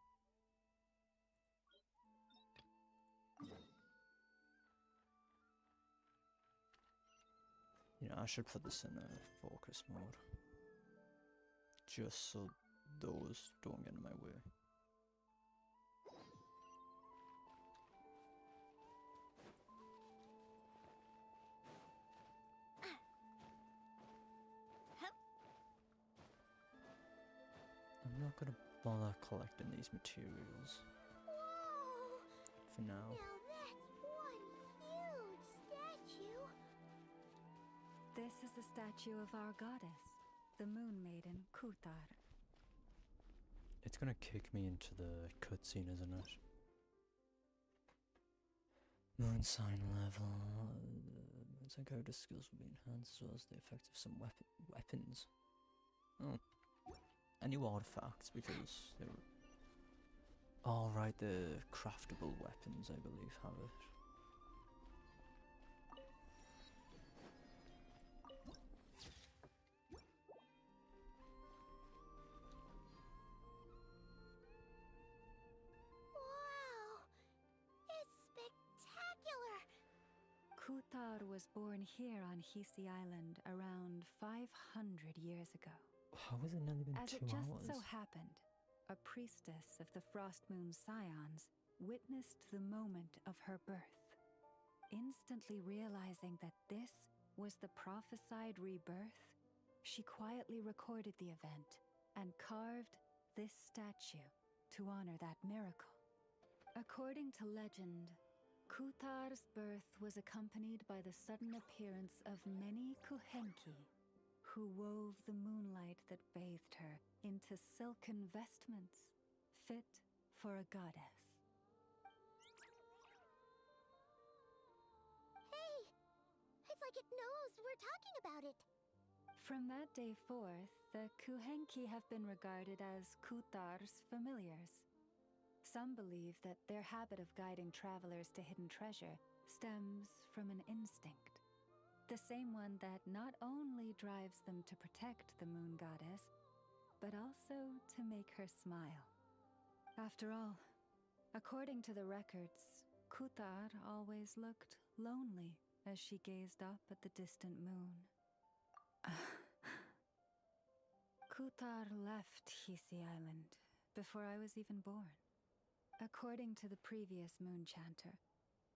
You know, I should put this in a focus mode. Just so those don't get in my way. I'm not gonna bother collecting these materials. for now. Now that's one huge statue. This is a statue of our goddess, the Moon Maiden Kutar. It's gonna kick me into the cutscene, isn't it? Moon sign level. It's like how the skills will be enhanced, as well as the effect of some weapons. Oh. And new artifacts, because they were. Alright, the craftable weapons, I believe, have it. Wow! It's spectacular! Kutar was born here on Hisi Island around 500 years ago. How has it nearly been As 2 it just hours? so happened, a priestess of the Frost Moon Scions witnessed the moment of her birth. Instantly realizing that this was the prophesied rebirth, she quietly recorded the event and carved this statue to honor that miracle. According to legend, Kutar's birth was accompanied by the sudden appearance of many Kuhenki, who wove the moonlight that bathed her into silken vestments fit for a goddess. Hey! It's like it knows we're talking about it. From that day forth, the Kuhenki have been regarded as Kutar's familiars. Some believe that their habit of guiding travelers to hidden treasure stems from an instinct. The same one that not only drives them to protect the moon goddess, but also to make her smile. After all, according to the records, Kutar always looked lonely as she gazed up at the distant moon. Kutar left Hisi Island before I was even born. According to the previous moon chanter,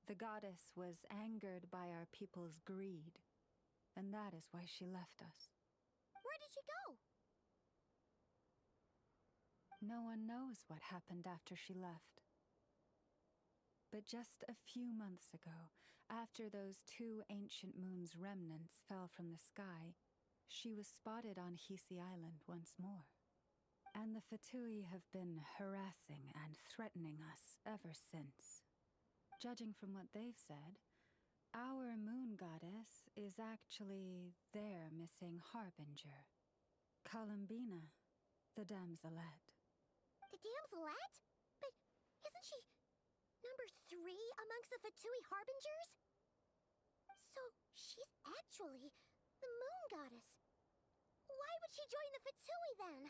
the goddess was angered by our people's greed, and that is why she left us. Where did she go? No one knows what happened after she left. But just a few months ago, after those 2 ancient moon's remnants fell from the sky, she was spotted on Hisi Island once more. And the Fatui have been harassing and threatening us ever since. Judging from what they've said, our moon goddess is actually their missing harbinger, Columbina, the damselette. The damselette? But isn't she number 3 amongst the Fatui harbingers? So she's actually the moon goddess. Why would she join the Fatui then?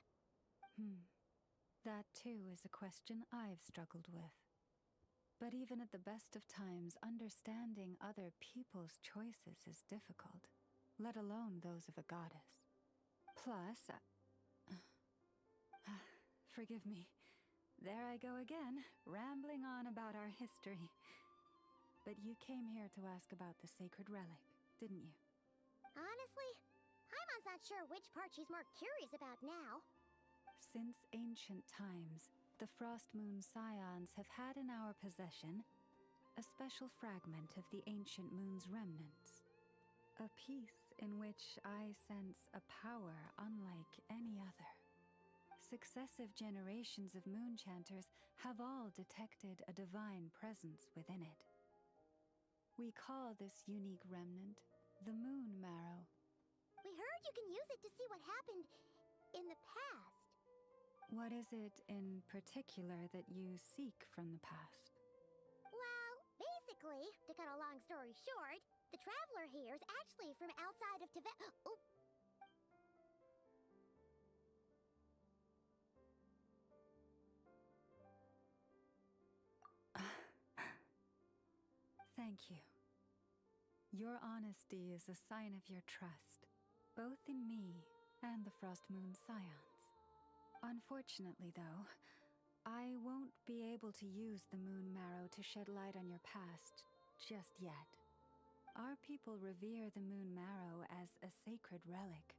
That too is a question I've struggled with. But even at the best of times, understanding other people's choices is difficult, let alone those of a goddess. Plus, forgive me, there I go again, rambling on about our history. But you came here to ask about the sacred relic, didn't you? Honestly, Paimon's not sure which part she's more curious about now. Since ancient times, the Frost Moon Scions have had in our possession a special fragment of the ancient moon's remnants. A piece in which I sense a power unlike any other. Successive generations of moon chanters have all detected a divine presence within it. We call this unique remnant the Moon Marrow. We heard you can use it to see what happened in the past. What is it in particular that you seek from the past? Well, basically, to cut a long story short, the traveler here is actually from outside of Tibet. Oh. Thank you. Your honesty is a sign of your trust, both in me and the Frost Moon Scions. Unfortunately, though, I won't be able to use the Moon Marrow to shed light on your past just yet. Our people revere the Moon Marrow as a sacred relic.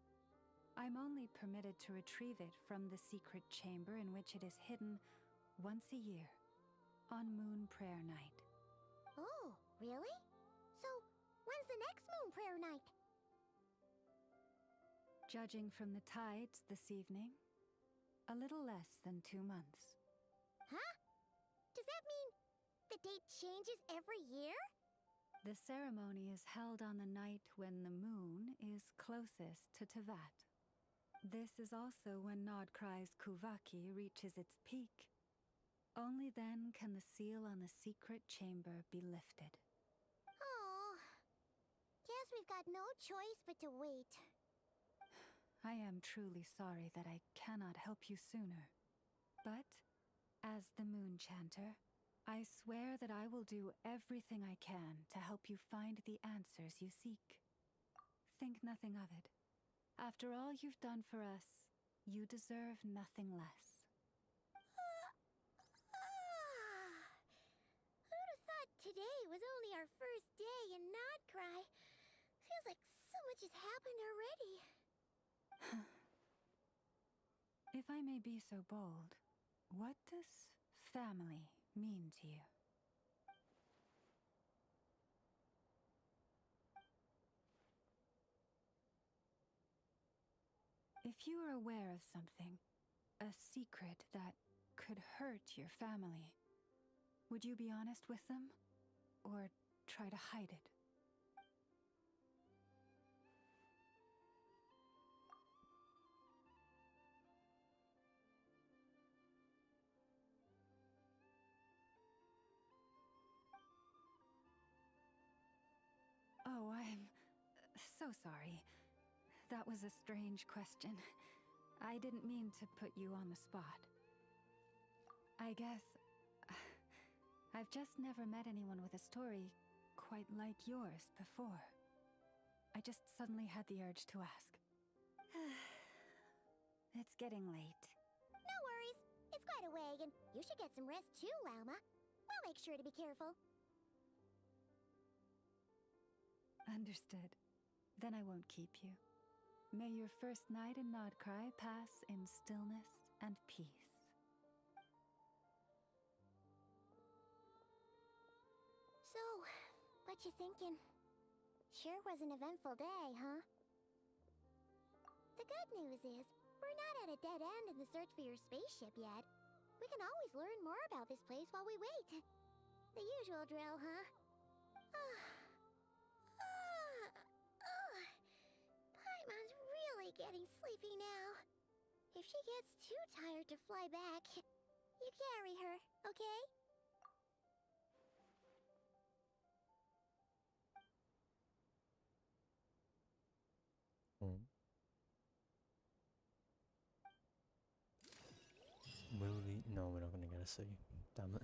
I'm only permitted to retrieve it from the secret chamber in which it is hidden once a year. on Moon Prayer Night. Oh, really? So, when's the next moon prayer night? Judging from the tides this evening, a little less than 2 months. Huh? Does that mean the date changes every year? The ceremony is held on the night when the moon is closest to Tevat. This is also when Nodkrai's Kuvaki reaches its peak. Only then can the seal on the secret chamber be lifted. Oh, guess we've got no choice but to wait. I am truly sorry that I cannot help you sooner. But, as the Moon Chanter, I swear that I will do everything I can to help you find the answers you seek. Think nothing of it. After all you've done for us, you deserve nothing less. Who'd have thought today was only our first day in Nodcry? Feels like so much has happened already. If I may be so bold, what does family mean to you? If you are aware of something, a secret that could hurt your family, would you be honest with them? Or try to hide it? Oh, I'm so sorry. That was a strange question. I didn't mean to put you on the spot. I guess I've just never met anyone with a story quite like yours before. I just suddenly had the urge to ask. It's getting late. No worries. It's quite a way, and you should get some rest too, Lauma. We'll make sure to be careful. Understood. Then I won't keep you. May your first night in Nodcry pass in stillness and peace. So, what you thinking? Sure was an eventful day, huh? The good news is, we're not at a dead end in the search for your spaceship yet. We can always learn more about this place while we wait. The usual drill, huh? Paimon's really getting sleepy now. If she gets too tired to fly back, you carry her, okay? Will we? No, we're not going to get a C. Damn it.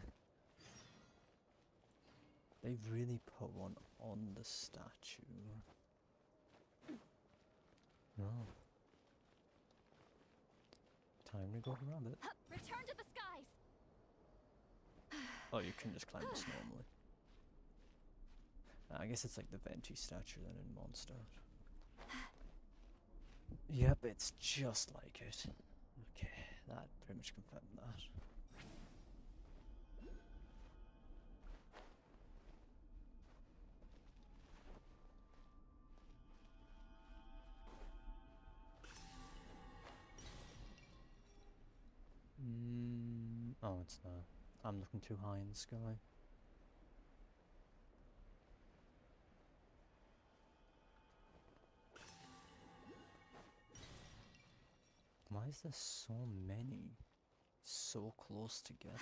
They've really put one on the statue. No. Time to go grab it. Return to the skies! Oh, you can just climb this normally. I guess it's like the Venti statue then in Monster. Yep, it's just like it. Okay, that pretty much confirmed that. Oh, it's not. I'm looking too high in the sky. Why is there so many so close together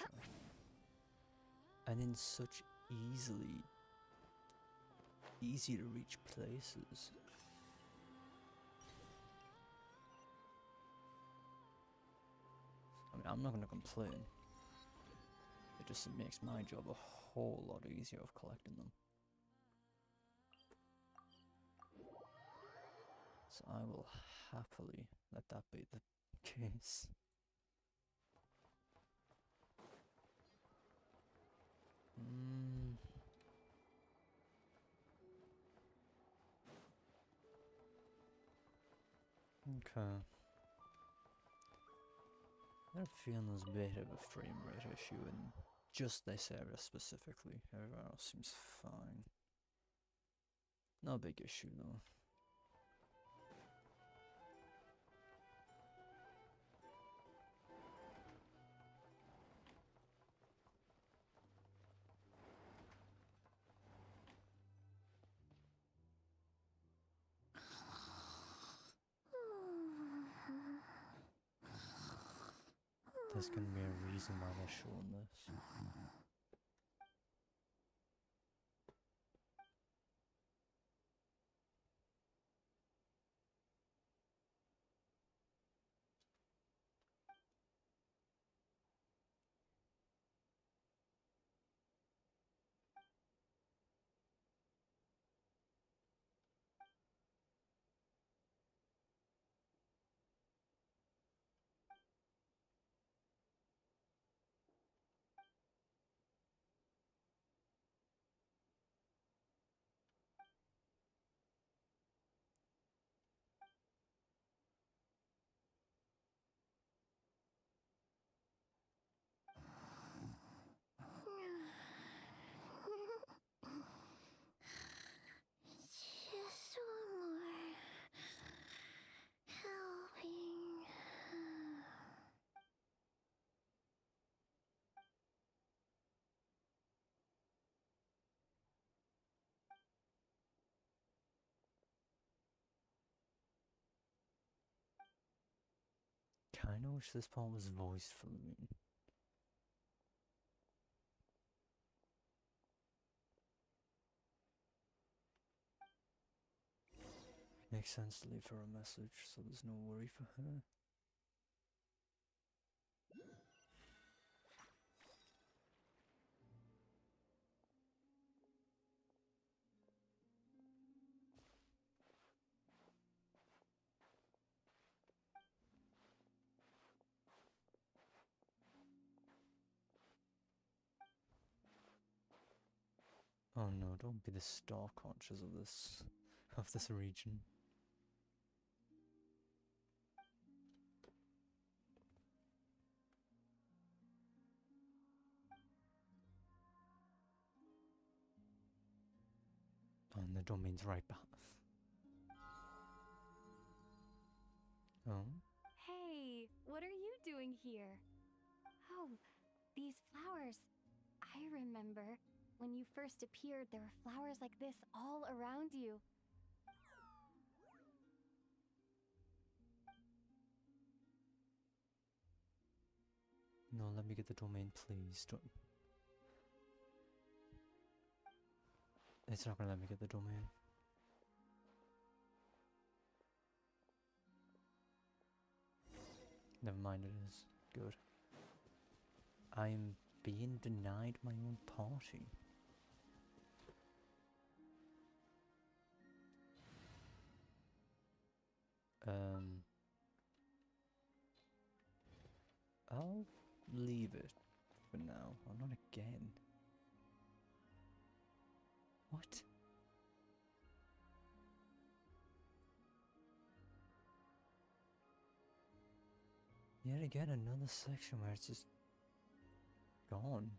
and in such easy to reach places? I mean, I'm not gonna complain. It just makes my job a whole lot easier of collecting them. So I will happily let that be the case. Okay. I have a feeling there's a bit of a frame rate issue in Just this area specifically. Everywhere else seems fine. No big issue though. There's gonna be a reason why they're showing this. Just one more helping. Kinda wish this part was voiced for me. Makes sense to leave her a message so there's no worry for her. Oh no, don't be the star conscious of this region. And the domain's right back. Oh? Hey, what are you doing here? Oh, these flowers. I remember. When you first appeared, there were flowers like this all around you. No, let me get the domain, please. Don't. It's not gonna let me get the domain. Never mind, it is. Good. I am being denied my own party. I'll leave it for now. Oh, not again. What? Yet again, another section where it's just gone.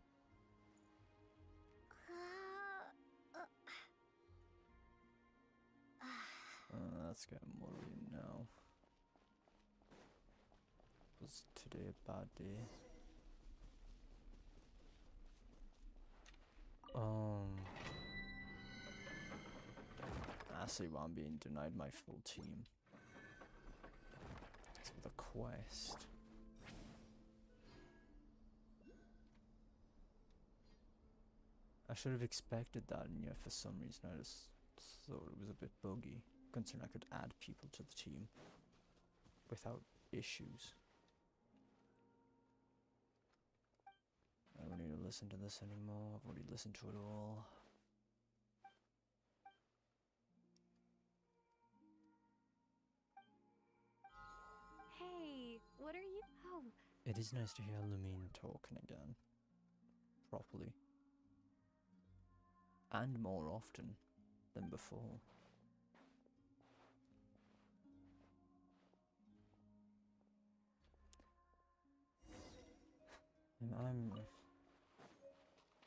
That's getting worrying now. Was today a bad day? I see why I'm being denied my full team. It's for the quest. I should have expected that, and yet for some reason I just thought it was a bit buggy, considering I could add people to the team without issues. I don't need to listen to this anymore. I've already listened to it all. Hey, what are you? Oh. It is nice to hear Lumine talking again. Properly. And more often than before. I'm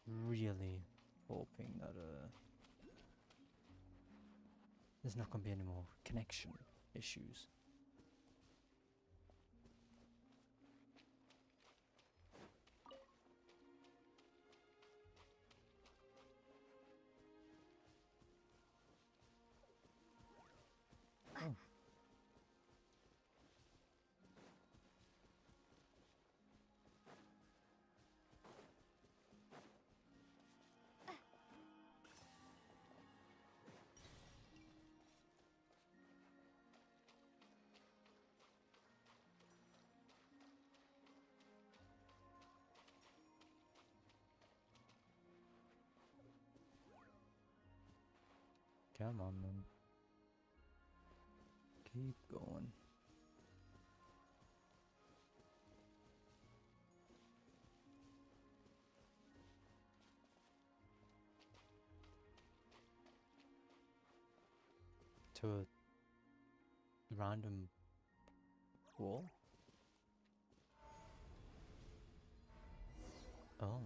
really hoping that there's not going to be any more connection issues. Oh. Come on, man. Keep going. To a random wall? Oh.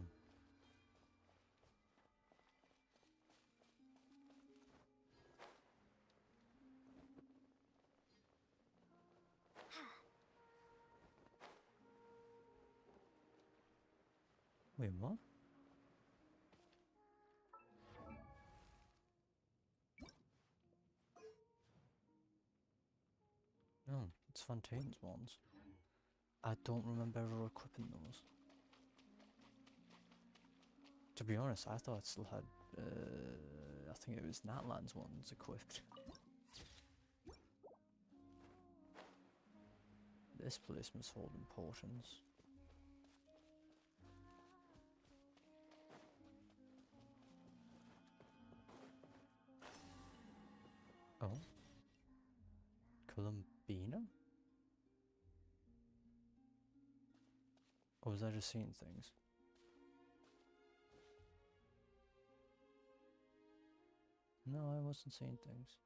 Wait, what? Oh, it's Fontaine's ones. I don't remember ever equipping those. To be honest, I thought it still had, I think it was Natlan's ones equipped. This place must hold importance. Oh? Columbina? Or was I just seeing things? No, I wasn't seeing things.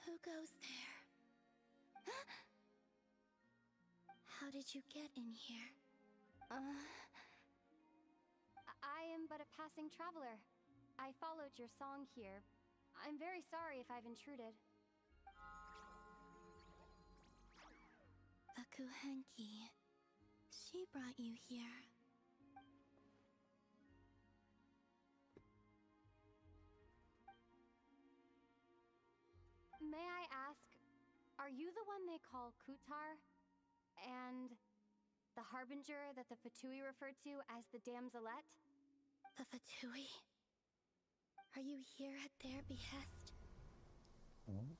Who goes there? How did you get in here? I am but a passing traveler. I followed your song here. I'm very sorry if I've intruded. Akuhenki. She brought you here. May I ask, are you the one they call Kutar? And the harbinger that the Fatui referred to as the Damselette? The Fatui? Are you here at their behest? Oh?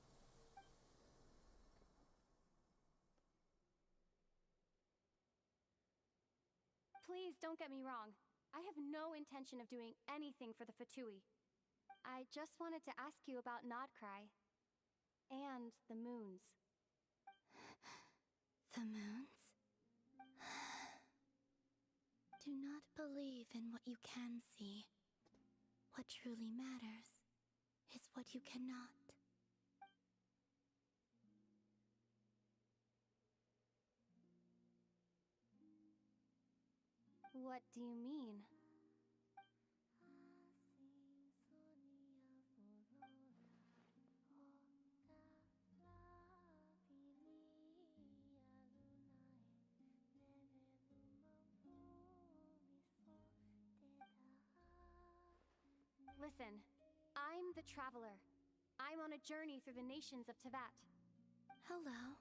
Please don't get me wrong. I have no intention of doing anything for the Fatui. I just wanted to ask you about Krai. And the moons. The moons? Do not believe in what you can see. What truly matters is what you cannot. What do you mean? Listen, I'm the Traveler. I'm on a journey through the nations of Teyvat. Hello.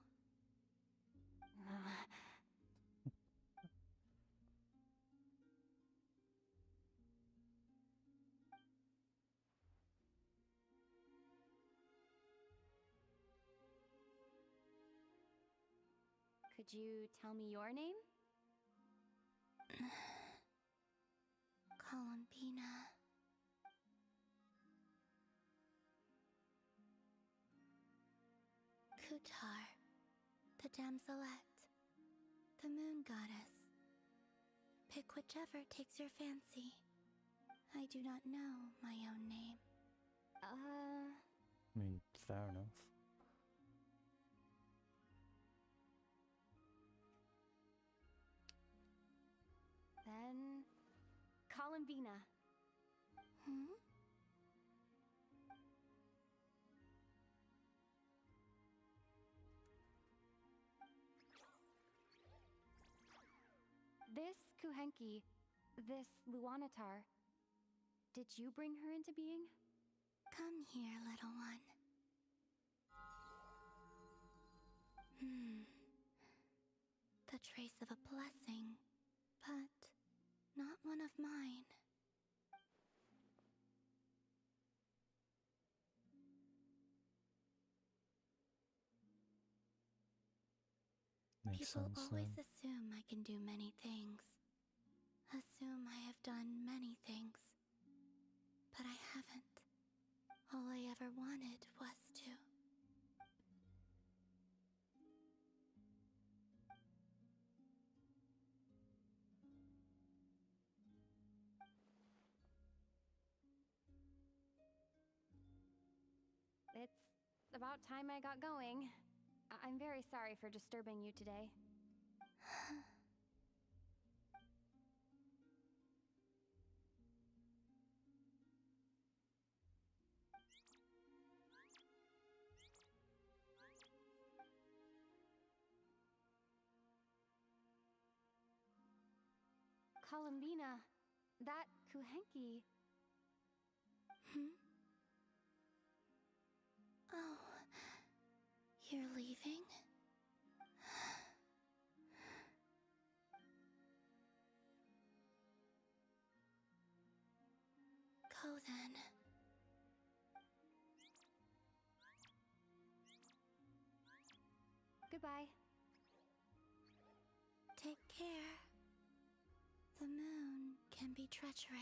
Could you tell me your name? Columbina. Kutar, the Damselette, the Moon Goddess. Pick whichever takes your fancy. I do not know my own name. I mean, fair enough. Then... Columbina. Hmm? This Kuhenki, this Luanatar, did you bring her into being? Come here, little one. The trace of a blessing, but not one of mine. Makes People sense always then. assume I can do many things. Assume I have done many things. But I haven't. All I ever wanted was to. It's about time I got going. I'm very sorry for disturbing you today. Columbina, that Kuhenki... Oh, you're leaving? Go then. Goodbye. Take care. The moon can be treacherous.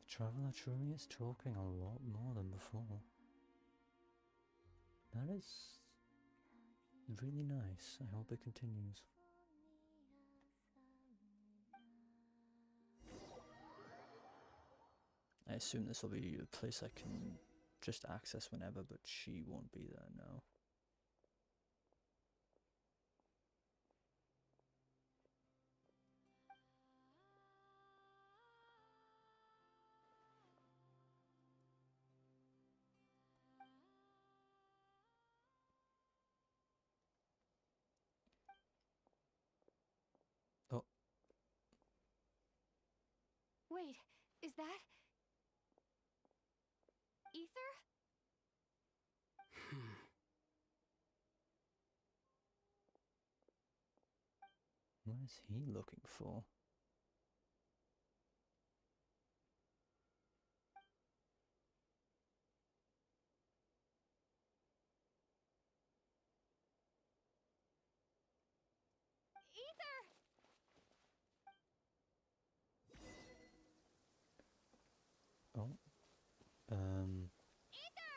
The traveler truly is talking a lot more than before. That is really nice. I hope it continues. I assume this will be a place I can just access whenever, but she won't be there now. Oh. Wait, is that... Ether? What is he looking for? Ether! Oh. Ether!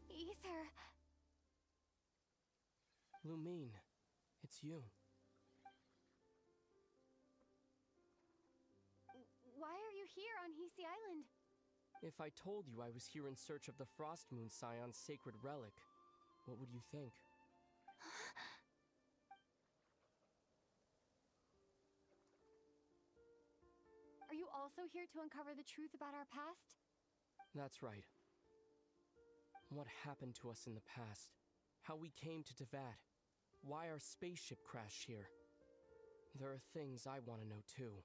Ether! Lumine, it's you. Why are you here on Hisi Island? If I told you I was here in search of the Frost Moon Scion's sacred relic, what would you think? Are you also here to uncover the truth about our past? That's right. What happened to us in the past? How we came to Tevat? Why our spaceship crashed here? There are things I want to know too.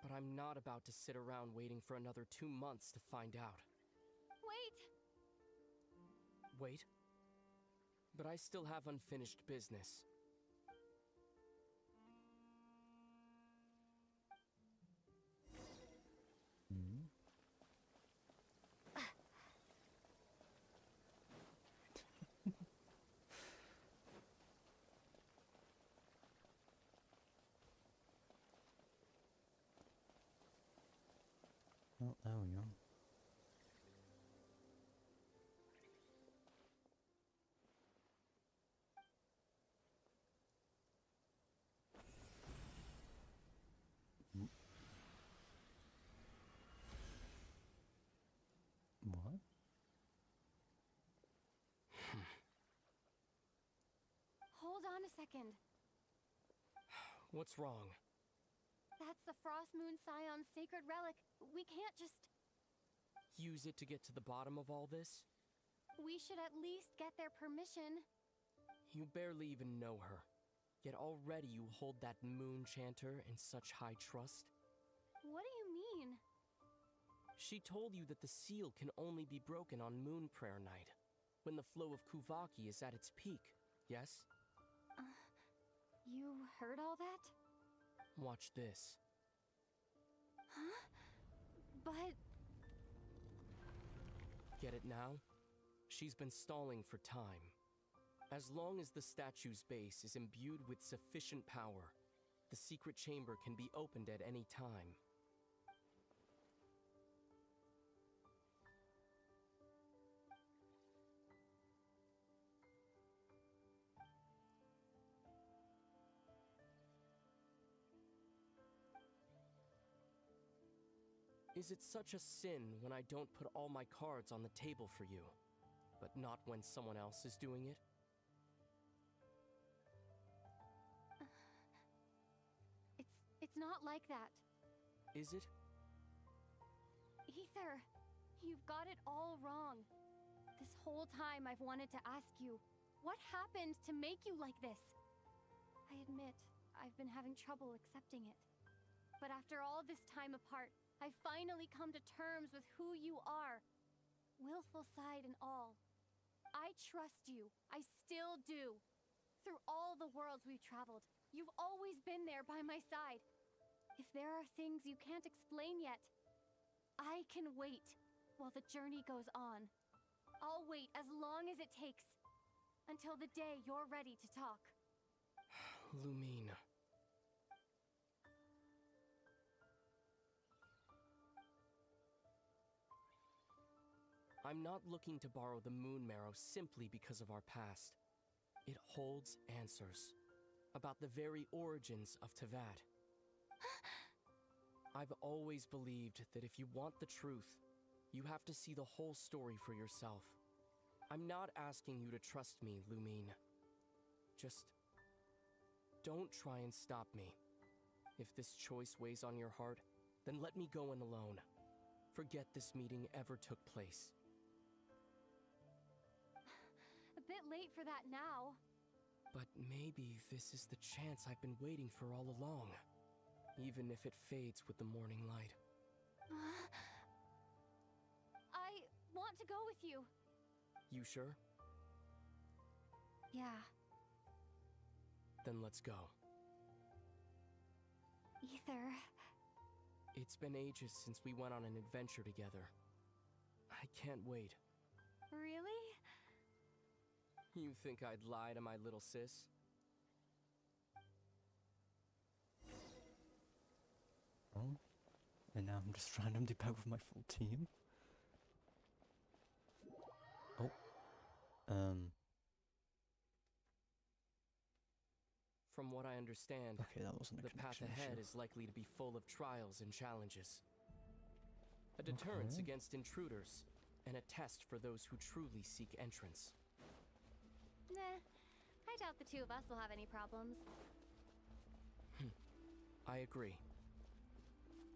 But I'm not about to sit around waiting for another 2 months to find out. Wait! Wait? But I still have unfinished business. Oh, there we go. What? Hold on a second. What's wrong? That's the Frost Moon Scion's sacred relic. We can't just... Use it to get to the bottom of all this? We should at least get their permission. You barely even know her. Yet already you hold that moon chanter in such high trust? What do you mean? She told you that the seal can only be broken on Moon Prayer Night, when the flow of Kuvaki is at its peak, yes? You heard all that? Watch this. Huh? But... Get it now? She's been stalling for time. As long as the statue's base is imbued with sufficient power, the secret chamber can be opened at any time. Is it such a sin when I don't put all my cards on the table for you, but not when someone else is doing it? It's not like that. Is it? Ether, you've got it all wrong. This whole time I've wanted to ask you, what happened to make you like this? I admit, I've been having trouble accepting it. But after all this time apart, I've finally come to terms with who you are. Willful side and all. I trust you. I still do. Through all the worlds we've traveled, you've always been there by my side. If there are things you can't explain yet, I can wait while the journey goes on. I'll wait as long as it takes, until the day you're ready to talk. Lumine. I'm not looking to borrow the Moon Marrow simply because of our past. It holds answers about the very origins of Tevat. I've always believed that if you want the truth, you have to see the whole story for yourself. I'm not asking you to trust me, Lumine. Just don't try and stop me. If this choice weighs on your heart, then let me go in alone. Forget this meeting ever took place. A bit late for that now. But maybe this is the chance I've been waiting for all along. Even if it fades with the morning light. I want to go with you. You sure? Yeah. Then let's go. Ether. It's been ages since we went on an adventure together. I can't wait. Really? You think I'd lie to my little sis? Oh, and now I'm just randomly back with my full team. Oh, From what I understand, okay, that wasn't a the path connection ahead issue. is likely to be full of trials and challenges. A deterrence Okay. against intruders, and a test for those who truly seek entrance. Nah, I doubt the two of us will have any problems. I agree.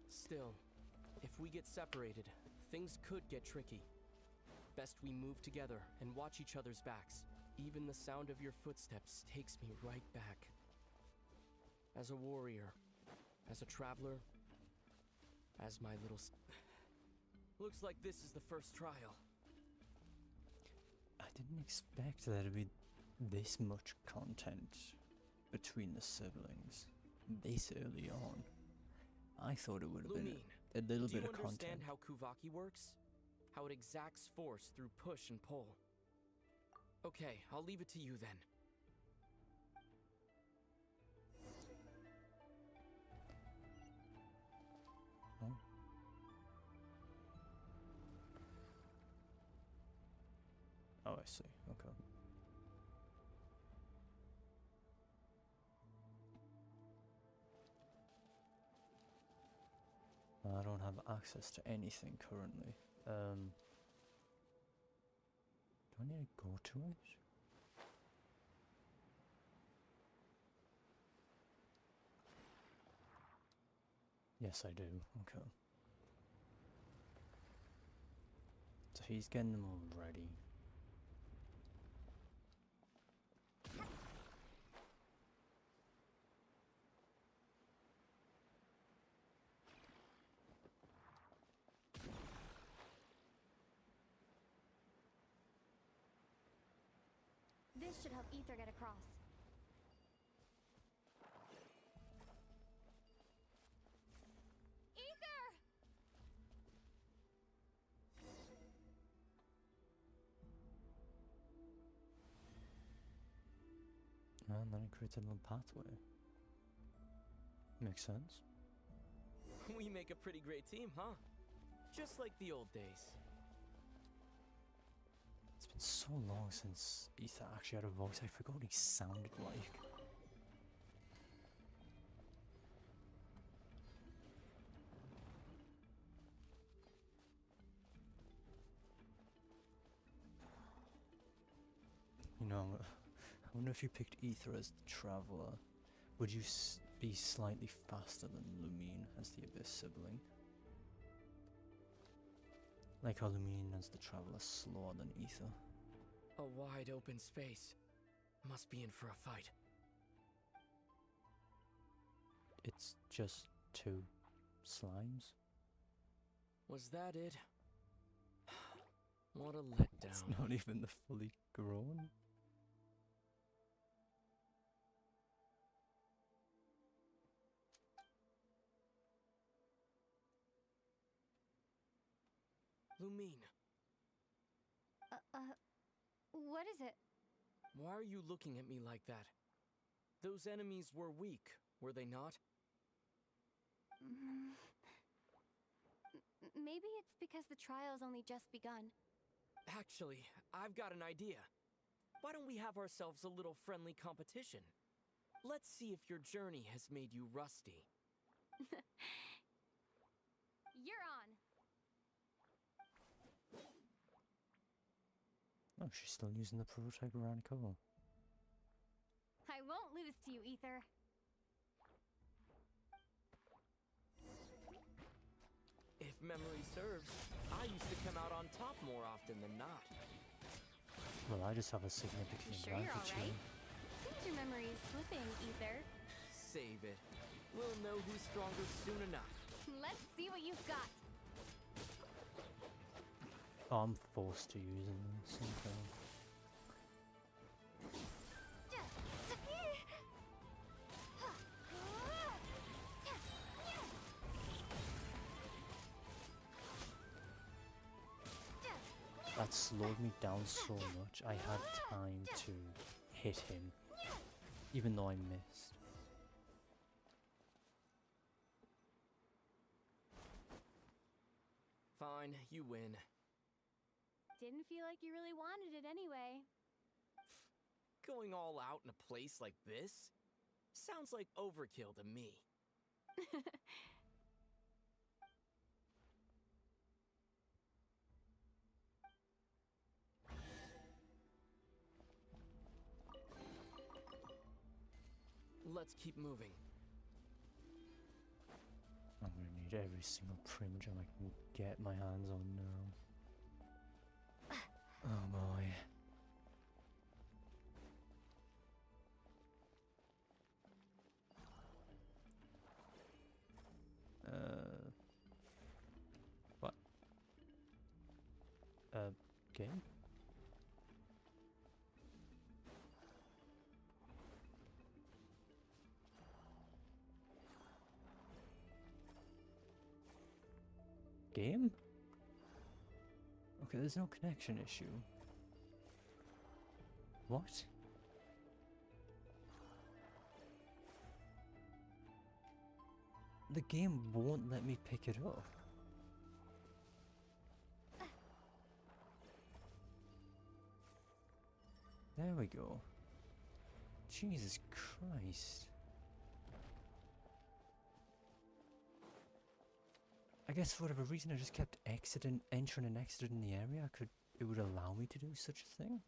Still, if we get separated, things could get tricky. Best we move together and watch each other's backs. Even the sound of your footsteps takes me right back. As a warrior, as a traveler, as my little Looks like this is the first trial. I didn't expect there to be this much content between the siblings this early on. I thought it would have been Lumine, a little do you bit of understand content. how Kuvaki works? How it exacts force through push and pull? Okay, I'll leave it to you then. Oh. I see. Okay. I don't have access to anything currently. Do I need to go to it? Yes, I do. Okay. So he's getting them all ready. This should help Ether get across. Ether! And then it creates a little pathway. Makes sense. We make a pretty great team, huh? Just like the old days. It's been so long since Ether actually had a voice, I forgot what he sounded like. You know, I wonder if you picked Ether as the Traveler, would you be slightly faster than Lumine as the Abyss sibling? Like how Lumine as the Traveler slower than Ether. A wide open space. Must be in for a fight. It's just 2 slimes? Was that it? What a letdown. It's not even the fully grown. Lumine, What is it? why are you looking at me like that? Those enemies were weak, were they not? Maybe it's because the trial's only just begun. Actually, I've got an idea. Why don't we have ourselves a little friendly competition? Let's see if your journey has made you rusty. You're on. Oh, she's still using the prototype around cover. I won't lose to you, Ether. If memory serves, I used to come out on top more often than not. Well, I just have a significant You sure you're advantage alright? here. Seems your memory is slipping, Ether. Save it. We'll know who's stronger soon enough. Let's see what you've got. Oh, I'm forced to use them sometime. That slowed me down so much, I had time to hit him, even though I missed. Fine, you win. Didn't feel like you really wanted it anyway. Going all out in a place like this? Sounds like overkill to me. Let's keep moving. I'm gonna need every single primgem I can get my hands on now. Oh boy. What? Game? Game? Okay, there's no connection issue. What? The game won't let me pick it up. There we go. Jesus Christ. I guess for whatever reason I just kept entering and exiting the area. It would allow me to do such a thing.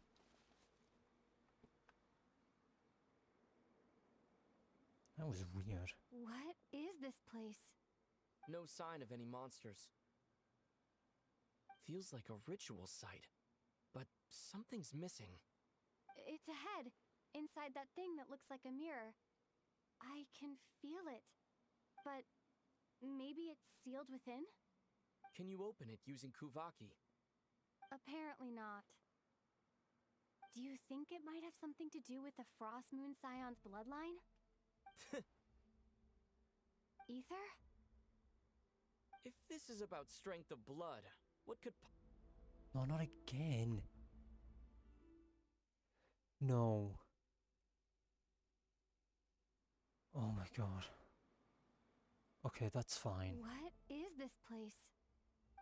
That was weird. What is this place? No sign of any monsters. Feels like a ritual site, but something's missing. It's ahead, inside that thing that looks like a mirror. I can feel it, but maybe it's sealed within? Can you open it using Kuvaki? Apparently not. Do you think it might have something to do with the Frost Moon Scion's bloodline? Ether? If this is about strength of blood, what could... No, not again. No. Oh my god. Okay, that's fine. What is this place?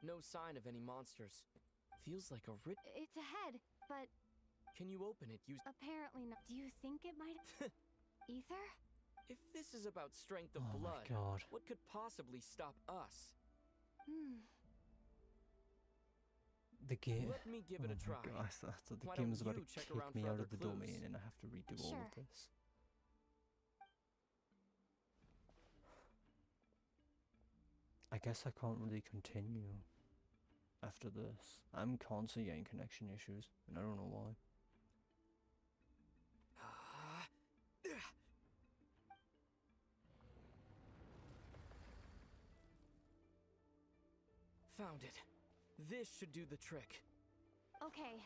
No sign of any monsters. Feels like a It's ahead, but... Can you open it using... Apparently not. Do you think it might... Ether? If this is about strength of Oh my blood, God. what could possibly stop us? The game. Let me give it a try. I thought the Why game don't was about you to check kick around me for out other of the clues? domain and I have to redo all of this. I guess I can't really continue after this. I'm constantly getting connection issues, and I don't know why. Found it. This should do the trick. Okay.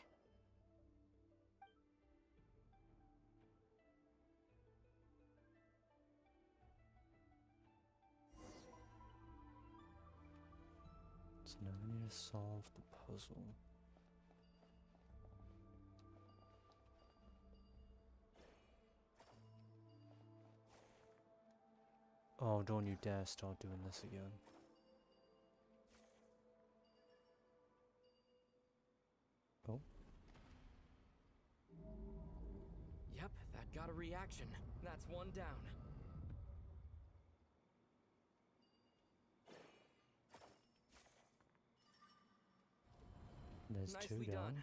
So now I need to solve the puzzle. Oh, don't you dare start doing this again. Oh. Yep, that got a reaction. That's one down. There's Nicely two down.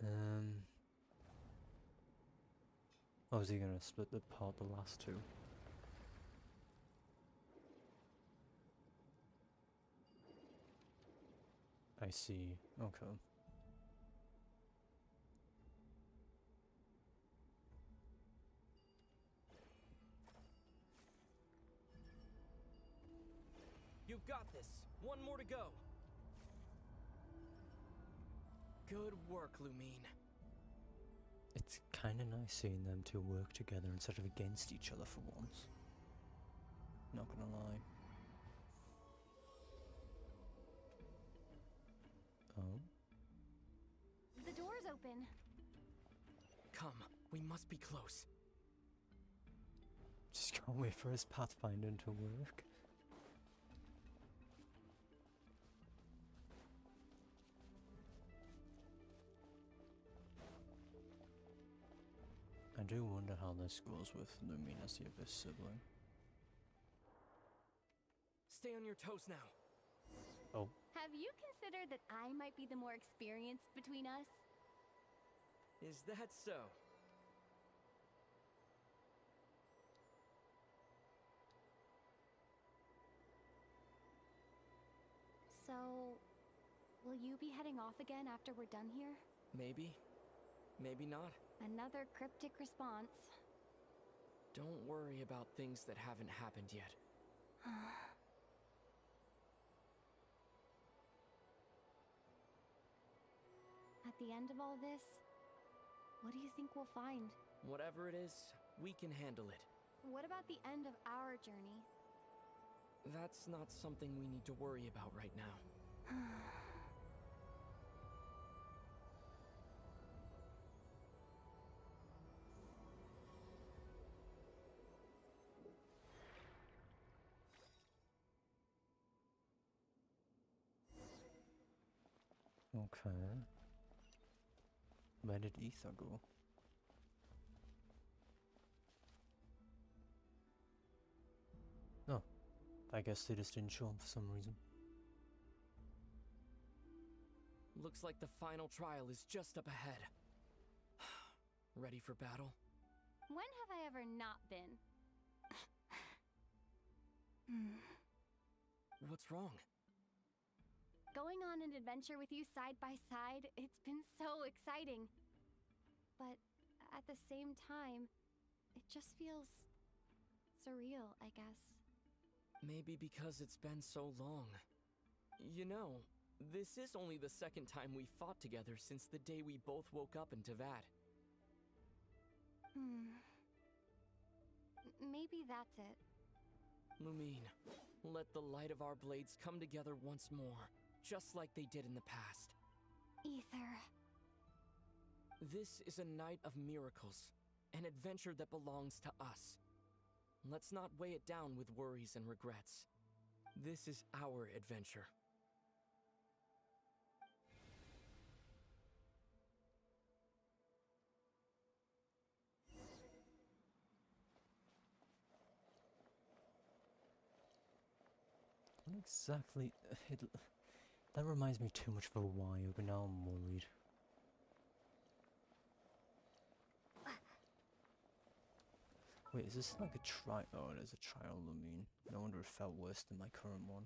done. Oh, is he gonna split the last two? I see. Okay. You've got this. One more to go. Good work, Lumine. It's kind of nice seeing them two work together instead of against each other for once. Not gonna lie. Oh? The door's open. Come, we must be close. Just can't wait for his pathfinding to work. I do wonder how this goes with Lumine as the Abyss sibling. Stay on your toes now. Oh. Have you considered that I might be the more experienced between us? Is that so? So, will you be heading off again after we're done here? Maybe. Maybe not. Another cryptic response. Don't worry about things that haven't happened yet. At the end of all this, what do you think we'll find? Whatever it is, we can handle it. What about the end of our journey? That's not something we need to worry about right now. Okay. Where did Ether go? No. I guess they just didn't show him for some reason. Looks like the final trial is just up ahead. Ready for battle? When have I ever not been? What's wrong? Going on an adventure with you side by side, it's been so exciting. But at the same time, it just feels surreal, I guess. Maybe because it's been so long. You know, this is only the second time we fought together since the day we both woke up in Tavad. Maybe that's it. Lumine, let the light of our blades come together once more, just like they did in the past. Ether. This is a night of miracles, an adventure that belongs to us. Let's not weigh it down with worries and regrets. This is our adventure. What exactly? That reminds me too much of a wire, but now I'm worried. Wait, is this like a tri- oh, it is a trial Lumine. No wonder it felt worse than my current one.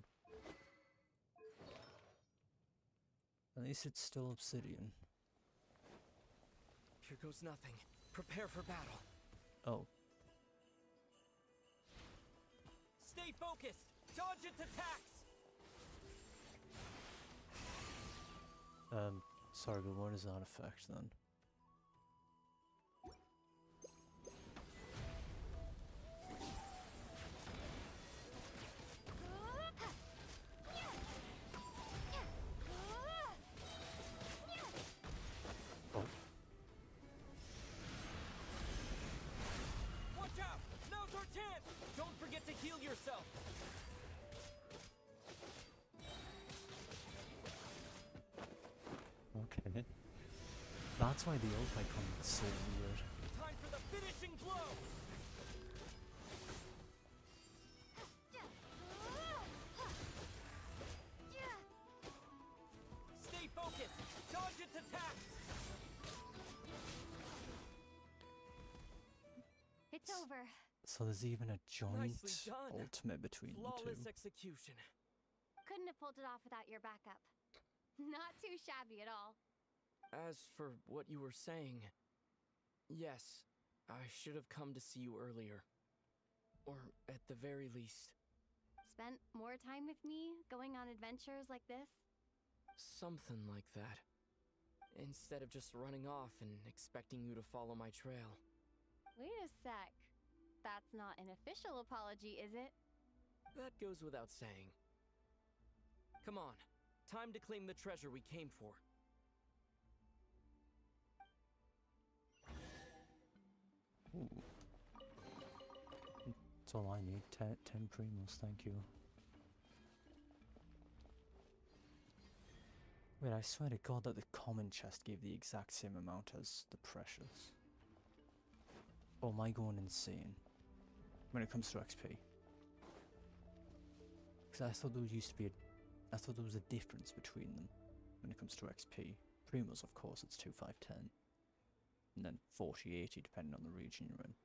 At least it's still obsidian. Here goes nothing. Prepare for battle. Oh. Stay focused! Dodge its attacks! Sorry, but what does that affect then? Oh. Watch out! Now's our chance! Don't forget to heal yourself! Okay. That's why the ult icon is so weird. Time for the finishing blow! Stay focused! Dodge its attacks! It's over. So there's even a joint Nicely done. ultimate between the two. Flawless execution. Couldn't have pulled it off without your backup. Not too shabby at all. As for what you were saying, yes, I should have come to see you earlier. Or at the very least. Spent more time with me, going on adventures like this? Something like that. Instead of just running off and expecting you to follow my trail. Wait a sec. That's not an official apology, is it? That goes without saying. Come on, time to claim the treasure we came for. Ooh. That's all I need. 10 primos, thank you. Wait, I swear to God that the common chest gave the exact same amount as the precious. Or am I going insane when it comes to XP? Because I thought there used to be I thought there was a difference between them when it comes to XP. Primos, of course, it's 2, 5, 10. And then 40, 80, depending on the region you're in.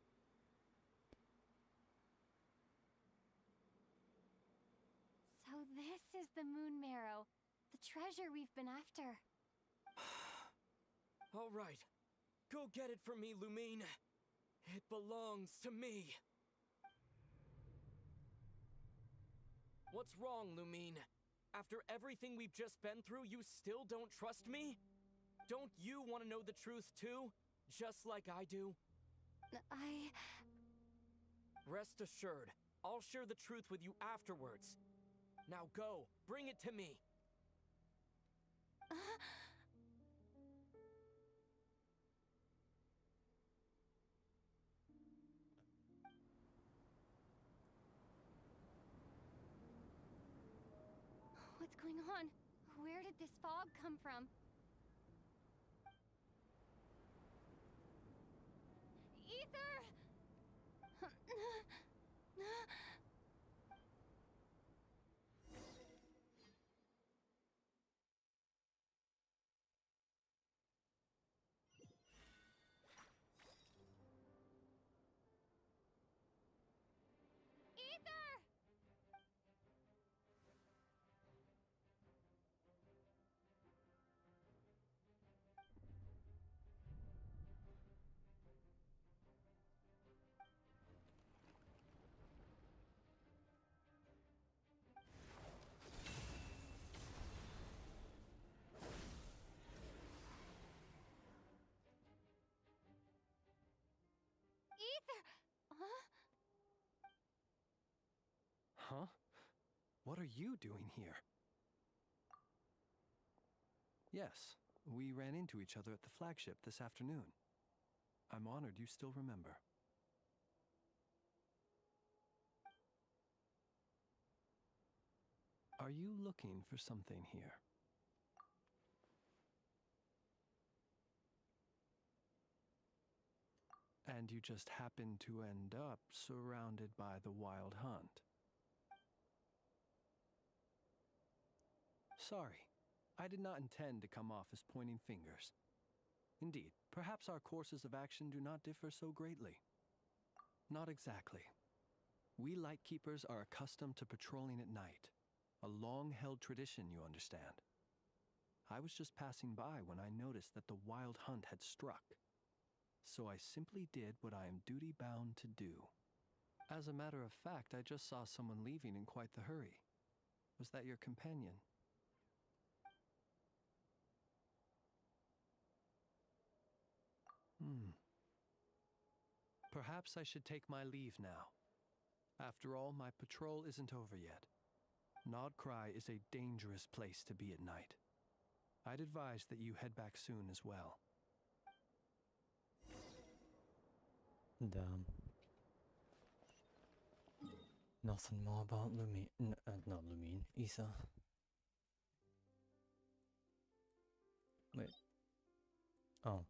So this is the Moon Marrow, the treasure we've been after. All right, go get it for me, Lumine. It belongs to me. What's wrong, Lumine? After everything we've just been through, you still don't trust me? Don't you want to know the truth too? Just like I do? Rest assured, I'll share the truth with you afterwards. Now go, bring it to me. What's going on? Where did this fog come from? Ether! Ether! Ether! Huh? Huh? What are you doing here? Yes, we ran into each other at the flagship this afternoon. I'm honored you still remember. Are you looking for something here? And you just happen to end up surrounded by the Wild Hunt. Sorry, I did not intend to come off as pointing fingers. Indeed, perhaps our courses of action do not differ so greatly. Not exactly. We Lightkeepers are accustomed to patrolling at night. A long-held tradition, you understand. I was just passing by when I noticed that the Wild Hunt had struck. So I simply did what I am duty-bound to do. As a matter of fact, I just saw someone leaving in quite the hurry. Was that your companion? Perhaps I should take my leave now. After all, my patrol isn't over yet. Krai is a dangerous place to be at night. I'd advise that you head back soon as well. Damn. Nothing more about not Lumine, Ether. Wait. Oh.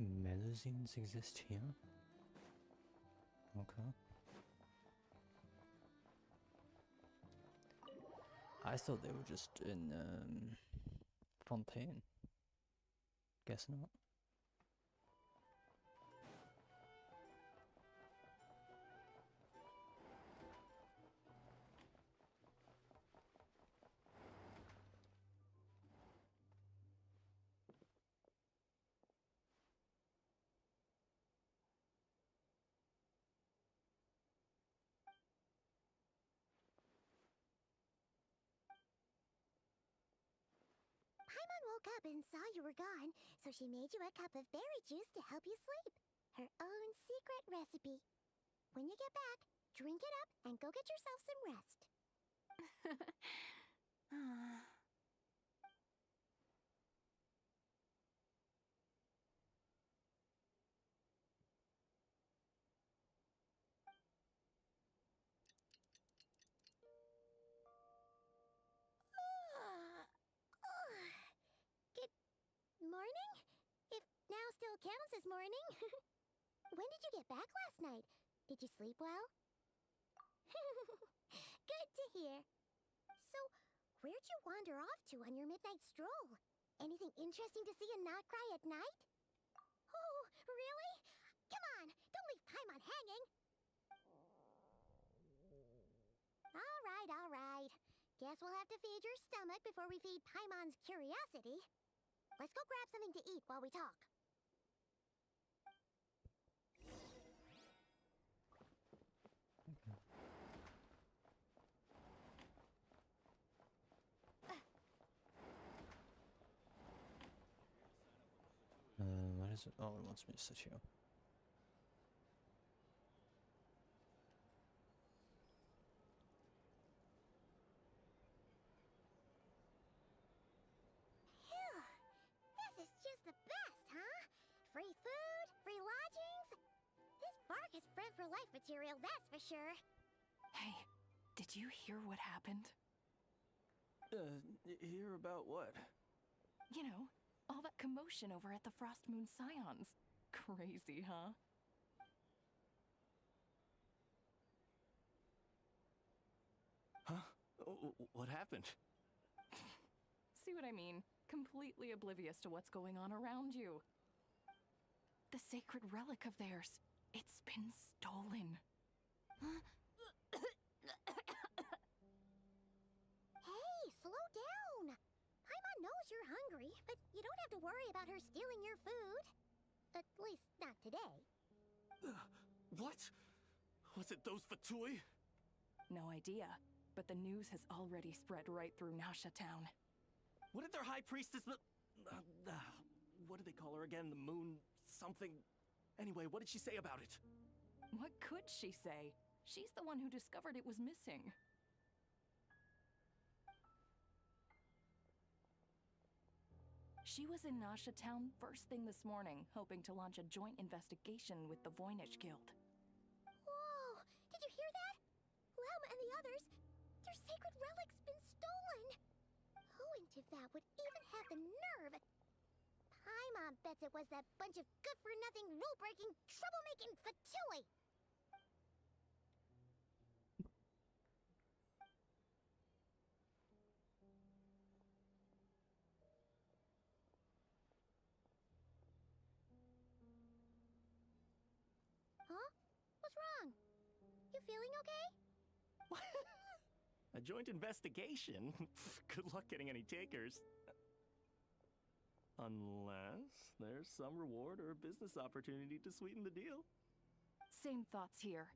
Melusines exist here? Okay. I thought they were just in, Fontaine. Guess not. Paimon woke up and saw you were gone, so she made you a cup of berry juice to help you sleep. Her own secret recipe. When you get back, drink it up and go get yourself some rest. Good morning? If now still counts as morning. When did you get back last night? Did you sleep well? Good to hear. So, where'd you wander off to on your midnight stroll? Anything interesting to see in Krai at night? Oh, really? Come on, don't leave Paimon hanging. All right. Guess we'll have to feed your stomach before we feed Paimon's curiosity. Let's go grab something to eat while we talk. What is it? Oh, it wants me to sit here. Free food, free lodgings. This park is friend for life material, that's for sure. Hey, did you hear what happened? Hear about what? You know, all that commotion over at the Frost Moon Scions. Crazy, huh? Huh? What happened? See what I mean? Completely oblivious to what's going on around you. The sacred relic of theirs. It's been stolen. Hey, slow down. Paimon knows you're hungry, but you don't have to worry about her stealing your food. At least, not today. What? Was it those Fatui? No idea, but the news has already spread right through Nasha Town. What did their high priestess what do they call her again? The moon something? Anyway, what did she say about it? What could she say? She's the one who discovered it was missing. She was in Nasha Town first thing this morning, hoping to launch a joint investigation with the Voynich Guild. Whoa! Did you hear that? Lauma and the others, their sacred relic's been stolen! Who in Tivat would even have the nerve? Paimon bets it was that bunch of good-for-nothing, rule-breaking, troublemaking Fatui! Huh? What's wrong? You feeling okay? A joint investigation? Good luck getting any takers. Unless there's some reward or business opportunity to sweeten the deal. Same thoughts here.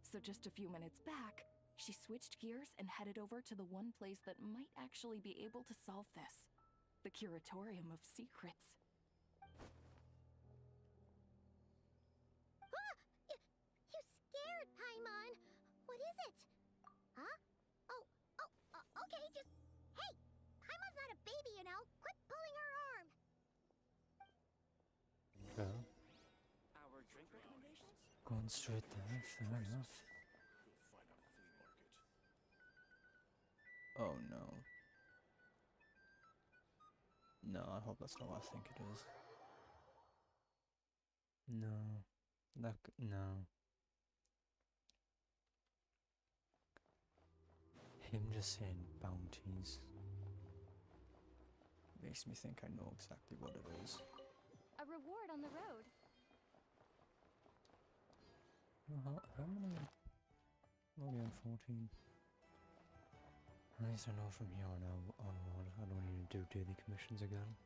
So just a few minutes back, she switched gears and headed over to the one place that might actually be able to solve this. The Curatorium of Secrets. Ah! You scared, Paimon! What is it? Huh? Okay, just... Hey! Paimon's not a baby, you know! Quit pulling her arm! Okay. Our drink recommendations? Going straight there, fair enough. Oh no. No, I hope that's not what I think it is. No. No. Him just saying bounties makes me think I know exactly what it is. A reward on the road. How many? Only on 14. At least I know from here on onward I don't need to do daily commissions again.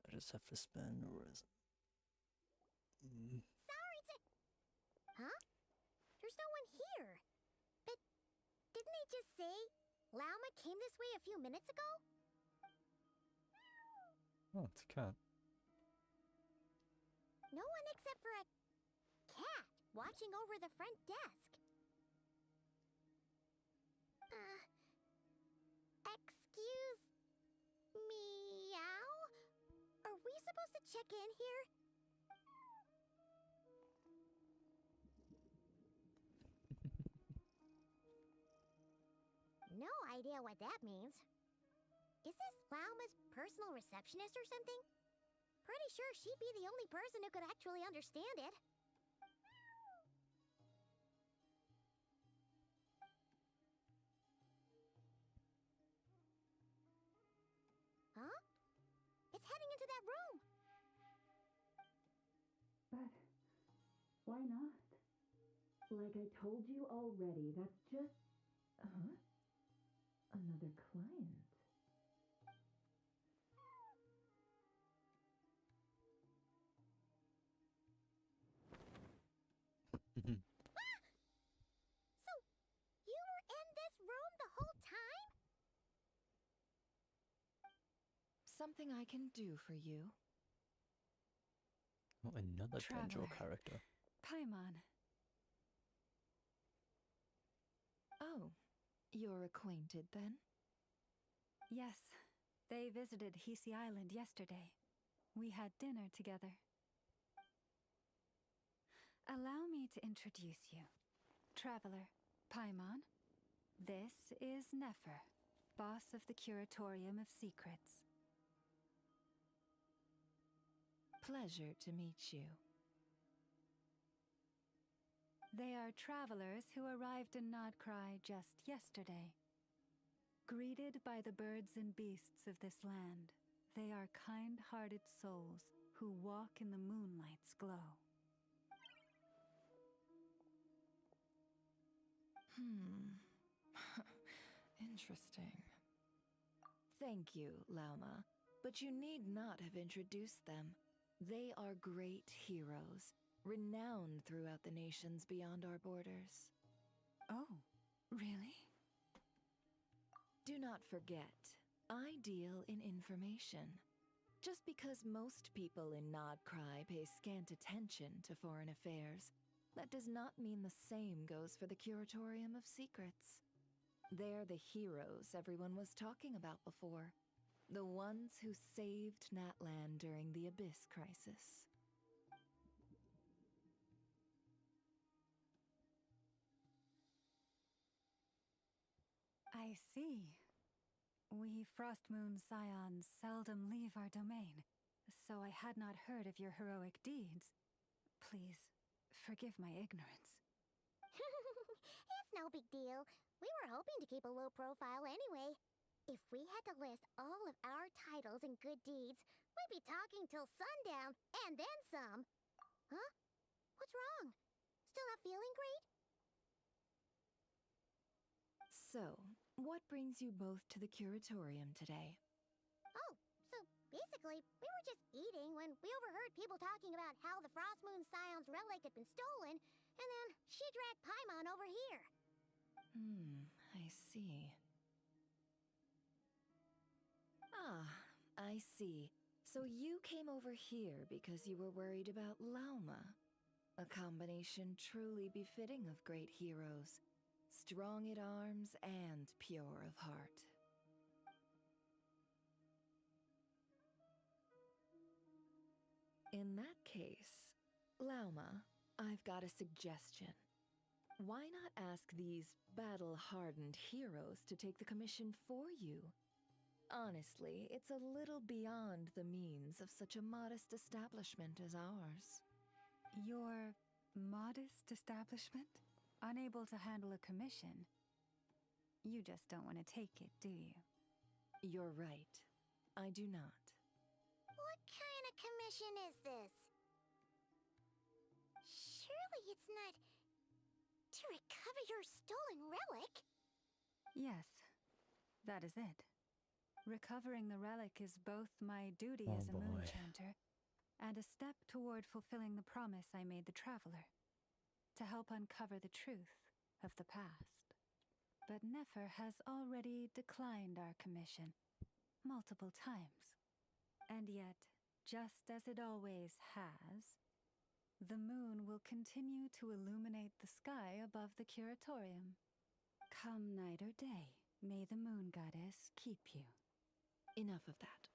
I just have to spend the rest. Sorry to... Huh? There's no one here. But didn't they just say Lauma came this way a few minutes ago? Oh, it's a cat. No one except for a cat watching over the front desk. Excuse... meow? Are we supposed to check in here? No idea what that means. Is this Lauma's personal receptionist or something? Pretty sure she'd be the only person who could actually understand it. Huh? It's heading into that room. But why not? Like I told you already, that's just... Another client. So, you were in this room the whole time? Something I can do for you. Oh, another Denjo Traveler. character. Paimon. Oh, you're acquainted then? Yes, They visited Hisi Island yesterday. We had dinner together. Allow me to introduce you. Traveler, Paimon. This is Nefer, boss of the Curatorium of Secrets. Pleasure to meet you. They are travelers who arrived in Krai just yesterday. Greeted by the birds and beasts of this land, they are kind-hearted souls who walk in the moonlight's glow. Interesting. Thank you, Lauma, but you need not have introduced them. They are great heroes, renowned throughout the nations beyond our borders. Oh, really? Do not forget, I deal in information. Just because most people in Krai pay scant attention to foreign affairs, that does not mean the same goes for the Curatorium of Secrets. They're the heroes everyone was talking about before. The ones who saved Natlan during the Abyss Crisis. I see. We Frostmoon Scions seldom leave our domain, so I had not heard of your heroic deeds. Please, forgive my ignorance. It's no big deal. We were hoping to keep a low profile anyway. If we had to list all of our titles and good deeds, we'd be talking till sundown, and then some. Huh? What's wrong? Still not feeling great? So, what brings you both to the Curatorium today? Oh, so basically, we were just eating when we overheard people talking about how the Frostmoon Scion's relic had been stolen, and then she dragged Paimon over here. I see. I see. So you came over here because you were worried about Lauma. A combination truly befitting of great heroes. Strong at arms and pure of heart. In that case, Lauma, I've got a suggestion. Why not ask these battle-hardened heroes to take the commission for you? Honestly, it's a little beyond the means of such a modest establishment as ours. Your modest establishment? Unable to handle a commission? You just don't want to take it, do you? You're right. I do not. What kind of commission is this? Surely it's not to recover your stolen relic? Yes, that is it. Recovering the relic is both my duty as a moon chanter and a step toward fulfilling the promise I made the traveler, to help uncover the truth of the past. But Nefer has already declined our commission multiple times. And yet, just as it always has, the moon will continue to illuminate the sky above the Curatorium. Come night or day, may the moon goddess keep you. Enough of that.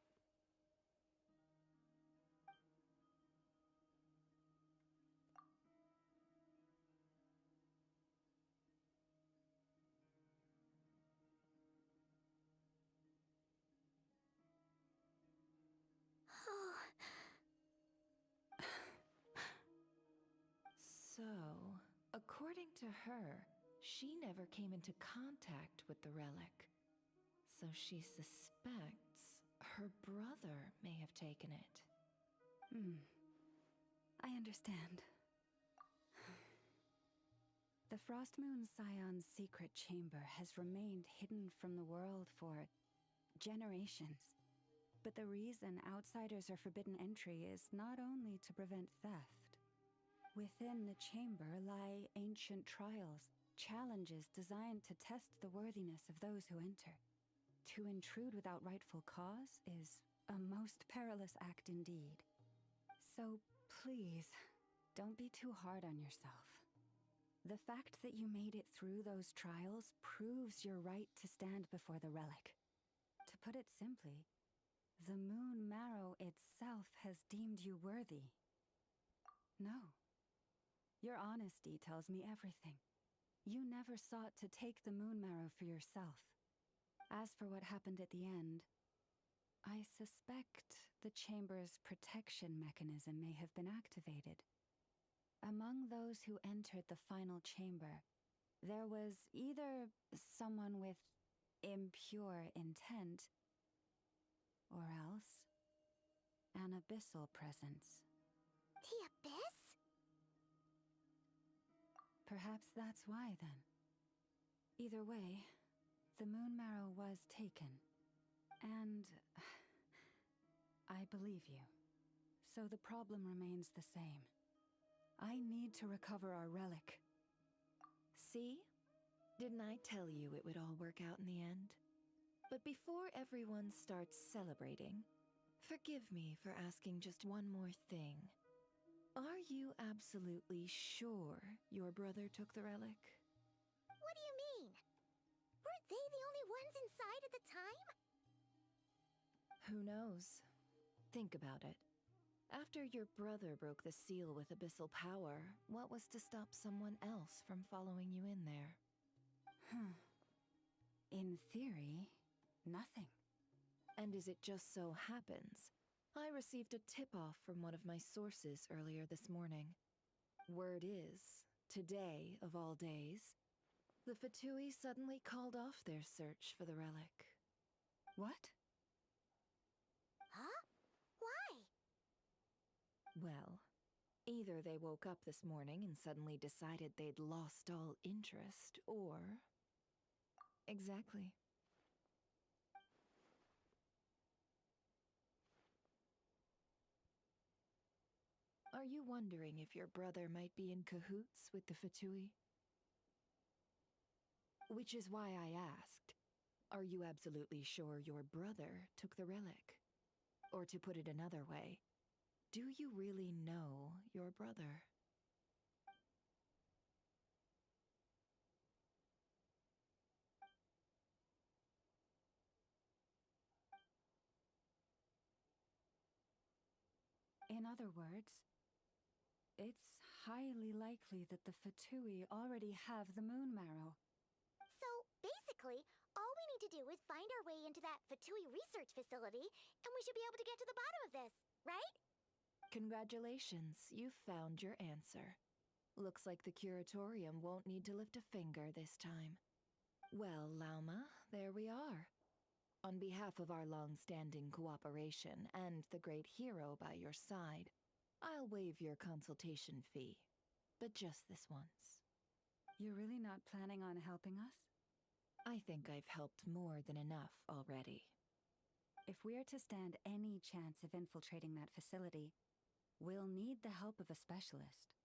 So, according to her, she never came into contact with the relic. So she suspects her brother may have taken it. I understand. The Frostmoon Scion's secret chamber has remained hidden from the world for generations. But the reason outsiders are forbidden entry is not only to prevent theft. Within the chamber lie ancient trials, challenges designed to test the worthiness of those who enter. To intrude without rightful cause is a most perilous act indeed. So please, don't be too hard on yourself. The fact that you made it through those trials proves your right to stand before the relic. To put it simply, The moon marrow itself has deemed you worthy. No. Your honesty tells me everything. You never sought to take the moon marrow for yourself. As for what happened at the end, I suspect the chamber's protection mechanism may have been activated. Among those who entered the final chamber, there was either someone with impure intent, or else an abyssal presence. The Abyss? Perhaps that's why, then. Either way, the moon marrow was taken. And I believe you. So the problem remains the same. I need to recover our relic. See? Didn't I tell you it would all work out in the end? But before everyone starts celebrating, forgive me for asking just one more thing. Are you absolutely sure your brother took the relic? What do you mean? Weren't they the only ones inside at the time? Who knows? Think about it. After your brother broke the seal with abyssal power, what was to stop someone else from following you in there? In theory, nothing. And as it just so happens, I received a tip-off from one of my sources earlier this morning. Word is, today of all days, the Fatui suddenly called off their search for the relic. What? Huh? Why? Well, either they woke up this morning and suddenly decided they'd lost all interest, or... Exactly. Are you wondering if your brother might be in cahoots with the Fatui? Which is why I asked, are you absolutely sure your brother took the relic? Or to put it another way, do you really know your brother? In other words, it's highly likely that the Fatui already have the moon marrow. So, basically, all we need to do is find our way into that Fatui research facility, and we should be able to get to the bottom of this, right? Congratulations, you've found your answer. Looks like the curatorium won't need to lift a finger this time. Well, Lauma, there we are. On behalf of our long-standing cooperation and the great hero by your side, I'll waive your consultation fee. But just this once. You're really not planning on helping us? I think I've helped more than enough already. If we're to stand any chance of infiltrating that facility, we'll need the help of a specialist.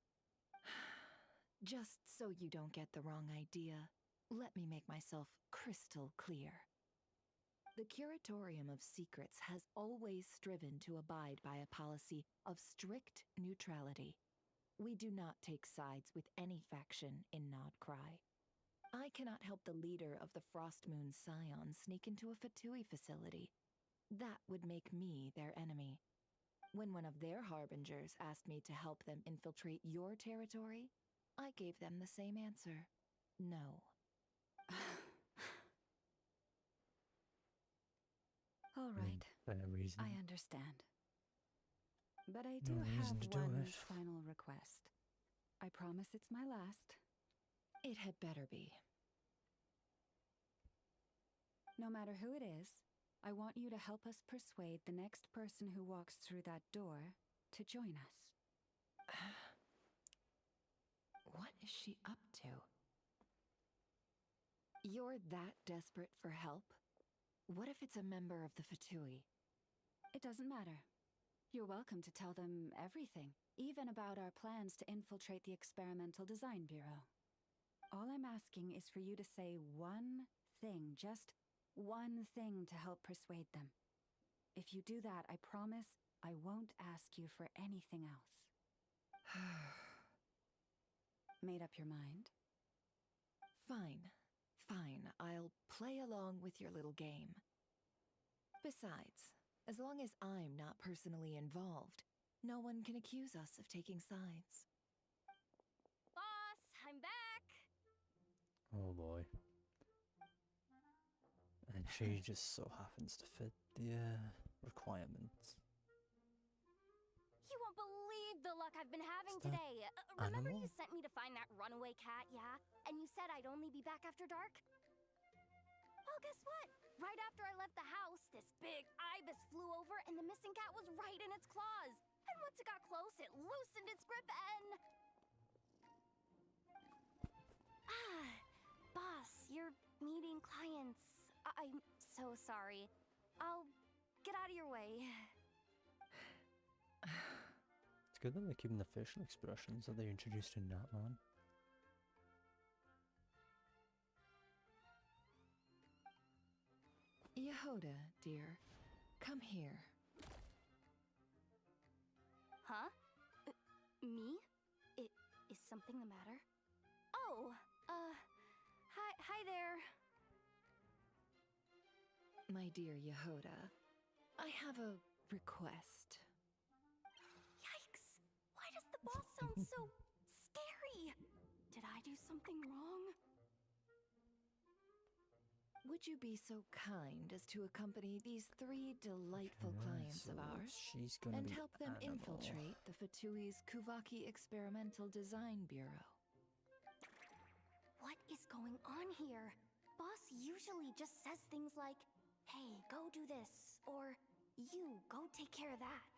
Just so you don't get the wrong idea, let me make myself crystal clear. The Curatorium of Secrets has always striven to abide by a policy of strict neutrality. We do not take sides with any faction in Nod Krai. I cannot help the leader of the Frostmoon Scions sneak into a Fatui facility. That would make me their enemy. When one of their harbingers asked me to help them infiltrate your territory, I gave them the same answer. No. All right. Fair reason. I understand. But I do No reason have to do one it. final request. I promise it's my last. It had better be. No matter who it is, I want you to help us persuade the next person who walks through that door to join us. What is she up to? You're that desperate for help? What if it's a member of the Fatui? It doesn't matter. You're welcome to tell them everything, even about our plans to infiltrate the Experimental Design Bureau. All I'm asking is for you to say one thing, just one thing to help persuade them. If you do that, I promise I won't ask you for anything else. Made up your mind? Fine. Fine, I'll play along with your little game. Besides, As long as I'm not personally involved, no one can accuse us of taking sides. Boss, I'm back! Oh boy. And she just so happens to fit the requirements. You won't believe the luck I've been having Is that today. Remember animal? you sent me to find that runaway cat, yeah? And you said I'd only be back after dark? Well, guess what? Right after I left the house, this big ibis flew over and the missing cat was right in its claws. And once it got close, it loosened its grip and... Ah, boss, you're meeting clients. I'm so sorry. I'll get out of your way. It's good that they're keeping the facial expressions that they introduced in that one. Yehoda, dear, come here. Huh? Me? Is something the matter? Oh, hi there. My dear Yehoda, I have a request. Yikes! Why does the boss sound so scary? Did I do something wrong? Would you be so kind as to accompany these 3 delightful clients of so ours she's gonna and be help them animal. infiltrate the Fatui's Kuvaki Experimental Design Bureau? What is going on here? Boss usually just says things like, hey, go do this, or you, go take care of that.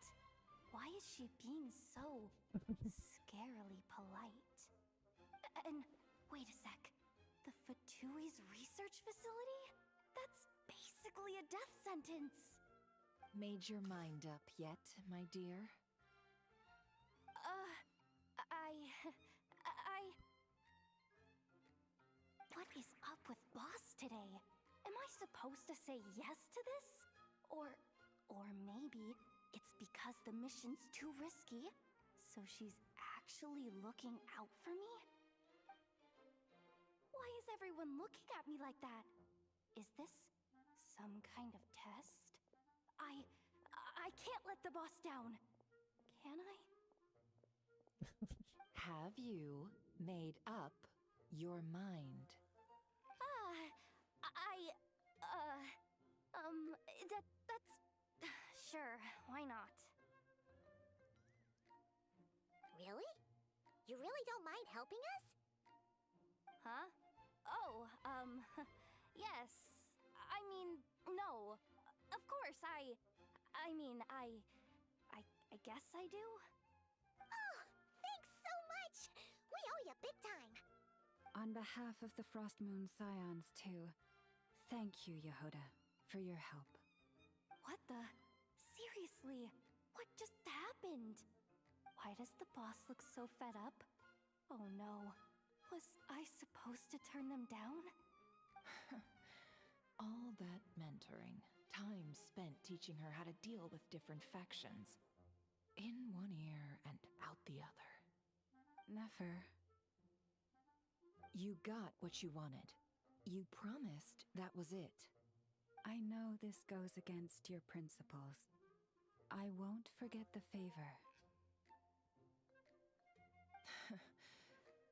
Why is she being so scarily polite? And wait a sec. The Fatui's research facility? That's basically a death sentence. Made your mind up yet, my dear? What is up with Boss today? Am I supposed to say yes to this? Or maybe it's because the mission's too risky, so she's actually looking out for me? Why is everyone looking at me like that? Is this some kind of test? I can't let the boss down. Can I? Have you made up your mind? That's... Sure, why not? Really? You really don't mind helping us? Huh? Oh, yes. I mean, no. Of course, I guess I do. Oh, thanks so much! We owe you big time! On behalf of the Frost Moon Scions, too, thank you, Yehoda, for your help. What the? Seriously, what just happened? Why does the boss look so fed up? Oh no. Was I supposed to turn them down? All that mentoring, time spent teaching her how to deal with different factions. In one ear and out the other. Never. You got what you wanted. You promised that was it. I know this goes against your principles. I won't forget the favor.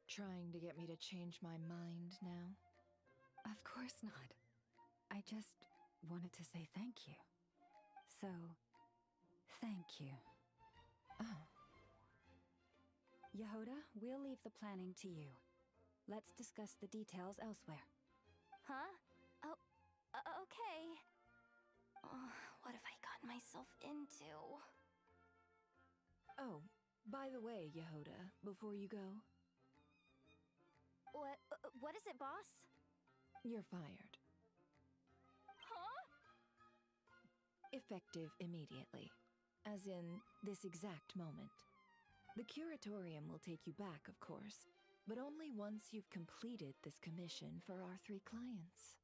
Trying to get me to change my mind now? Of course not. I just wanted to say thank you. So, thank you. Oh. Yehoda, we'll leave the planning to you. Let's discuss the details elsewhere. Huh? Oh, okay. Oh, what have I gotten myself into? Oh, by the way, Yehoda, before you go... What is it, boss? You're fired. Huh? Effective immediately. As in, this exact moment. The curatorium will take you back, of course, but only once you've completed this commission for our 3 clients.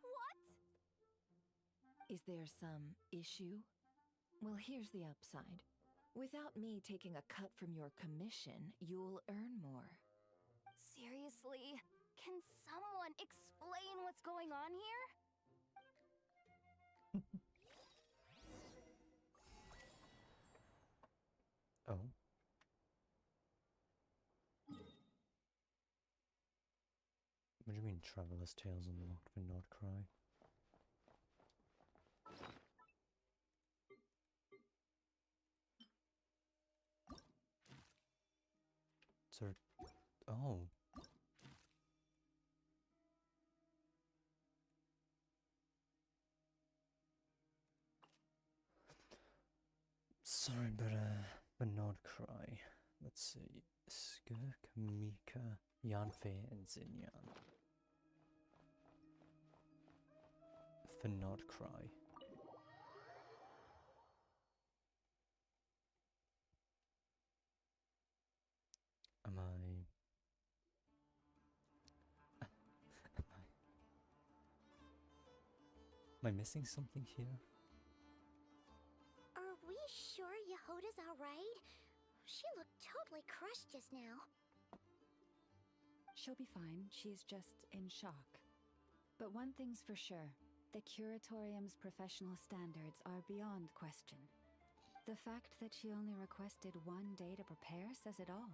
What? Is there some issue? Well, here's the upside. Without me taking a cut from your commission, you'll earn more. Seriously? Can someone explain what's going on here? What do you mean Traveler's Tales unlocked for Nordcry? Sir, oh. Sorry, but Nordcry. Let's see. Skirk, Mika, Yanfei, and Zinyan. For Nordcry. Am I missing something here? Are we sure Yehoda's alright? She looked totally crushed just now. She'll be fine. She's just in shock. But one thing's for sure. The Curatorium's professional standards are beyond question. The fact that she only requested one day to prepare says it all.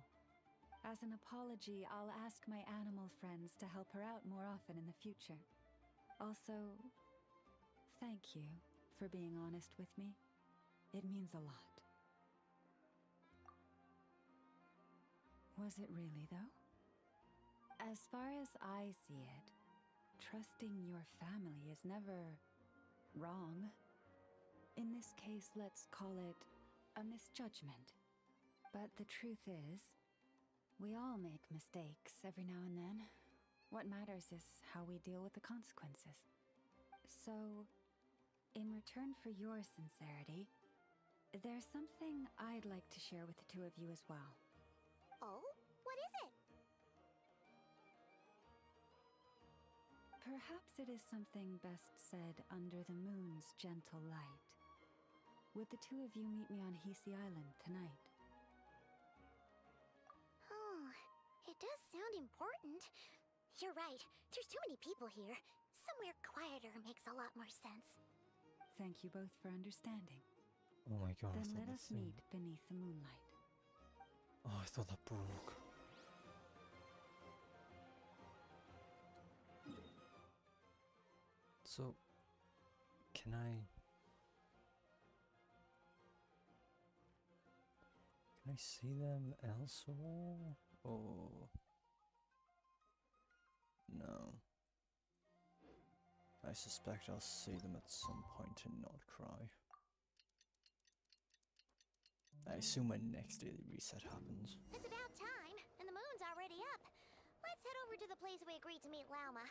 As an apology, I'll ask my animal friends to help her out more often in the future. Also, thank you for being honest with me. It means a lot. Was it really, though? As far as I see it, trusting your family is never wrong. In this case, let's call it a misjudgment. But the truth is, we all make mistakes every now and then. What matters is how we deal with the consequences. So, in return for your sincerity, there's something I'd like to share with the two of you as well. Oh? What is it? Perhaps it is something best said under the moon's gentle light. Would the two of you meet me on Hisi Island tonight? Oh, it does sound important. You're right. There's too many people here. Somewhere quieter makes a lot more sense. Thank you both for understanding. Oh my god, Then I let thought us that meet beneath the moonlight. Oh, I thought that broke. So, can I see them elsewhere? Oh, no. I suspect I'll see them at some point in Nordcry. I assume when next daily reset happens. It's about time, and the moon's already up. Let's head over to the place we agreed to meet Lauma.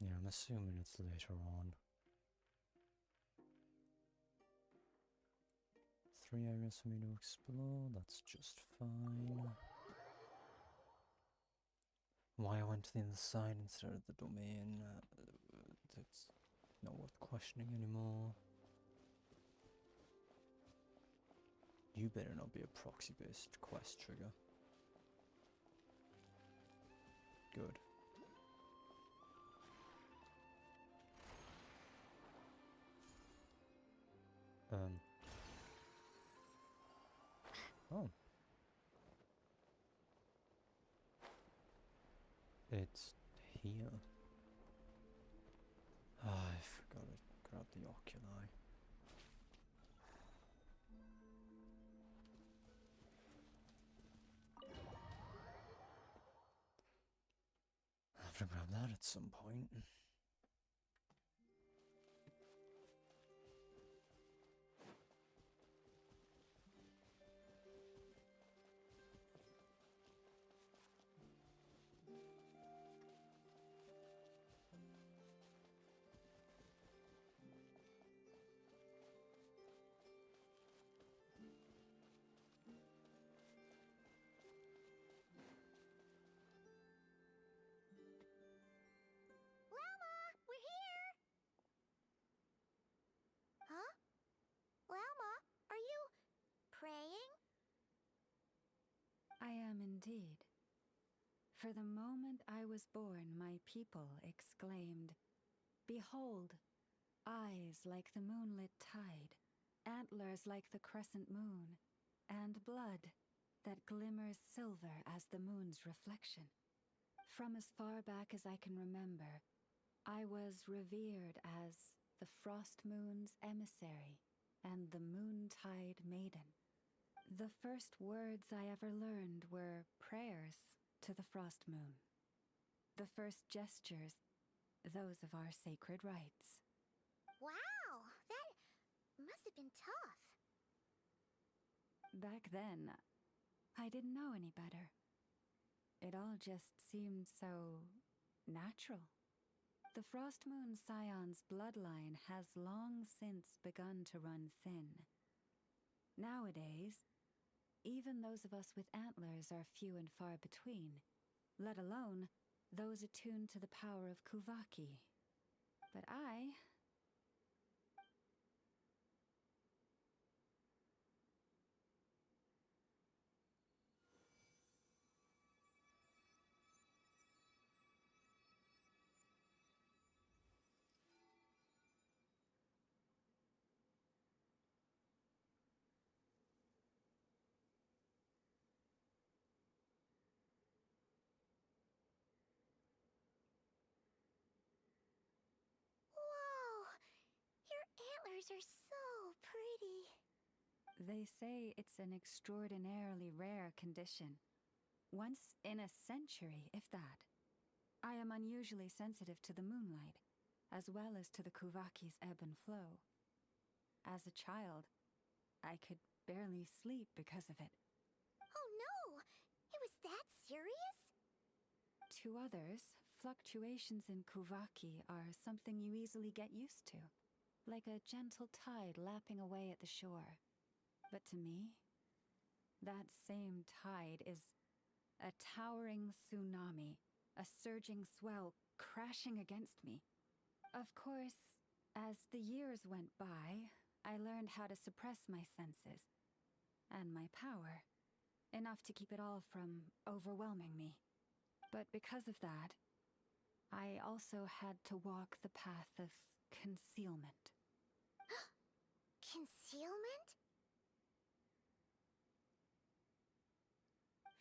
Yeah, I'm assuming it's later on. 3 areas for me to explore, that's just fine. Why I went to the other side instead of the domain, that's not worth questioning anymore. You better not be a proxy-based quest trigger. Good. Oh. It's here. Ah, I forgot to grab the oculi. I'll have to grab that at some point. Lauma, we're here! Huh? Lauma, are you praying? I am indeed. For the moment I was born, my people exclaimed, "Behold, eyes like the moonlit tide, antlers like the crescent moon, and blood that glimmers silver as the moon's reflection. From as far back as I can remember, I was revered as the Frost Moon's emissary and the Moontide Maiden. The first words I ever learned were prayers to the Frost Moon. The first gestures, those of our sacred rites. Wow, that must have been tough. Back then, I didn't know any better. It all just seemed so natural. The Frost Moon Scion's bloodline has long since begun to run thin. Nowadays, even those of us with antlers are few and far between, let alone those attuned to the power of Kuvaki. But I... Whoa! Your antlers are so pretty. They say it's an extraordinarily rare condition. Once in a century, if that. I am unusually sensitive to the moonlight, as well as to the Kuvaki's ebb and flow. As a child, I could barely sleep because of it. Oh no! It was that serious? To others, fluctuations in Kuvaki are something you easily get used to, like a gentle tide lapping away at the shore. But to me, that same tide is a towering tsunami, a surging swell crashing against me. Of course, as the years went by, I learned how to suppress my senses and my power, enough to keep it all from overwhelming me. But because of that, I also had to walk the path of concealment. Concealment?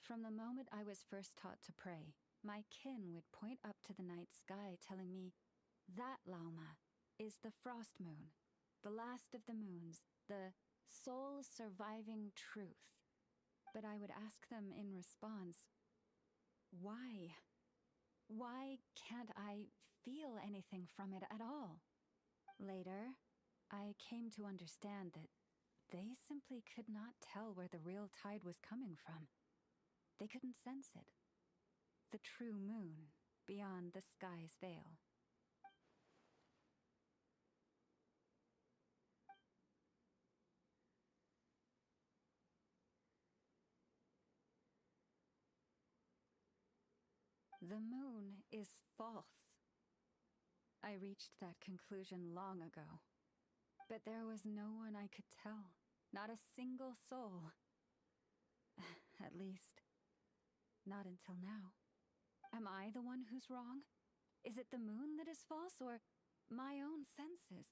From the moment I was first taught to pray, my kin would point up to the night sky telling me, that Lauma is the Frost Moon, the last of the moons, the sole surviving truth. But I would ask them in response, why? Why can't I feel anything from it at all? Later, I came to understand that they simply could not tell where the real tide was coming from. They couldn't sense it. The true moon beyond the sky's veil. The moon is false. I reached that conclusion long ago. But there was no one I could tell. Not a single soul. At least, not until now. Am I the one who's wrong? Is it the moon that is false, or my own senses?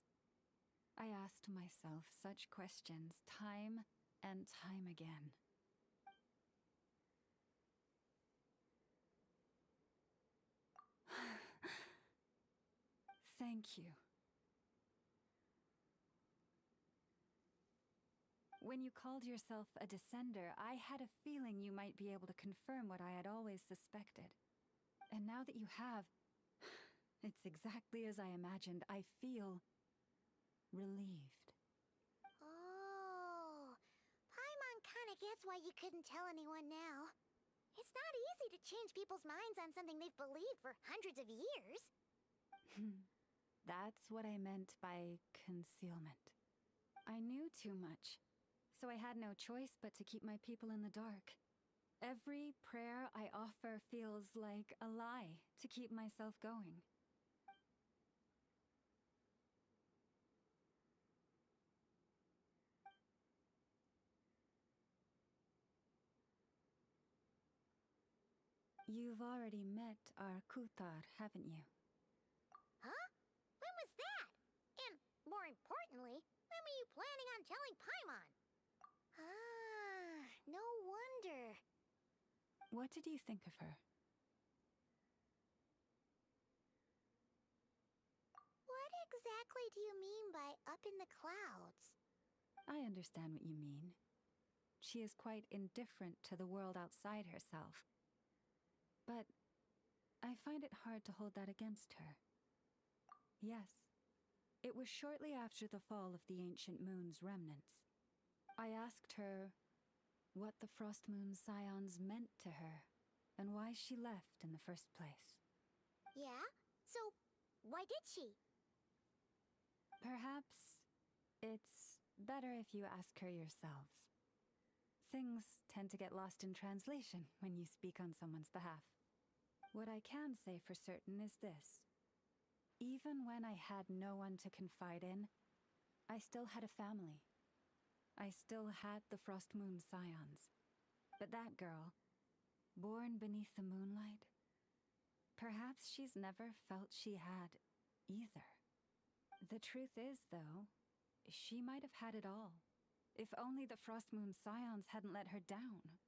I asked myself such questions time and time again. Thank you. When you called yourself a descender, I had a feeling you might be able to confirm what I had always suspected. And now that you have, it's exactly as I imagined. I feel relieved. Oh, Paimon kinda gets why you couldn't tell anyone now. It's not easy to change people's minds on something they've believed for hundreds of years. That's what I meant by concealment. I knew too much, so I had no choice but to keep my people in the dark. Every prayer I offer feels like a lie to keep myself going. You've already met our Kutar, haven't you? Huh? When was that? And, more importantly, when were you planning on telling Paimon? Ah, no wonder. What did you think of her? What exactly do you mean by up in the clouds? I understand what you mean. She is quite indifferent to the world outside herself. But I find it hard to hold that against her. Yes, it was shortly after the fall of the ancient moon's remnants. I asked her what the Frost Moon Scions meant to her, and why she left in the first place. Yeah? So, why did she? Perhaps it's better if you ask her yourselves. Things tend to get lost in translation when you speak on someone's behalf. What I can say for certain is this. Even when I had no one to confide in, I still had a family. I still had the Frost Moon Scions. But that girl, born beneath the moonlight, perhaps she's never felt she had either. The truth is, though, she might have had it all, if only the Frost Moon Scions hadn't let her down.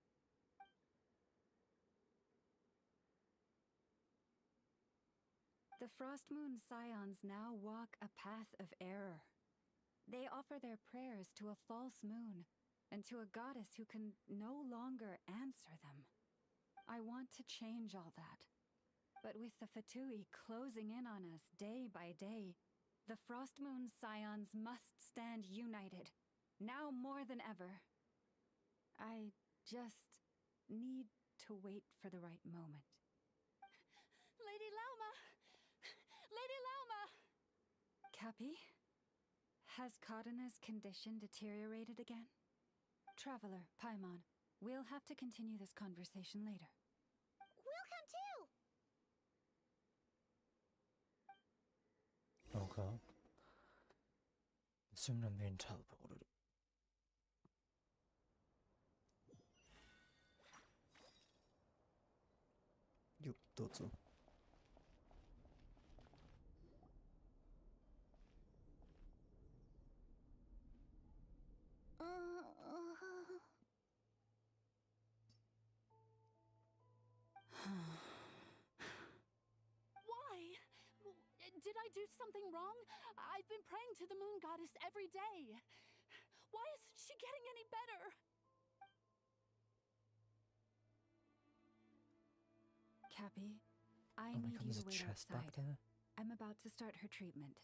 The Frost Moon Scions now walk a path of error. They offer their prayers to a false moon, and to a goddess who can no longer answer them. I want to change all that. But with the Fatui closing in on us day by day, the Frost Moon Scions must stand united, now more than ever. I just need to wait for the right moment. Lady Lauma! Lady Lauma! Cappy? Has Kadana's condition deteriorated again? Traveler, Paimon, we'll have to continue this conversation later. We'll come too! Okay. Assuming I'm being teleported. Yup, thought so. Why? Did I do something wrong? I've been praying to the moon goddess every day. Why isn't she getting any better? Cappy, I Oh my need god, you there's to a wait chest back outside. there. I'm about to start her treatment.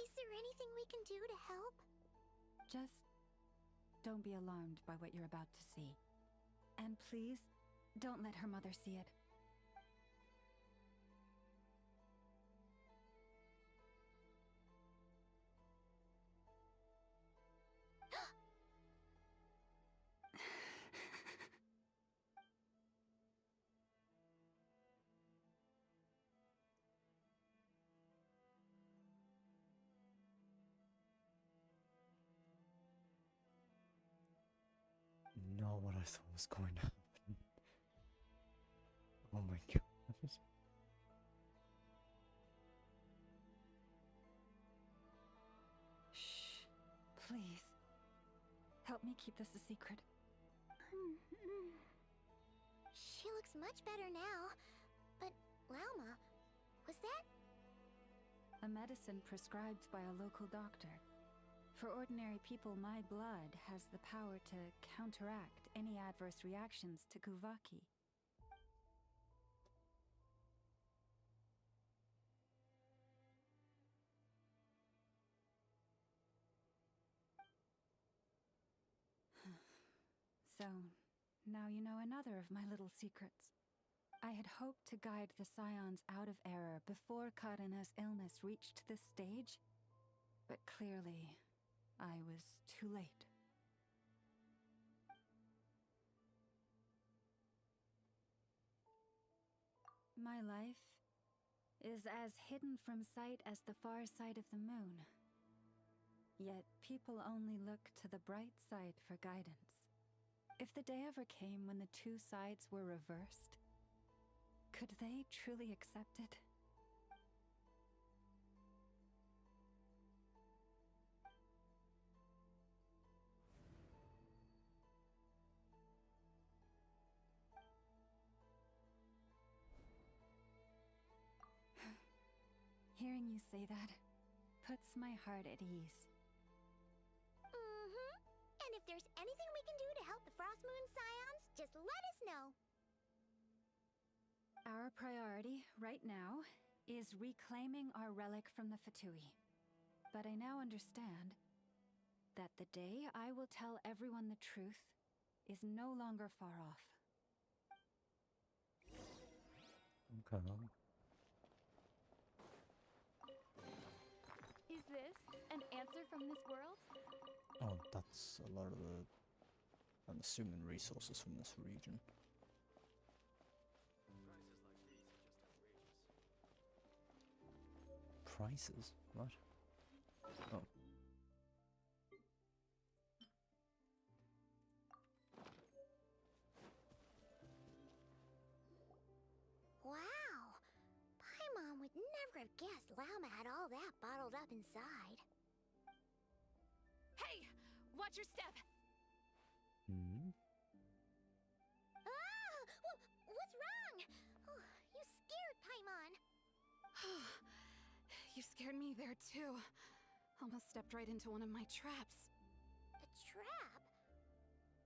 Is there anything we can do to help? Just don't be alarmed by what you're about to see. And please, don't let her mother see it. Not what I thought was going to happen. Oh my god. Shh. Please. Help me keep this a secret. She looks much better now. But, Lauma, was that? A medicine prescribed by a local doctor. For ordinary people, my blood has the power to counteract any adverse reactions to Kuvaki. So, now you know another of my little secrets. I had hoped to guide the Scions out of error before Karina's illness reached this stage, but clearly, I was too late. My life is as hidden from sight as the far side of the moon. Yet people only look to the bright side for guidance. If the day ever came when the two sides were reversed, could they truly accept it? Hearing you say that puts my heart at ease. Mm-hmm. And if there's anything we can do to help the Frost Moon Scions, just let us know. Our priority right now is reclaiming our relic from the Fatui. But I now understand that the day I will tell everyone the truth is no longer far off. Okay. Is this an answer from this world? Oh, that's a lot of the, I'm assuming, resources from this region. Prices? What? Oh. Wow! Paimon would never have guessed Lauma had all that bottled up inside. Hey! Watch your step! Hmm? Ah! What's wrong? Oh, you scared Paimon. You scared me there too. Almost stepped right into one of my traps. A trap?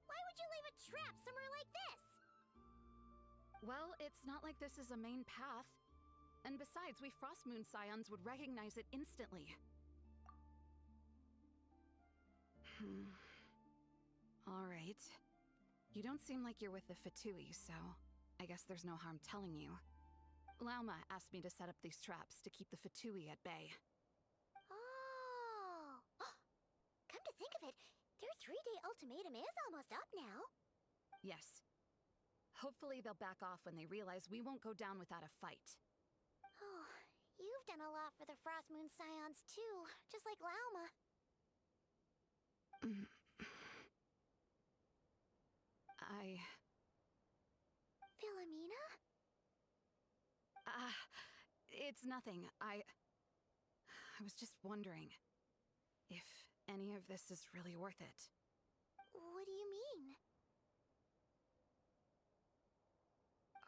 Why would you leave a trap somewhere like this? Well, it's not like this is a main path. And besides, we Frostmoon Scions would recognize it instantly. Alright. You don't seem like you're with the Fatui, so I guess there's no harm telling you. Lauma asked me to set up these traps to keep the Fatui at bay. Oh! Come to think of it, their 3-day ultimatum is almost up now. Yes. Hopefully they'll back off when they realize we won't go down without a fight. Oh, you've done a lot for the Frostmoon Scions too, just like Lauma. Philomena? It's nothing. I was just wondering if any of this is really worth it. What do you mean?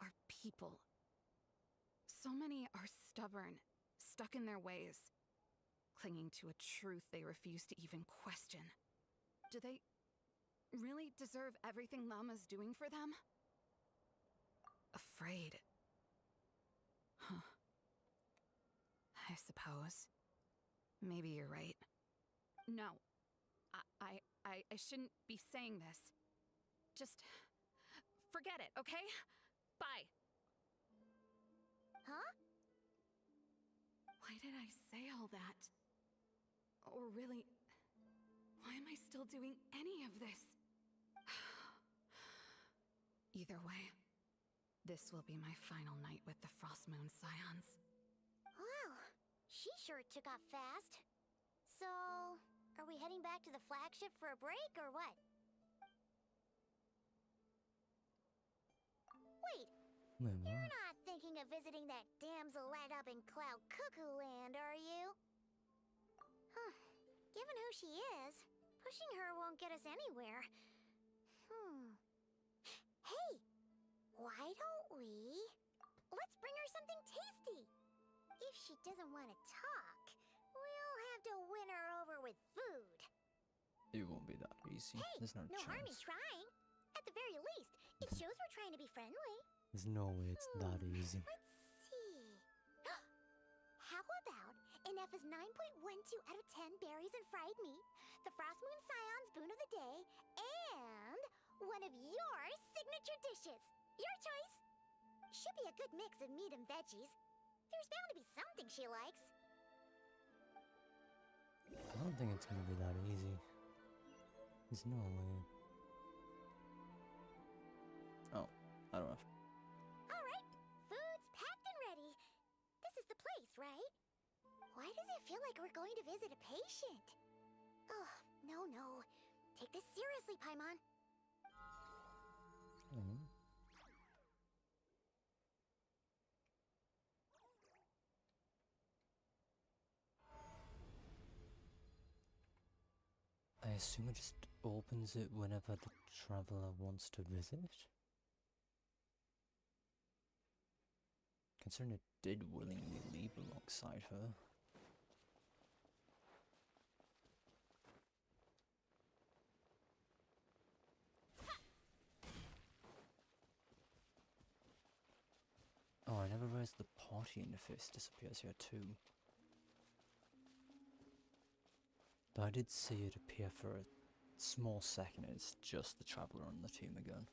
Our people. So many are stubborn, stuck in their ways, clinging to a truth they refuse to even question. Do they really deserve everything Lauma's doing for them? Afraid. Huh. I suppose. Maybe you're right. No. I shouldn't be saying this. Just forget it, okay? Bye. Huh? Why did I say all that? Or really, why am I still doing any of this? Either way, this will be my final night with the Frostmoon Scions. Wow, she sure took off fast. So, are we heading back to the flagship for a break, or what? Wait, you're not thinking of visiting that damsel light up in Cloud Cuckoo Land, are you? Huh. Given who she is, pushing her won't get us anywhere. Hey! Why don't we... Let's bring her something tasty! If she doesn't want to talk, we'll have to win her over with food. It won't be that easy. Hey, There's no harm in chance. trying. At the very least, it shows we're trying to be friendly. There's no way it's that easy. Let's see. How about Ineffa's 9.12 out of 10 berries and fried meat, the Frostmoon Scion's boon of the day, and one of your signature dishes. Your choice. Should be a good mix of meat and veggies. There's bound to be something she likes. I don't think it's gonna be that easy. There's no way. Oh, I don't know. Alright, food's packed and ready. This is the place, right? Why does it feel like we're going to visit a patient? Oh, no. Take this seriously, Paimon. I assume it just opens it whenever the traveler wants to visit? Considering it did willingly leap alongside her. Oh, I never realized the party interface disappears here too. Though I did see it appear for a small second, it's just the Traveler on the team again.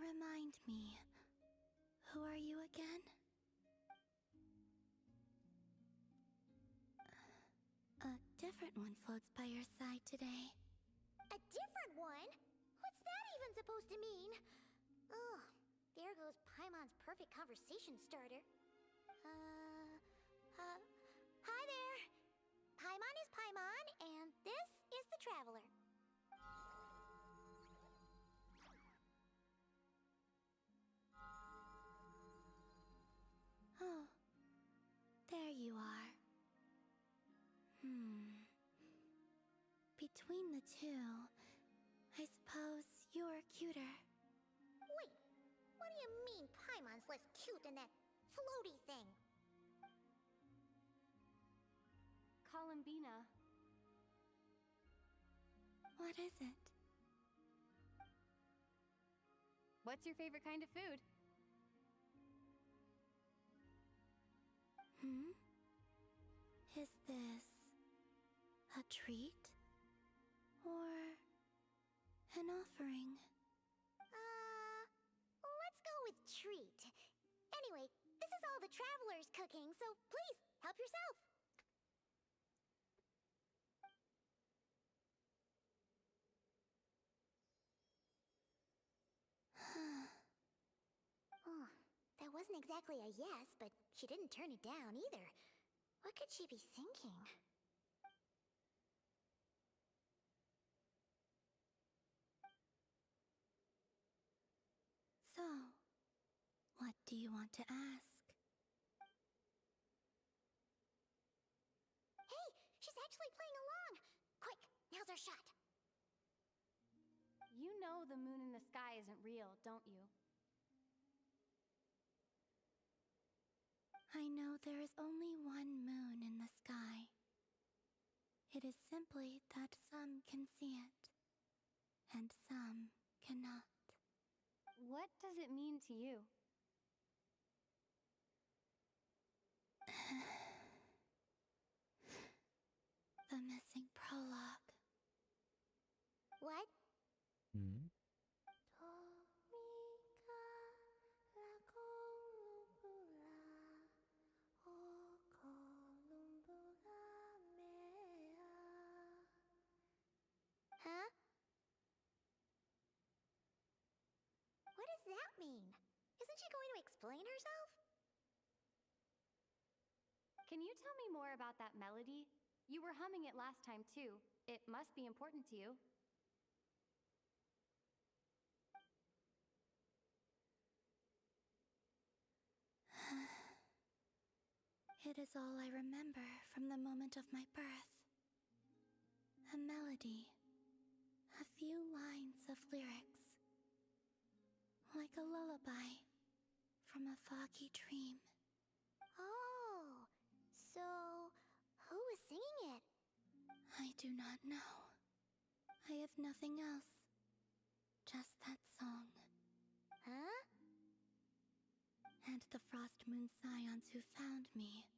Remind me, who are you again? A different one floats by your side today. A different one? What's that even supposed to mean? Oh, there goes Paimon's perfect conversation starter. Hi there. Paimon is Paimon, and this is the Traveler. Oh, there you are. Between the two, I suppose you're cuter. Wait, what do you mean Paimon's less cute than that floaty thing? Columbina. What is it? What's your favorite kind of food? Is this a treat? Or an offering? Let's go with treat. Anyway, this is all the Traveler's cooking, so please, help yourself. Oh, that wasn't exactly a yes, but she didn't turn it down either. What could she be thinking? So, what do you want to ask? Hey, she's actually playing along! Quick, now's our shot. You know the moon in the sky isn't real, don't you? I know there is only one moon in the sky. It is simply that some can see it, and some cannot. What does it mean to you? The missing prologue. What? Huh? What does that mean? Isn't she going to explain herself? Can you tell me more about that melody? You were humming it last time too. It must be important to you. It is all I remember from the moment of my birth. A melody. A few lines of lyrics. Like a lullaby from a foggy dream. Oh, so who was singing it? I do not know. I have nothing else. Just that song. Huh? And the Frost Moon Scions who found me.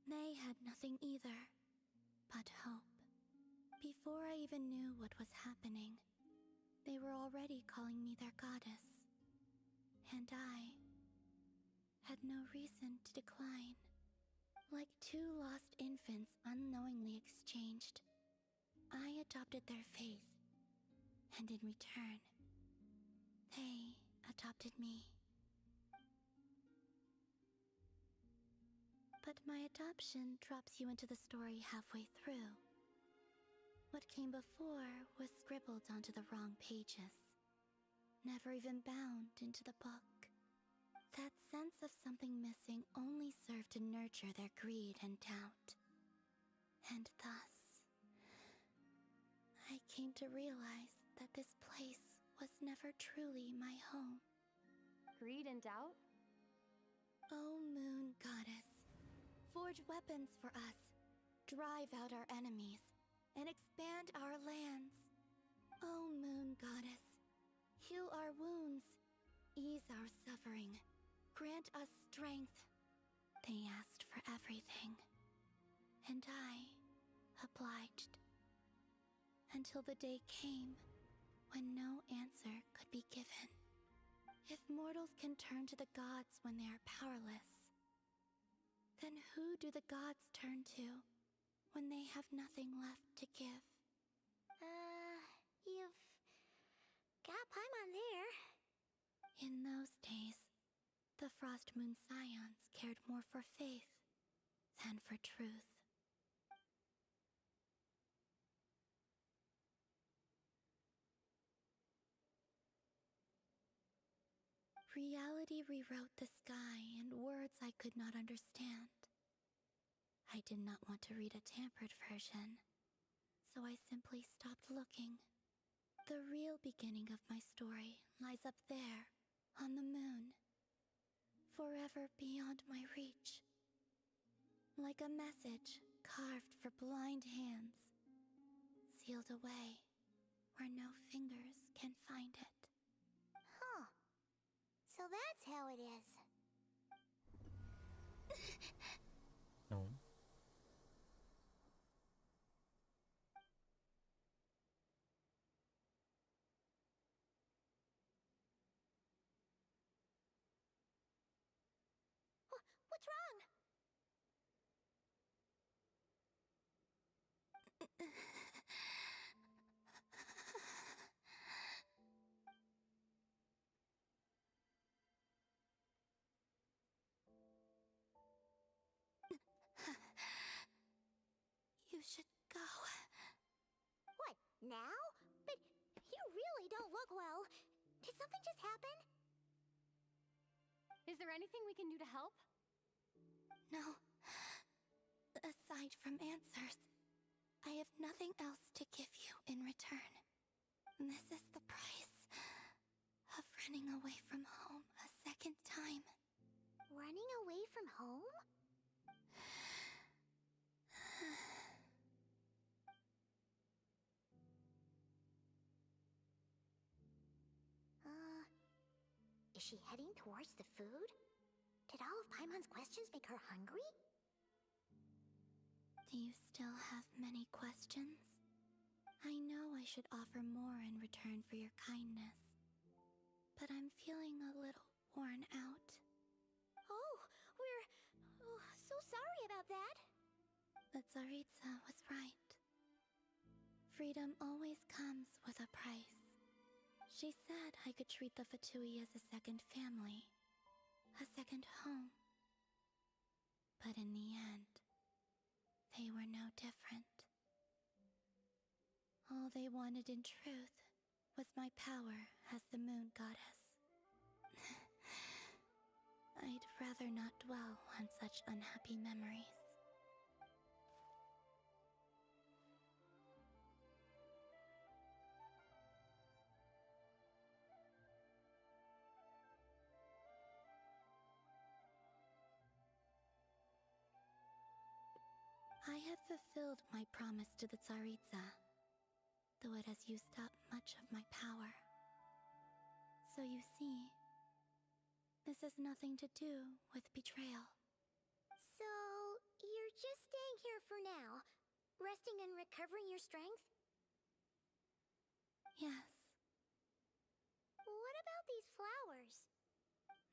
They had nothing either, but hope. Before I even knew what was happening, they were already calling me their goddess. And I had no reason to decline. Like two lost infants unknowingly exchanged, I adopted their faith And in return, they adopted me. But my adoption drops you into the story halfway through. What came before was scribbled onto the wrong pages, never even bound into the book. That sense of something missing only served to nurture their greed and doubt. And thus, I came to realize that this place was never truly my home. Greed and doubt? Oh, Moon Goddess, forge weapons for us, drive out our enemies, and expand our lands. Oh, Moon Goddess, heal our wounds, ease our suffering, grant us strength. They asked for everything, and I obliged. Until the day came when no answer could be given. If mortals can turn to the gods when they are powerless, then who do the gods turn to when they have nothing left to give? You've got Paimon there. In those days, the Frost Moon Scions cared more for faith than for truth. Reality rewrote the sky in words I could not understand. I did not want to read a tampered version, so I simply stopped looking. The real beginning of my story lies up there, on the moon, forever beyond my reach. Like a message carved for blind hands, sealed away where no fingers can find it. Huh. So that's how it is. No. What's wrong? You should go. What, now? But you really don't look well. Did something just happen? Is there anything we can do to help? No. Aside from answers, I have nothing else to give you in return. This is the price of running away from home a second time. Running away from home? Is she heading towards the food? Did all of Paimon's questions make her hungry? Do you still have many questions? I know I should offer more in return for your kindness, but I'm feeling a little worn out. Oh, we're so sorry about that. The Tsaritsa was right. Freedom always comes with a price. She said I could treat the Fatui as a second family, a second home. But in the end, they were no different. All they wanted in truth was my power as the Moon Goddess. I'd rather not dwell on such unhappy memories. I have fulfilled my promise to the Tsaritsa, though it has used up much of my power. So you see, this has nothing to do with betrayal. So, you're just staying here for now, resting and recovering your strength? Yes, What about these flowers?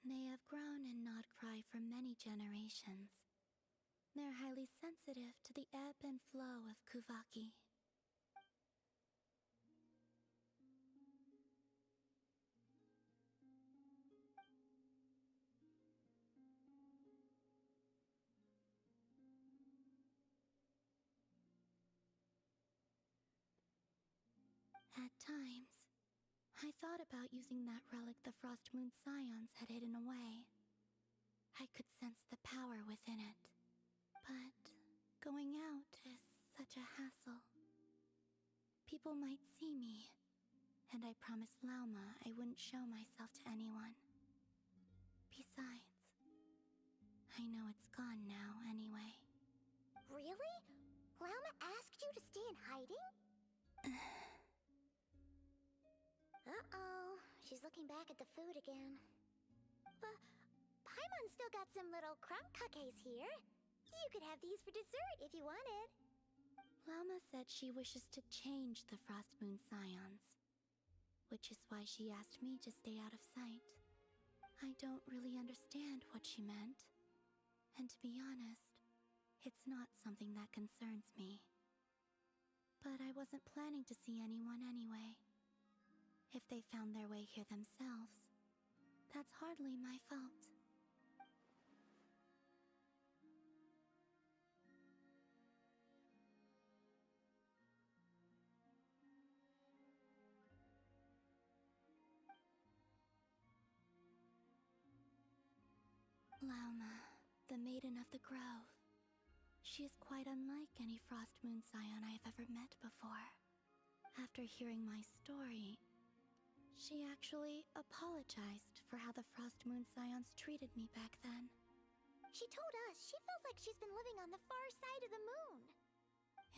they have grown in Krai for many generations. They're highly sensitive to the ebb and flow of Kuvaki. At times, I thought about using that relic the Frost Moon Scions had hidden away. I could sense the power within it. But going out is such a hassle. People might see me, and I promised Lauma I wouldn't show myself to anyone. Besides, I know it's gone now anyway. Really? Lauma asked you to stay in hiding? Uh-oh, she's looking back at the food again. Paimon still got some little crumb cookies here. You could have these for dessert if you wanted. Lauma said she wishes to change the Frost Moon Scions, which is why she asked me to stay out of sight. I don't really understand what she meant, and to be honest, it's not something that concerns me. But I wasn't planning to see anyone anyway. If they found their way here themselves, that's hardly my fault. Lauma, the Maiden of the Grove. She is quite unlike any Frost Moon Scion I have ever met before. After hearing my story, she actually apologized for how the Frost Moon Scions treated me back then. She told us she feels like she's been living on the far side of the moon.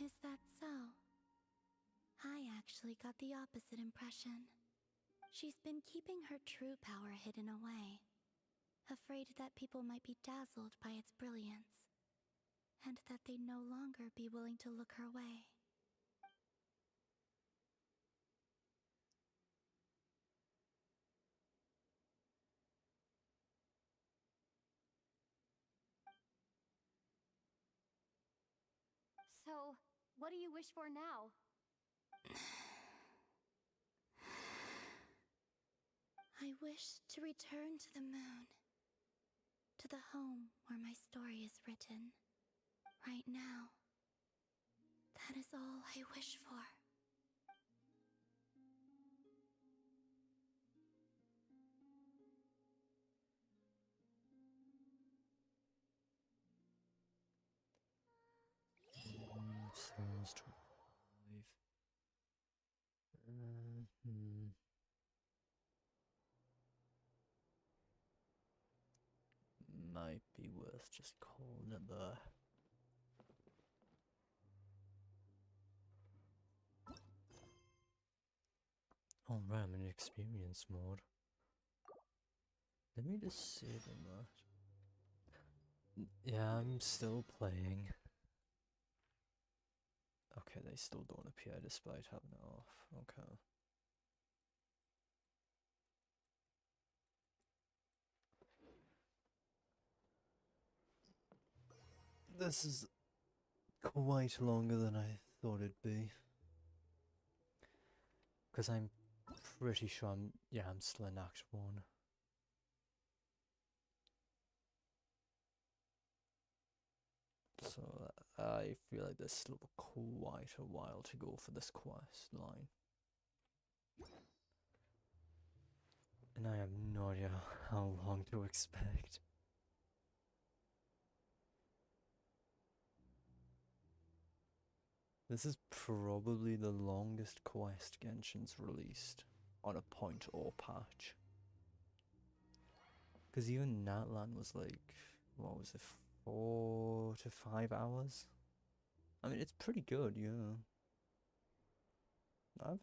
Is that so? I actually got the opposite impression. She's been keeping her true power hidden away, afraid that people might be dazzled by its brilliance, and that they'd no longer be willing to look her way. So, what do you wish for now? I wish to return to the moon, to the home where my story is written. Right now, that is all I wish for. Souls to live. Might be worth just calling it there. Oh right, I'm in experience mode. Let me just save on that. Yeah, I'm still playing. Okay, they still don't appear despite having it off. Okay. This is quite longer than I thought it'd be. Because I'm pretty sure I'm still in Act 1. So I feel like there's still quite a while to go for this quest line. And I have no idea how long to expect. This is probably the longest quest Genshin's released on a point or patch. Because even Natlan was like, what was it, 4 to 5 hours? I mean, it's pretty good, yeah. I've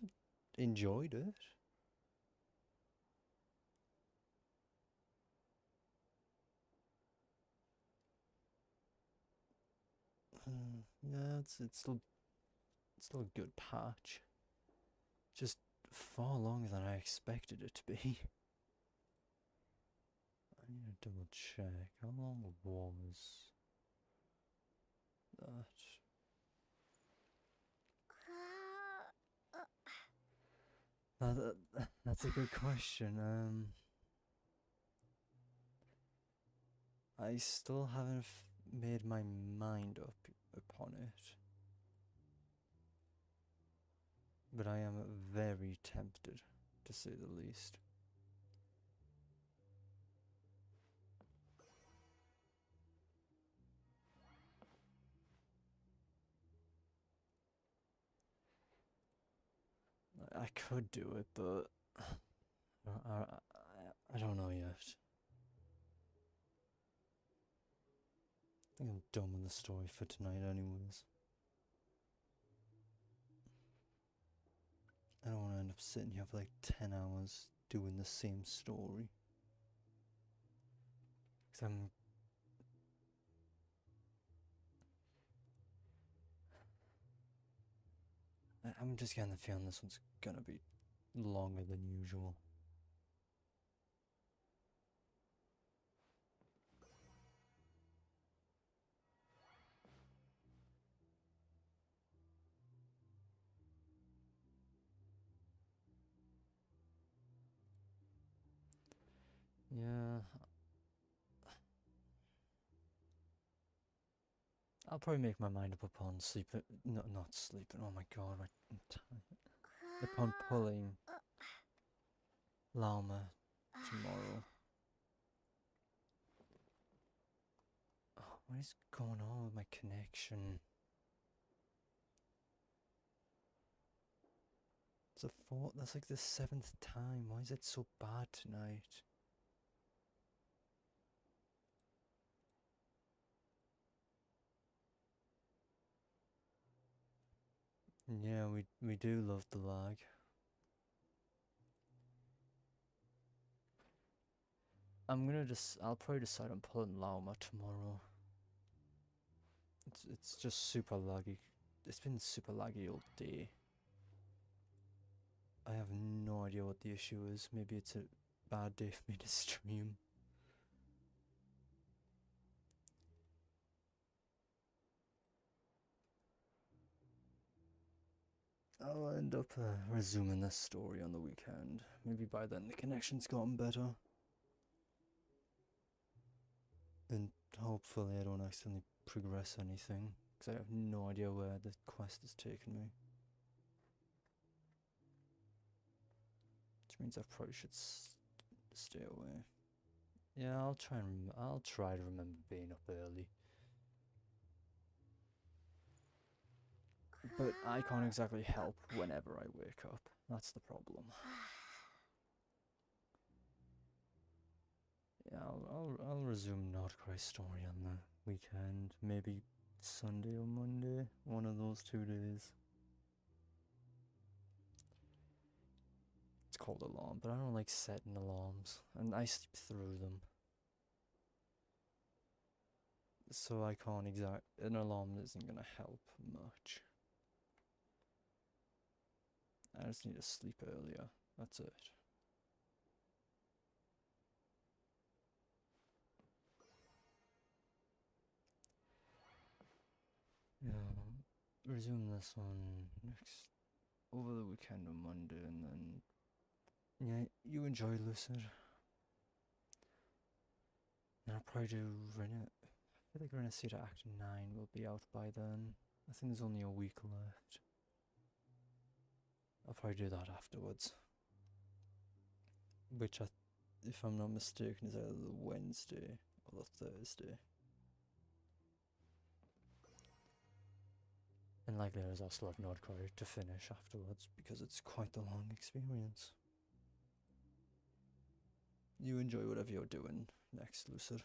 enjoyed it. Yeah, it's still a good patch. Just far longer than I expected it to be. I need to double check. How long was that? That's a good question. I still haven't made my mind up upon it. but I am very tempted, to say the least. I could do it, but I don't know yet. I think I'm done with the story for tonight anyways. I don't want to end up sitting here for like 10 hours doing the same story. Because I'm just getting the feeling this one's gonna be longer than usual. Yeah. I'll probably make my mind up upon sleeping. No, not sleeping. Oh my god, I'm tired. Upon pulling Llama tomorrow. Oh, what is going on with my connection? It's the fourth. That's like the 7th time. Why is it so bad tonight? Yeah, we do love the lag. I'll probably decide on pulling Llama tomorrow. It's just super laggy. It's been super laggy all day. I have no idea what the issue is. Maybe it's a bad day for me to stream. I'll end up resuming this story on the weekend. Maybe by then the connection's gotten better. And hopefully I don't accidentally progress anything, because I have no idea where the quest has taken me. Which means I probably should stay away. Yeah, I'll try to remember being up early. But I can't exactly help whenever I wake up. That's the problem. Yeah, I'll resume Nordcry story on the weekend. Maybe Sunday or Monday. One of those 2 days. It's called alarm, but I don't like setting alarms, and I sleep through them. So I can't an alarm isn't gonna help much. I just need to sleep earlier. That's it. Yeah, resume this one over the weekend on Monday, and then yeah, you enjoy Lucid. And I'll probably do Rennet. I feel like Renacita Act 9 will be out by then. I think there's only a week left. I'll probably do that afterwards. Which, if I'm not mistaken, is either the Wednesday or the Thursday. And likely as I'll still have Nordcry to finish afterwards, because it's quite the long experience. You enjoy whatever you're doing next, Lucid.